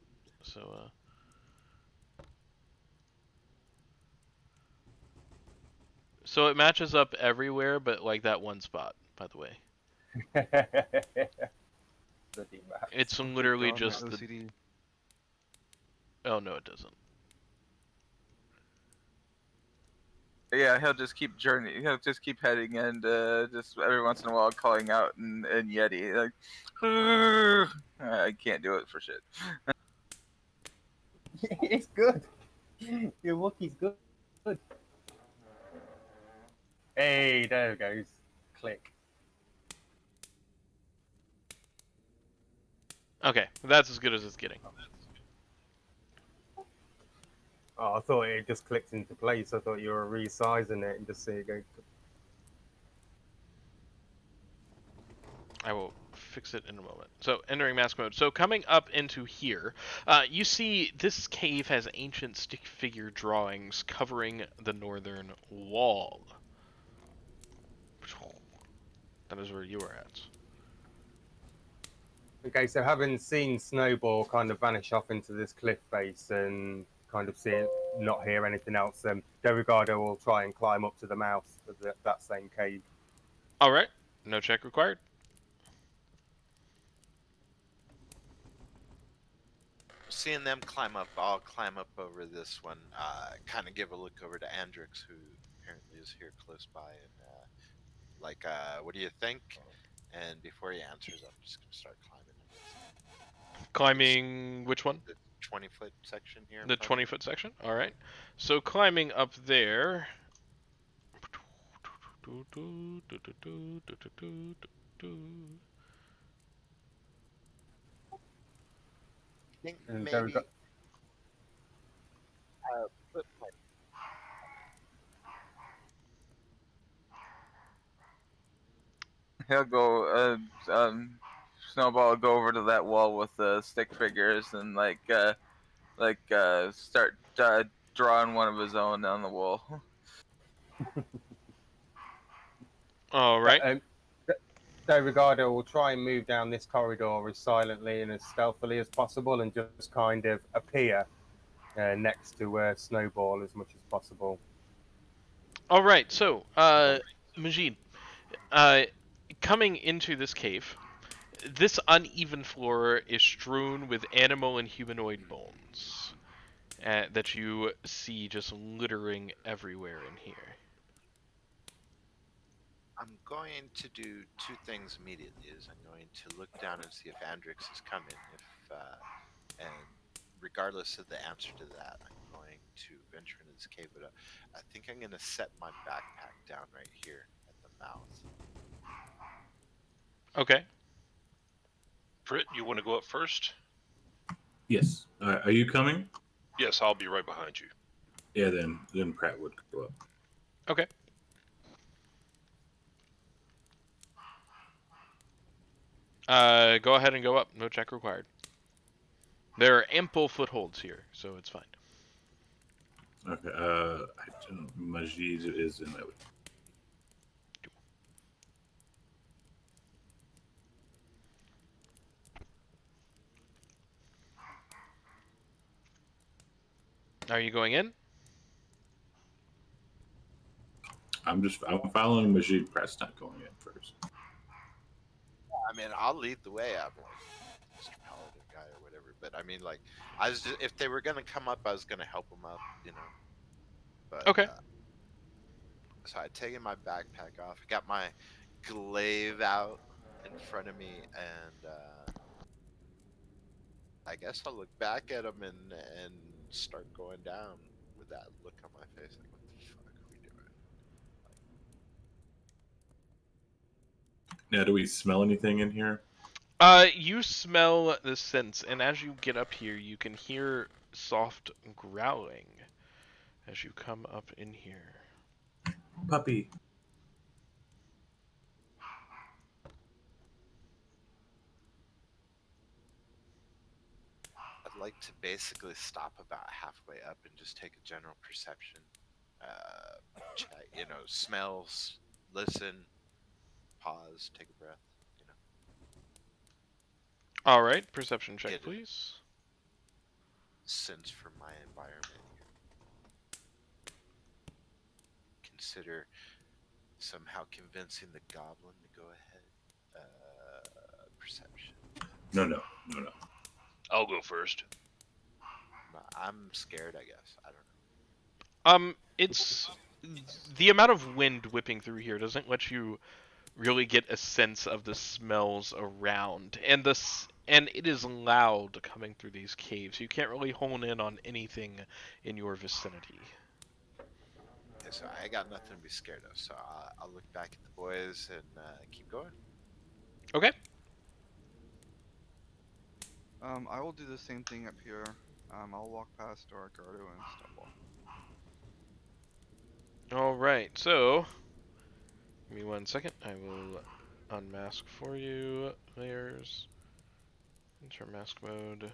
So it matches up everywhere, but like that one spot, by the way. Bloody map. It's Oh, good literally God, my just the. OCD. Oh no, it doesn't. Yeah, he'll just keep journey. He'll just keep heading, and just every once in a while calling out in Yeti, like, I can't do it for shit. It's good. Your Wookiee's good. Hey, there it goes. Click. Okay, that's as good as it's getting. Oh, I thought it just clicked into place. I thought you were resizing it and just see it go. I will fix it in a moment. So, entering mask mode. So, coming up into here, you see this cave has ancient stick figure drawings covering the northern wall. That is where you are at. Okay, so having seen Snowball kind of vanish off into this cliff face and kind of not hear anything else, Derigardo will try and climb up to the mouth of that same cave. Alright, no check required. Seeing them climb up, I'll climb up over this one. Kind of give a look over to Andrix, who apparently is here close by, and what do you think? And before he answers, I'm just gonna start climbing. Climbing which one? The 20-foot section here. The 20-foot section? Alright. So, climbing up there. I think And maybe. He'll go. Snowball will go over to that wall with the stick figures and start drawing one of his own on the wall. Alright. Derigardo will try and move down this corridor as silently and as stealthily as possible and just kind of appear next to Snowball as much as possible. Alright, so, Majid, coming into this cave, this uneven floor is strewn with animal and humanoid bones that you see just littering everywhere in here. I'm going to do two things immediately. Is I'm going to look down and see if Andrix is coming. And regardless of the answer to that, I'm going to venture into this cave. But I think I'm going to set my backpack down right here at the mouth. Okay. Britt, you want to go up first? Yes. Are you coming? Yes, I'll be right behind you. Yeah, then Pratt would go up. Okay. Go ahead and go up. No check required. There are ample footholds here, so it's fine. Okay. Majid is in that. Are you going in? I'm following Majid Press, not going in first. I mean, I'll lead the way. I'm like Mr. Paladin guy or whatever. But I mean, like, I was just, if they were gonna come up, I was gonna help them up, you know. But Okay. so I taken my backpack off, got my glaive out in front of me, and I guess I'll look back at them and start going down with that look on my face, like, what the fuck are we doing? Now, do we smell anything in here? You smell the scents, and as you get up here, you can hear soft growling as you come up in here. Puppy. I'd like to basically stop about halfway up and just take a general perception, check, you know, smells, listen, pause, take a breath, you know. All right, perception check, Get a please. sense for my environment. Consider somehow convincing the goblin to go ahead. Perception. No. I'll go first. I'm scared, I guess. I don't know. It's the amount of wind whipping through here doesn't let you really get a sense of the smells around, and and it is loud coming through these caves. You can't really hone in on anything in your vicinity. Okay, so I got nothing to be scared of. So I'll look back at the boys and keep going. Okay. I will do the same thing up here. I'll walk past Dorigardo and stop walking. All right. So, give me 1 second. I will unmask for you. Layers. Enter mask mode.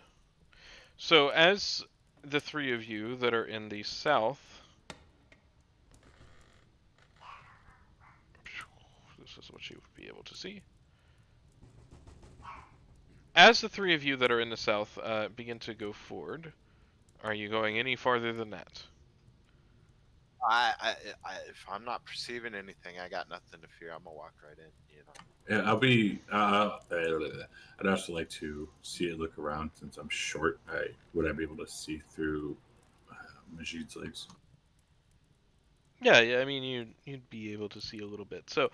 So, as the three of you that are in the south, this is what you would be able to see. As the three of you that are in the south begin to go forward, are you going any farther than that? If I'm not perceiving anything, I got nothing to fear. I'm gonna walk right in. You know. Yeah, I'll be. I'd also like to see it look around since I'm short. Would I be able to see through Majid's legs? Yeah. I mean, you'd be able to see a little bit. So,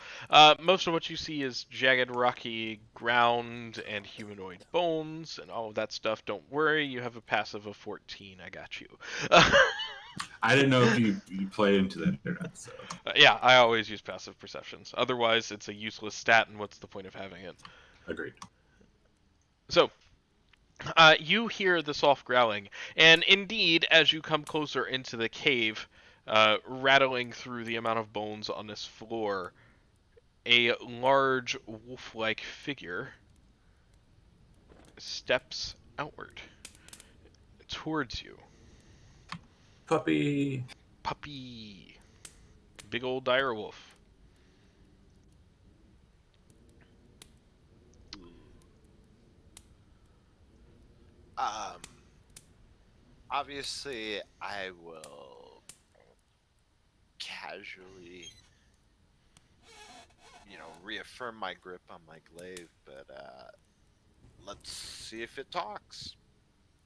most of what you see is jagged, rocky ground and humanoid bones and all of that stuff. Don't worry, you have a passive of 14. I got you. I didn't know if you play into that or not. So Yeah, I always use passive perceptions. Otherwise, it's a useless stat, and what's the point of having it? agreed. So, you hear the soft growling, and indeed, as you come closer into the cave, rattling through the amount of bones on this floor, a large wolf-like figure steps outward towards you. Puppy. Puppy. Big old dire wolf. Um. Obviously, I will casually, you know, reaffirm my grip on my glaive, but let's see if it talks.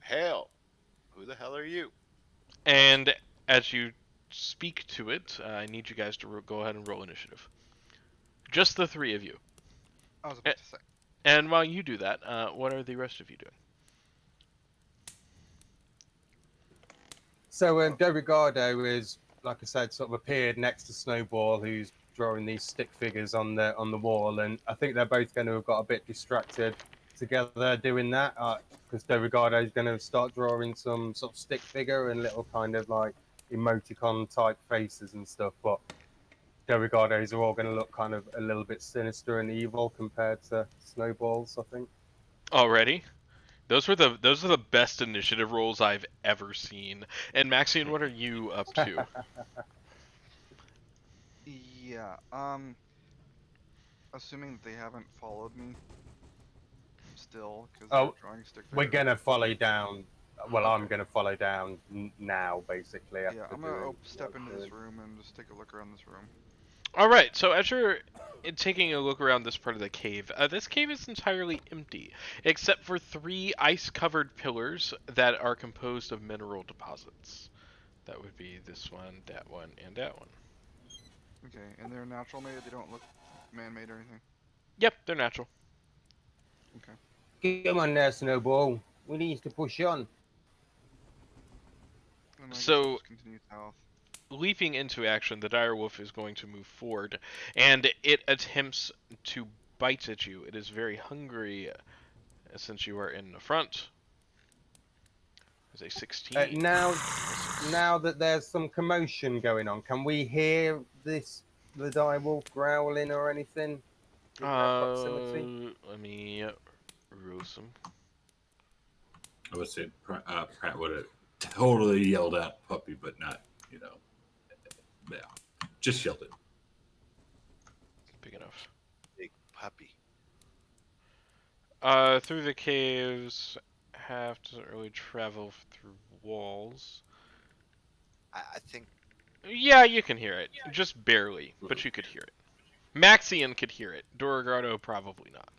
Hail! Who the hell are you? And as you speak to it, I need you guys to go ahead and roll initiative. Just the three of you. I was about to say. And while you do that, what are the rest of you doing? So Dorigardo is, like I said, sort of appeared next to Snowball, who's drawing these stick figures on the wall, and I think they're both going to have got a bit distracted together doing that, because Dorigardo is going to start drawing some sort of stick figure and little kind of like emoticon type faces and stuff, but Dorigardos are all going to look kind of a little bit sinister and evil compared to Snowballs, I think. Already. Those are the best initiative rolls I've ever seen. And Maxian, what are you up to? Yeah. Assuming that they haven't followed me still, because they're Oh, drawing stick we're figures. gonna follow down. Well, I'm Okay. gonna follow down now, basically. Yeah, After I'm gonna doing step what I into was this doing. room and just take a look around this room. All right. So as you're taking a look around this part of the cave, this cave is entirely empty, except for 3 ice-covered pillars that are composed of mineral deposits. That would be this one, and that one. Okay, and they're natural made. They don't look man-made or anything. Yep, they're natural. Okay. Come on now, Snowball. We need to push on. Then I guess I'll So just continue south. leaping into action, the direwolf is going to move forward, and it attempts to bite at you. It is very hungry, since you are in the front. It's a 16. Now that there's some commotion going on, can we hear the direwolf growling or anything in our proximity? Let me roll some. I would say Pratt would have totally yelled out puppy, but not, yeah, just yelled it. Big enough. Big puppy. Through the caves, half doesn't really travel through walls. I think Yeah, you can hear it. Just barely, but you could hear it. Maxian could hear it. Dorogardo probably not.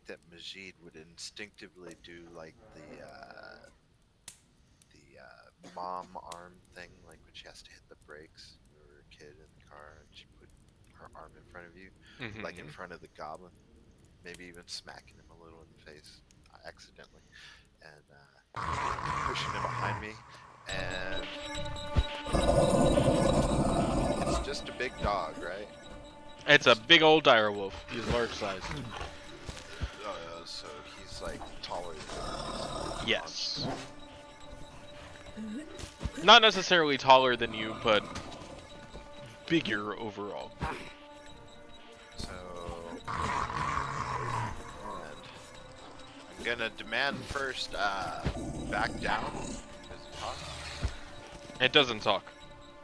that Majid would instinctively do like the mom arm thing, like when she has to hit the brakes. You were a kid in the car and she put her arm in front of you, like in front of the goblin, maybe even smacking him a little in the face accidentally, and pushing him behind me, and it's just a big dog, right? It's a big old direwolf. He's large size. So he's like taller than Yes. Not necessarily taller than you, but bigger overall. So, and I'm gonna demand first, back down. Does it talk? It doesn't talk.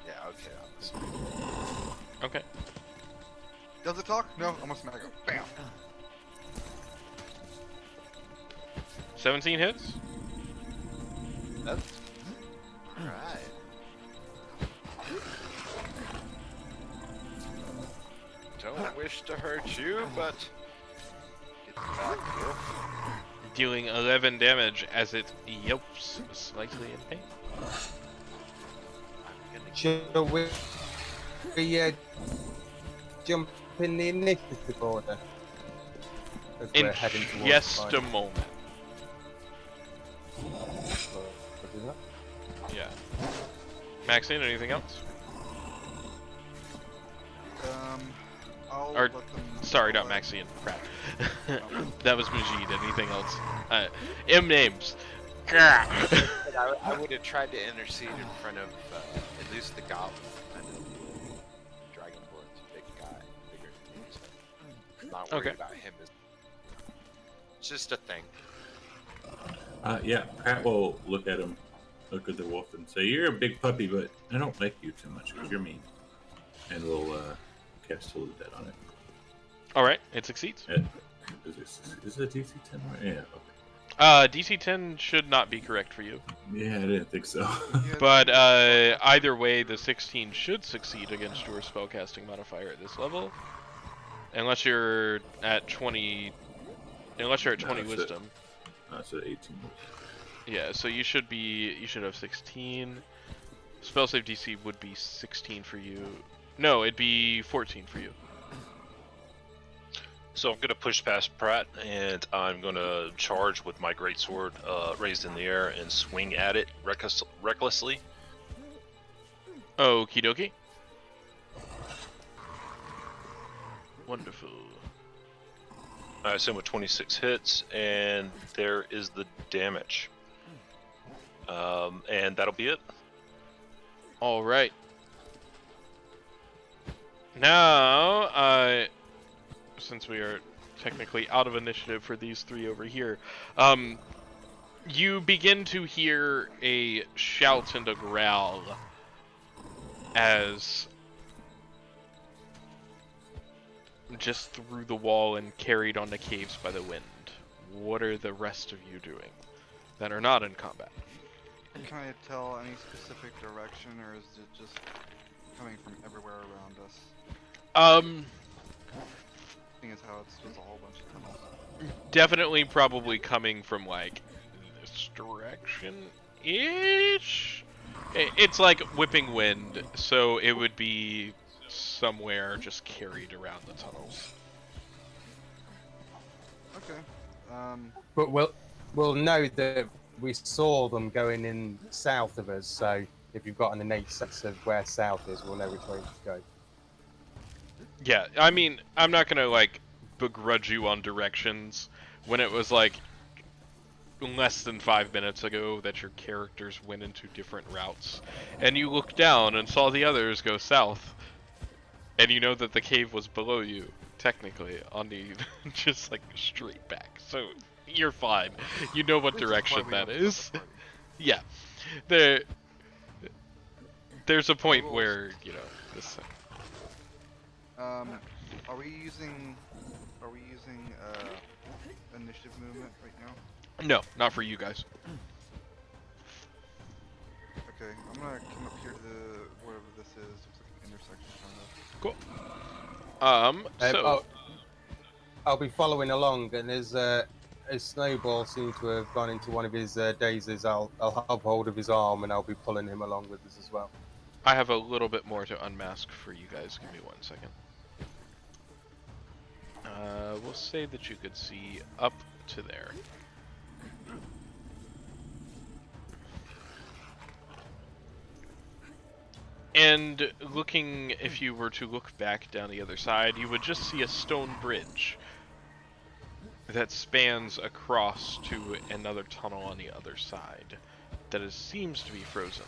Yeah, okay, I'll listen. Okay. Does it talk? No, I'm gonna smack him. Bam! 17 hits? That's alright. Don't wish to hurt you, but get back, wolf. Dealing 11 damage as it yelps slightly in pain. I'm gonna Shall we jump in the initiative order? As In we're heading towards just the a moment. final. Yeah. Maxine, anything else? I'll Or, let them. sorry, not go Maxine. Crap. That was Majid. Anything else? M names. I would have tried to intercede in front of at least the goblin. I know Dragonborn's a big guy, bigger than me, so I'm not worried Okay. about him. It's just a thing. Yeah, Pratt will look at him, look at the wolf, and say, "You're a big puppy, but I don't like you too much because you're mean." And we'll cast Salute that on it. All right, it succeeds. Is it DC 10? Yeah. Okay. DC 10 should not be correct for you. Yeah, I didn't think so. Yeah, But either way, the 16 should succeed against your spellcasting modifier at this level, unless you're at 20. Unless you're at 20 No, it's wisdom. So 18. Yeah, so you should have 16. Spell save DC would be 16 for you. No, it'd be 14 for you. So I'm going to push past Pratt, and I'm going to charge with my greatsword raised in the air and swing at it recklessly. Okie dokie. Wonderful. I assume with 26 hits, and there is the damage. And that'll be it. All right. Now, since we are technically out of initiative for these three over here. You begin to hear a shout and a growl as just through the wall and carried on the caves by the wind. What are the rest of you doing that are not in combat? Can I tell any specific direction, or is it just coming from everywhere around us? Seeing as how it's just a whole bunch of tunnels. Definitely probably coming from like this direction-ish. It's like whipping wind, so it would be somewhere just carried around the tunnels. Okay. But we'll know that we saw them going in south of us. So if you've got an innate sense of where south is, we'll know which way to go. Yeah, I mean, I'm not gonna like begrudge you on directions when it was like less than 5 minutes ago that your characters went into different routes, and you looked down and saw the others go south, and you know that the cave was below you, technically, on the just like straight back. So you're fine. You know what Which is direction why we that have to is. split the party. Yeah, there's a point where this. Are we using initiative movement right now? No, not for you guys. Okay, I'm gonna come up here to the whatever this is. Looks like an intersection kind of. Cool. So I'll be following along, and as Snowball seems to have gone into one of his dazes, I'll have hold of his arm and I'll be pulling him along with us as well. I have a little bit more to unmask for you guys. Give me 1 second. We'll say that you could see up to there. And looking, if you were to look back down the other side, you would just see a stone bridge that spans across to another tunnel on the other side that seems to be frozen.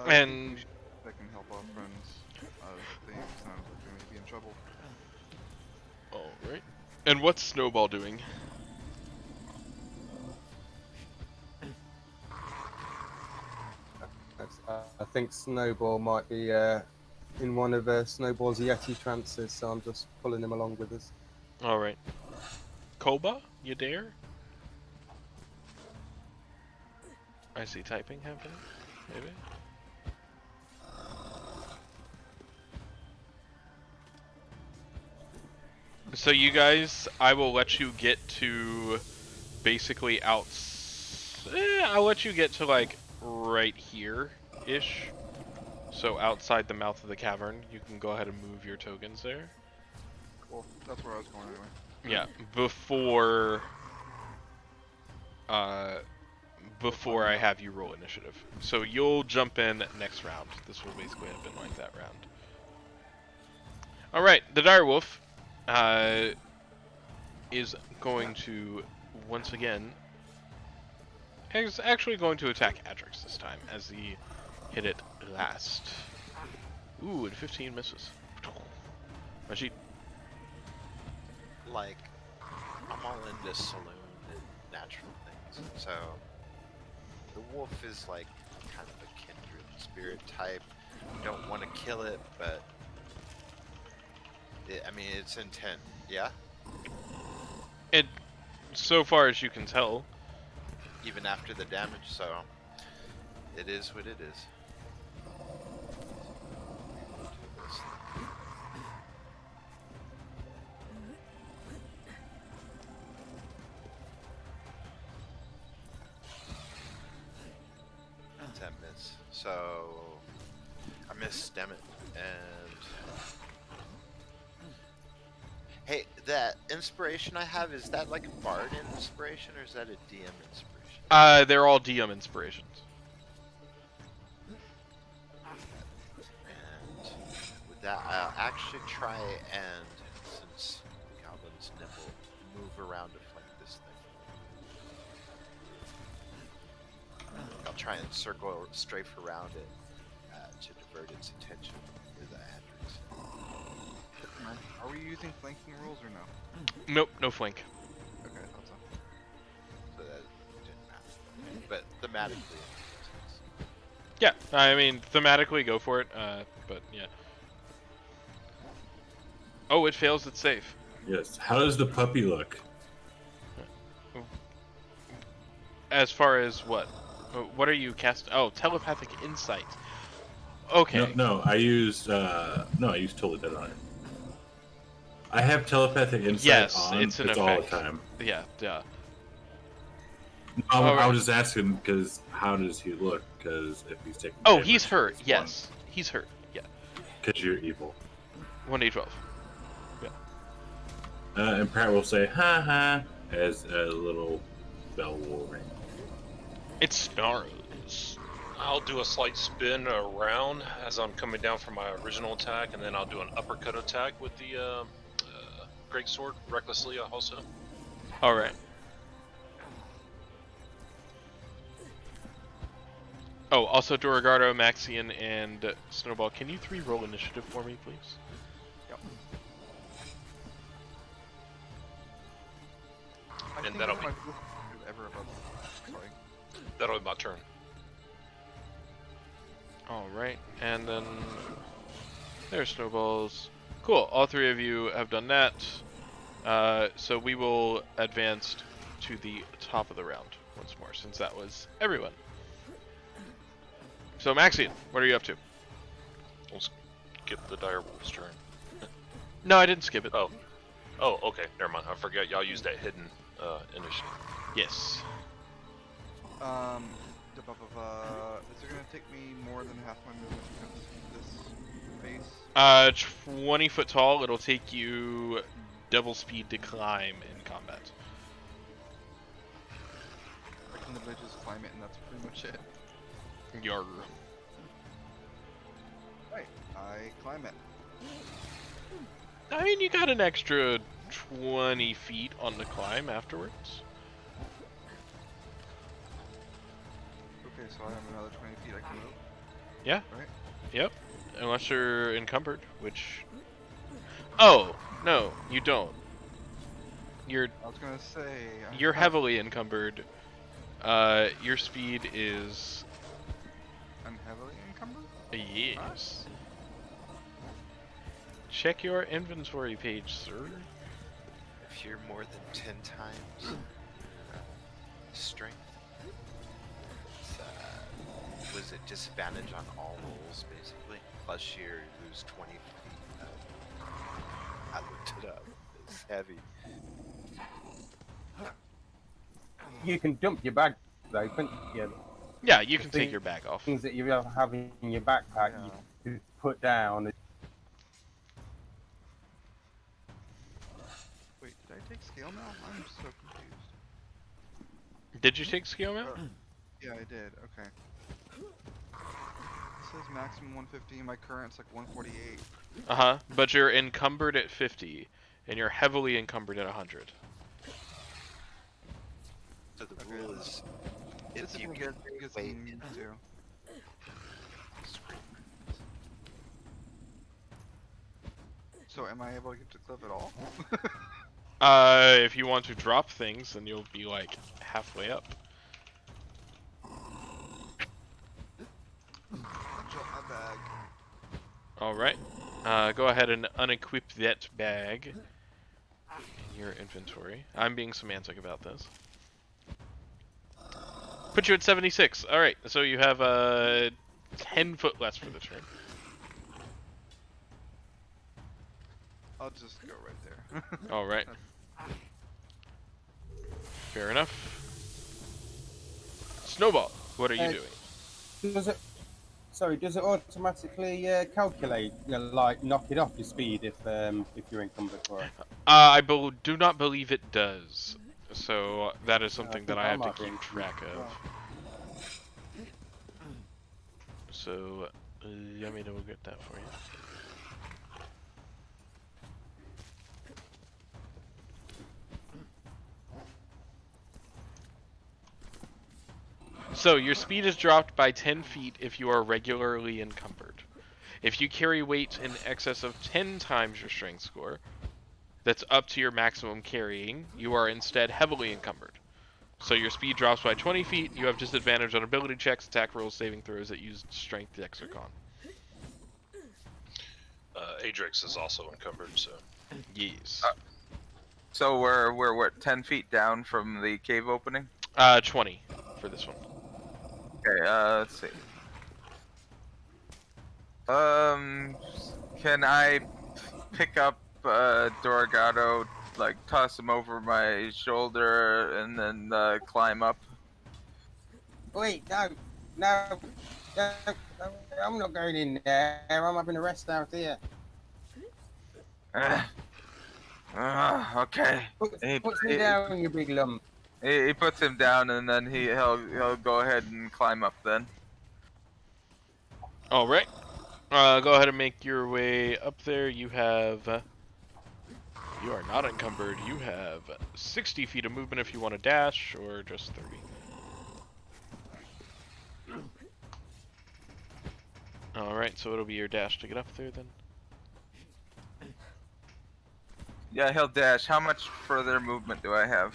And that can help our friends. They sound like they may be in trouble. alright. And what's Snowball doing? I think Snowball might be in one of Snowball's Yeti trances, so I'm just pulling him along with us. Alright. Koba, you dare? I see typing happening. Maybe? So you guys, I will let you get to basically I'll let you get to like right here-ish. So outside the mouth of the cavern, you can go ahead and move your tokens there. Cool. That's where I was going anyway. Yeah, before I have you roll initiative. So you'll jump in next round. This will basically have been like that round. Alright, the direwolf is going to once again is actually going to attack Adrix this time as he hit it last. Ooh, and 15 misses. Majid. Like, I'm all into saloon and natural things, so the wolf is like kind of a kindred spirit type. Don't want to kill it, but I mean, it's intent, yeah? And so far as you can tell, Even after the damage, so it is what it is. That miss. So I missed, damn it. And hey, that inspiration I have, is that like a bard inspiration or is that a DM inspiration? they're all DM inspirations. And with that, I'll actually try and, since Goblin's Nibble, move around to flank this thing. I'll try and circle or strafe around it to divert its attention with Andrews. Are we using flanking rules or no? Nope, no flank. Okay, I thought so. So that didn't matter. But thematically, it makes sense. Yeah, I mean, thematically, go for it, but yeah. Oh, it fails its save. Yes. How does the puppy look? As far as what? What are you casting? Oh, telepathic insight. Okay. No, I used Totally Dead on it. I have telepathic insight Yes, on. it's an all the effect. time. Yeah, yeah. I was just asking because how does he look? Because if he's taking Oh, damage, he's hurt. it's Yes, he's hurt. Yeah. Because you're evil. 1d12. And Pratt will say, ha ha, as a little bell will ring. It snarls. I'll do a slight spin around as I'm coming down from my original attack, and then I'll do an uppercut attack with the great sword recklessly also. All right. Oh, also Dorigardo, Maxian, and Snowball, can you 3 roll initiative for me, please? I think that'll that's be- my first initiative ever above. Sorry. That'll be my turn. All right, and then there's Snowballs. Cool, all 3 of you have done that. So we will advance to the top of the round once more, since that was everyone. So Maxian, what are you up to? We'll skip the dire wolf's turn. No, I didn't skip it. Oh, okay. Never mind. I forgot y'all used that hidden initiative. Yes. Is it gonna take me more than half my movement because this base? 20 foot tall. It'll take you double speed to climb in combat. I can literally just climb it, and that's pretty much it. Yarr. Right, I climb it. I mean, you got an extra 20 feet on the climb afterwards. Okay, so I have another 20 feet I can move. Yeah. Right? Yep. Unless you're encumbered, which... Oh, no, you don't. You're I was gonna say. you're heavily encumbered. Your speed is... I'm heavily encumbered? Yes. Check your inventory page, sir. If you're more than 10 times strength, it's, was it disadvantage on all rolls, basically? Plus you lose 20 feet. I looked it up. It's heavy. You can dump your bag though, couldn't you? Yeah, you can The take your bag off. Things that you have in your backpack, Yeah. you can put down. Wait, did I take scale now? I'm so confused. Did you take scale mount? Yeah, I did. Okay. It says maximum 150. My current's like 148. Uh-huh. But you're encumbered at 50, and you're heavily encumbered at 100. So the Okay. rule is This if you is can good because wait I'm in too. screen. So am I able to get to cliff at all? If you want to drop things, then you'll be like halfway up. Drop my bag. Alright. Go ahead and unequip that bag in your inventory. I'm being semantic about this. Put you at 76. Alright, so you have 10 foot less for the turn. I'll just go right there. Alright. Fair enough. Snowball, what are you doing? Does it automatically calculate, like knock it off your speed if you're encumbered for it? Do not believe it does. So that is something that think I I have to might be keep encumbered track as of. well. So let me go get that for you. So your speed is dropped by 10 feet if you are regularly encumbered. If you carry weight in excess of 10 times your strength score, that's up to your maximum carrying, you are instead heavily encumbered. So your speed drops by 20 feet, you have disadvantage on ability checks, attack rolls, saving throws that use strength, dex, or con. Adrix is also encumbered, so. Yes. So we're what, 10 feet down from the cave opening? 20 for this one. Okay, let's see. Can I pick up Doragato, like toss him over my shoulder, and then climb up? Wait, no, no, I'm not going in there. I'm having a rest out here. Okay. Puts me down, you big lump. He puts him down, and then he'll go ahead and climb up then. All right. Go ahead and make your way up there. You have. You are not encumbered. You have 60 feet of movement if you want to dash, or just 30. Alright, so it'll be your dash to get up there then. Yeah, he'll dash. How much further movement do I have?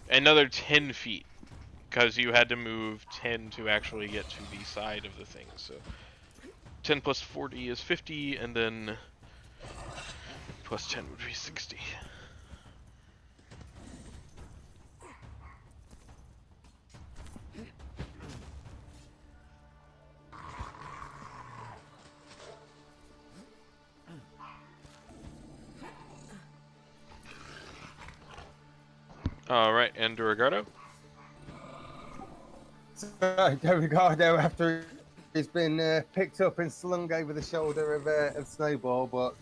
Another 10 feet. Because you had to move 10 to actually get to the side of the thing, so. 10 plus 40 is 50, and then plus 10 would be 60. Alright, and Duragardo? So, Dorigardo, after he's been picked up and slung over the shoulder of Snowball, but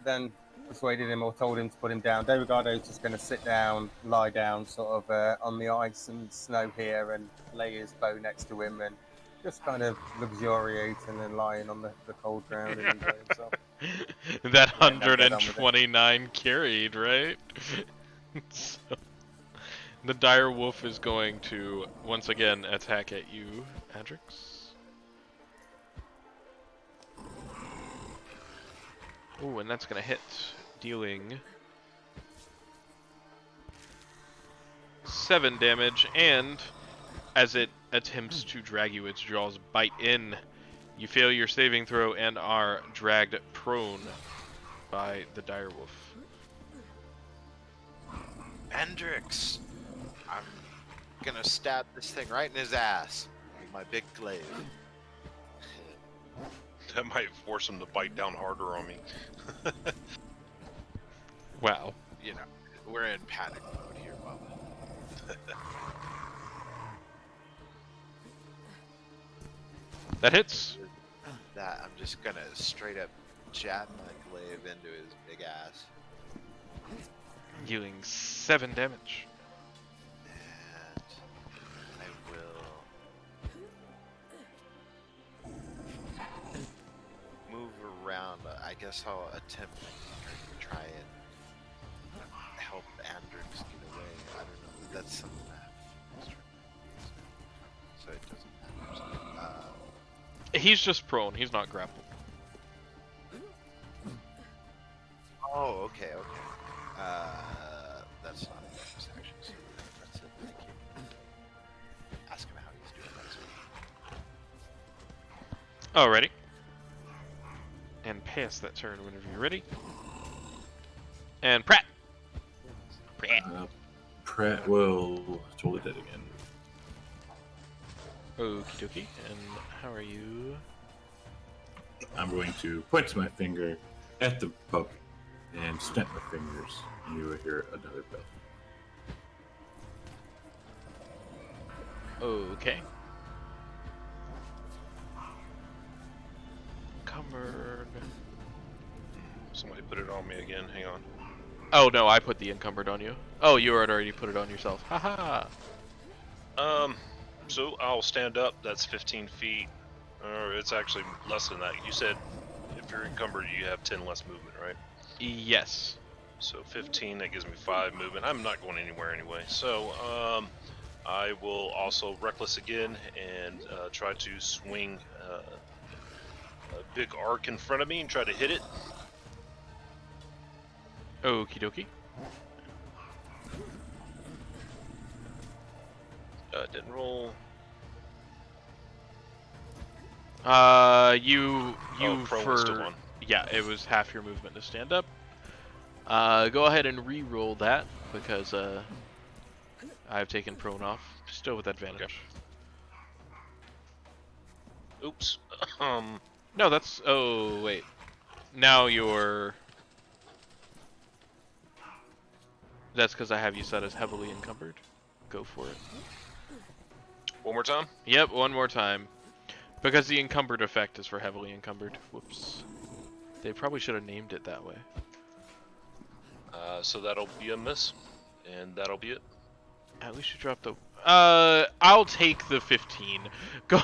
then persuaded him or told him to put him down. Dorigardo's just going to sit down, lie down sort of on the ice and snow here and lay his bow next to him and just kind of luxuriating and lying on the cold ground and enjoy himself. That Yeah, no, get on with it. 129 carried, right? So, the dire wolf is going to once again attack at you, Adrix. Ooh, and that's gonna hit, dealing 7 damage, and as it attempts to drag you, its jaws bite in. You fail your saving throw and are dragged prone by the dire wolf. Hendrix, I'm gonna stab this thing right in his ass with my big glaive. That might force him to bite down harder on me. Wow. You know, we're in panic mode here, Bubba. That hits. That I'm just gonna straight up jab my glaive into his big ass. Dealing 7 damage. And I will move around. I guess I'll attempt to try and help Andrix get away. I don't know. That's something that so it doesn't matter. He's just prone. He's not grappled. Oh, okay. That's not a bonus action, so that's it. Thank you. Ask him how he's doing. Alrighty. And pass that turn whenever you're ready. And Pratt. Pratt will totally dead again. Okie dokie. And how are you? I'm going to point my finger at the pup and snap my fingers, and you will hear another bell. Okay. Encumbered. Somebody put it on me again. Hang on. Oh no, I put the encumbered on you. Oh, you had already put it on yourself. Haha. So I'll stand up. That's 15 feet. Or it's actually less than that. You said if you're encumbered, you have 10 less movement, right? Yes. So 15, that gives me 5 movement. I'm not going anywhere anyway. So, I will also reckless again and try to swing a big arc in front of me and try to hit it. Okie dokie. Didn't roll. You Prone was still for on. yeah, it was half your movement to stand up. Go ahead and re-roll that because I've taken prone off, still with advantage. Okay. Oops. No, that's oh wait. Now you're. That's because I have you set as heavily encumbered. Go for it. One more time. Yep, one more time. Because the encumbered effect is for heavily encumbered. Whoops. They probably should have named it that way. So that'll be a miss, and that'll be it. At least you dropped the. I'll take the 15. Go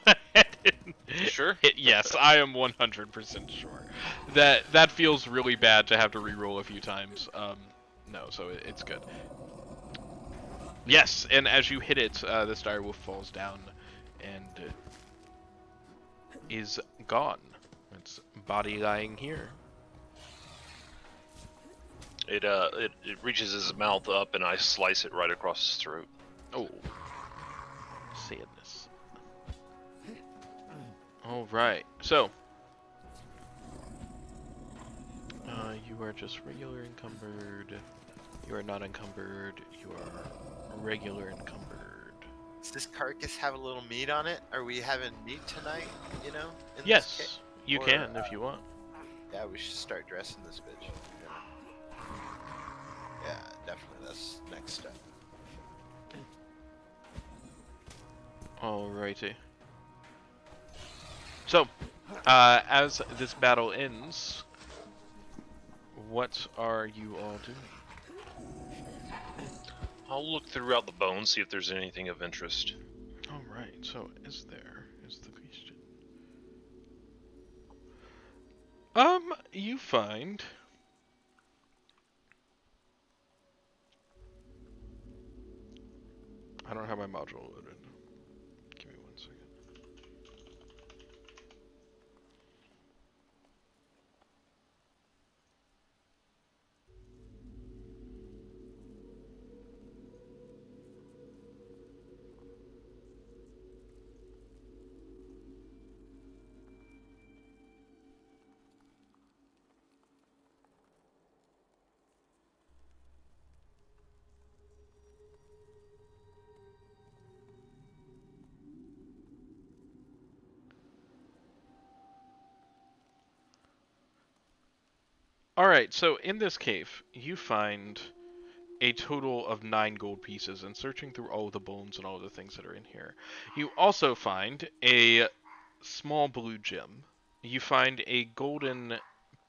ahead and Sure. hit. Yes, I am 100% sure. That feels really bad to have to re-roll a few times. No, so it's good. Yes, and as you hit it, this direwolf falls down and is gone. Its body lying here. It reaches his mouth up, and I slice it right across his throat. Oh, sadness. All right, so you are just regular encumbered. You are not encumbered. You are regular encumbered. Does this carcass have a little meat on it? Are we having meat tonight? You know? In this Yes, you Or, can if you want. yeah, we should start dressing this bitch. Yeah, definitely. That's next step. Alrighty. So, as this battle ends, what are you all doing? I'll look throughout the bones, see if there's anything of interest. Alright, so is the question. You find I don't have my module loaded. Give me 1 second. Alright, so in this cave, you find a total of 9 gold pieces, and searching through all of the bones and all of the things that are in here, you also find a small blue gem. You find a golden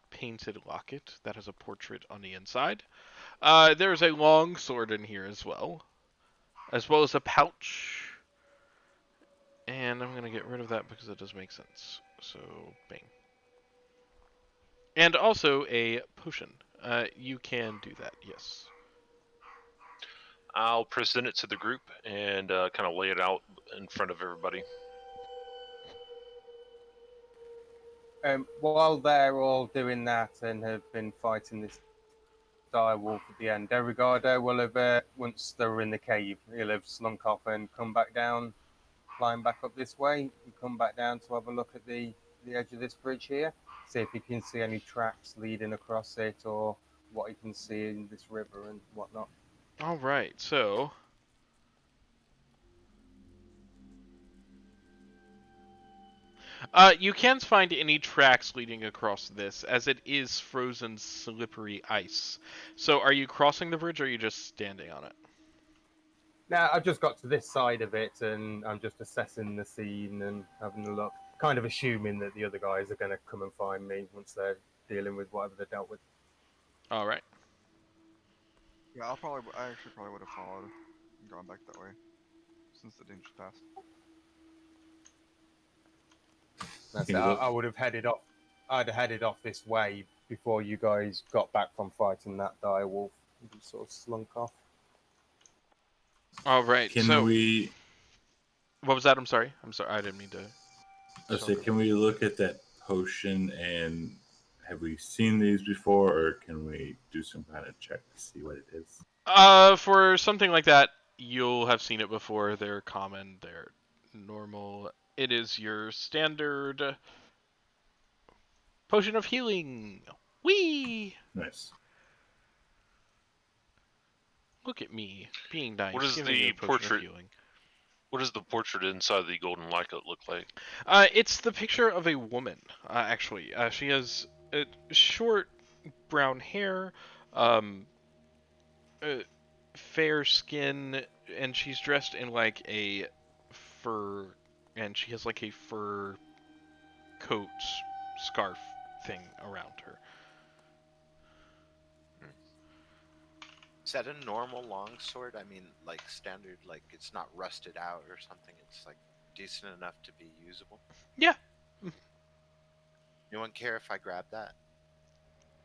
painted locket that has a portrait on the inside. There's a long sword in here as well as a pouch. And I'm going to get rid of that because it does make sense. So, bang. And also a potion. You can do that, yes. I'll present it to the group and kind of lay it out in front of everybody. While they're all doing that and have been fighting this dire wolf at the end, Derigardo will have, once they were in the cave, he'll have slunk off and come back down, climb back up this way, and come back down to have a look at the edge of this bridge here, see if he can see any tracks leading across it or what he can see in this river and whatnot. Alright, so you can't find any tracks leading across this, as it is frozen, slippery ice. So, are you crossing the bridge, or are you just standing on it? Now, I've just got to this side of it, and I'm just assessing the scene and having a look, kind of assuming that the other guys are going to come and find me once they're dealing with whatever they dealt with. Alright. Yeah, I actually probably would have followed and gone back that way, since the danger's passed. That's it. I would have headed off. I'd have headed off this way before you guys got back from fighting that dire wolf. You just sort of slunk off. All right. Can So, we? what was that? I'm sorry. I didn't mean to. Let's say, can we look at that potion and have we seen these before, or can we do some kind of check to see what it is? For something like that, you'll have seen it before. They're common. They're normal. It is your standard potion of healing. Whee! Nice. Look at me being nice. What is giving the you a potion portrait? Of healing. What does the portrait inside the golden lycra look like? It's the picture of a woman. Actually, she has short brown hair, um, uh, fair skin, and she's dressed in like a fur, and she has like a fur coat scarf thing around her. Is that a normal longsword? I mean, like standard, like it's not rusted out or something. It's like decent enough to be usable. Yeah. Anyone care if I grab that?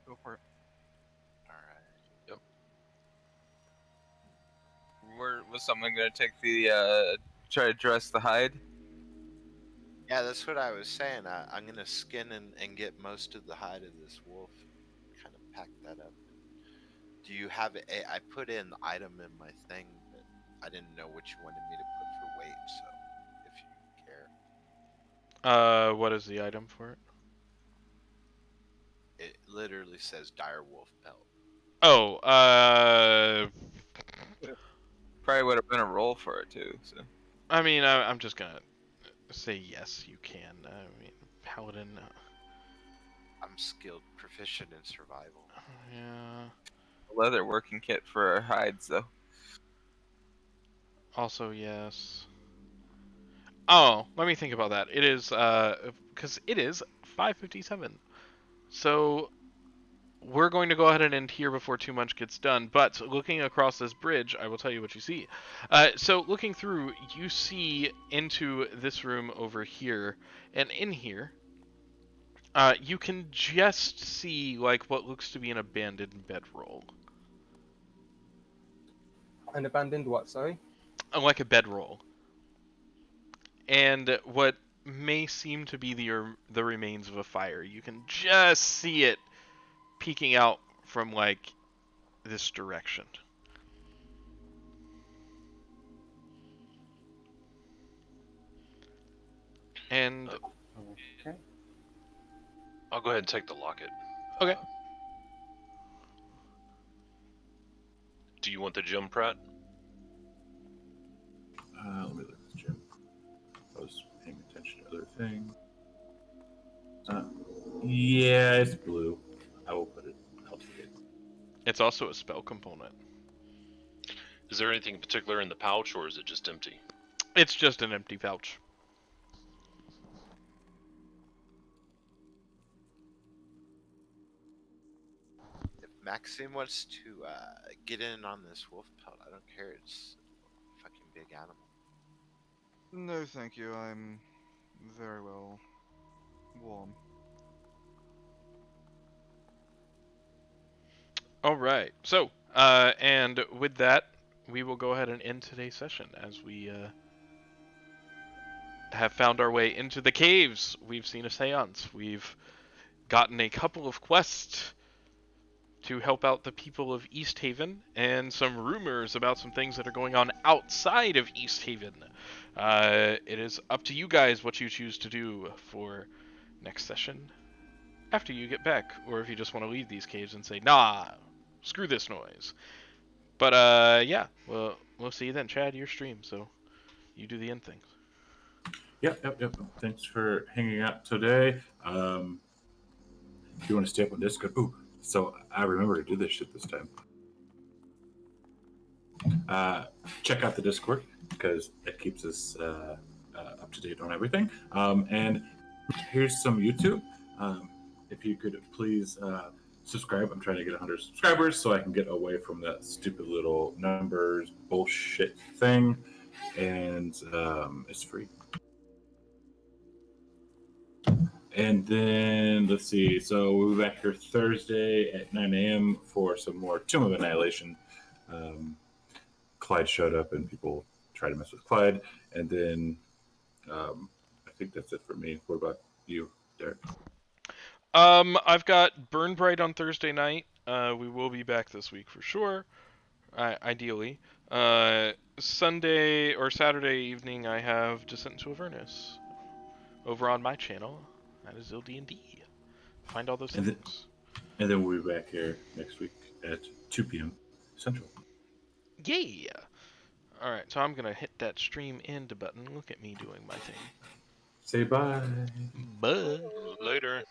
Go for it. All right. Was someone gonna take the try to dress the hide? Yeah, that's what I was saying. I'm gonna skin and get most of the hide of this wolf. Kind of pack that up. Do you have a? I put in the item in my thing, but I didn't know what you wanted me to put for weight. So, if you care, What is the item for it? it literally says dire wolf pelt. Oh, Probably would have been a roll for it too. So I mean, I'm just gonna say yes, you can. I mean, paladin. I'm skilled, proficient in survival. Yeah. leather working kit for our hides though. Also, yes. Oh, let me think about that. It is because it is 5:57. So we're going to go ahead and end here before too much gets done. But looking across this bridge, I will tell you what you see. So looking through, you see into this room over here, and in here, you can just see like what looks to be an abandoned bedroll. An abandoned what? Sorry. Like a bedroll. And what may seem to be the remains of a fire. You can just see it peeking out from like this direction. And Okay. I'll go ahead and take the locket. okay, Do you want the gem, Pratt? Let me look at the gym. I was paying attention to other things. Yeah, it's blue. I will put it. I'll take it. it's also a spell component. Is there anything in particular in the pouch, or is it just empty? It's just an empty pouch. If Maxime wants to get in on this wolf pelt, I don't care. It's a fucking big animal. No, thank you. I'm very well warm. All right. So, and with that, we will go ahead and end today's session as we have found our way into the caves. We've seen a seance. We've gotten a couple of quests to help out the people of East Haven, and some rumors about some things that are going on outside of East Haven. It is up to you guys what you choose to do for next session after you get back, or if you just want to leave these caves and say, nah, screw this noise. But yeah, we'll see you then. Chad, your stream, so you do the end things. Yep. Thanks for hanging out today. If you want to stay up on Discord, so I remember to do this shit this time. Check out the Discord because it keeps us up to date on everything. And here's some YouTube. If you could please subscribe. I'm trying to get 100 subscribers so I can get away from that stupid little numbers bullshit thing. And it's free. And then let's see. So we'll be back here Thursday at 9 a.m. for some more Tomb of Annihilation Clyde showed up and people tried to mess with Clyde. And then I think that's it for me. What about you, Derek? I've got Burn Bright on Thursday night. We will be back this week for sure. Ideally. Sunday or Saturday evening, I have Descent into Avernus over on my channel. That is D&D. Find all those And then- things. And then we'll be back here next week at 2 p.m. Central. Yeah. All right, so I'm gonna hit that stream end button. Look at me doing my thing. Say bye. Bye. Later.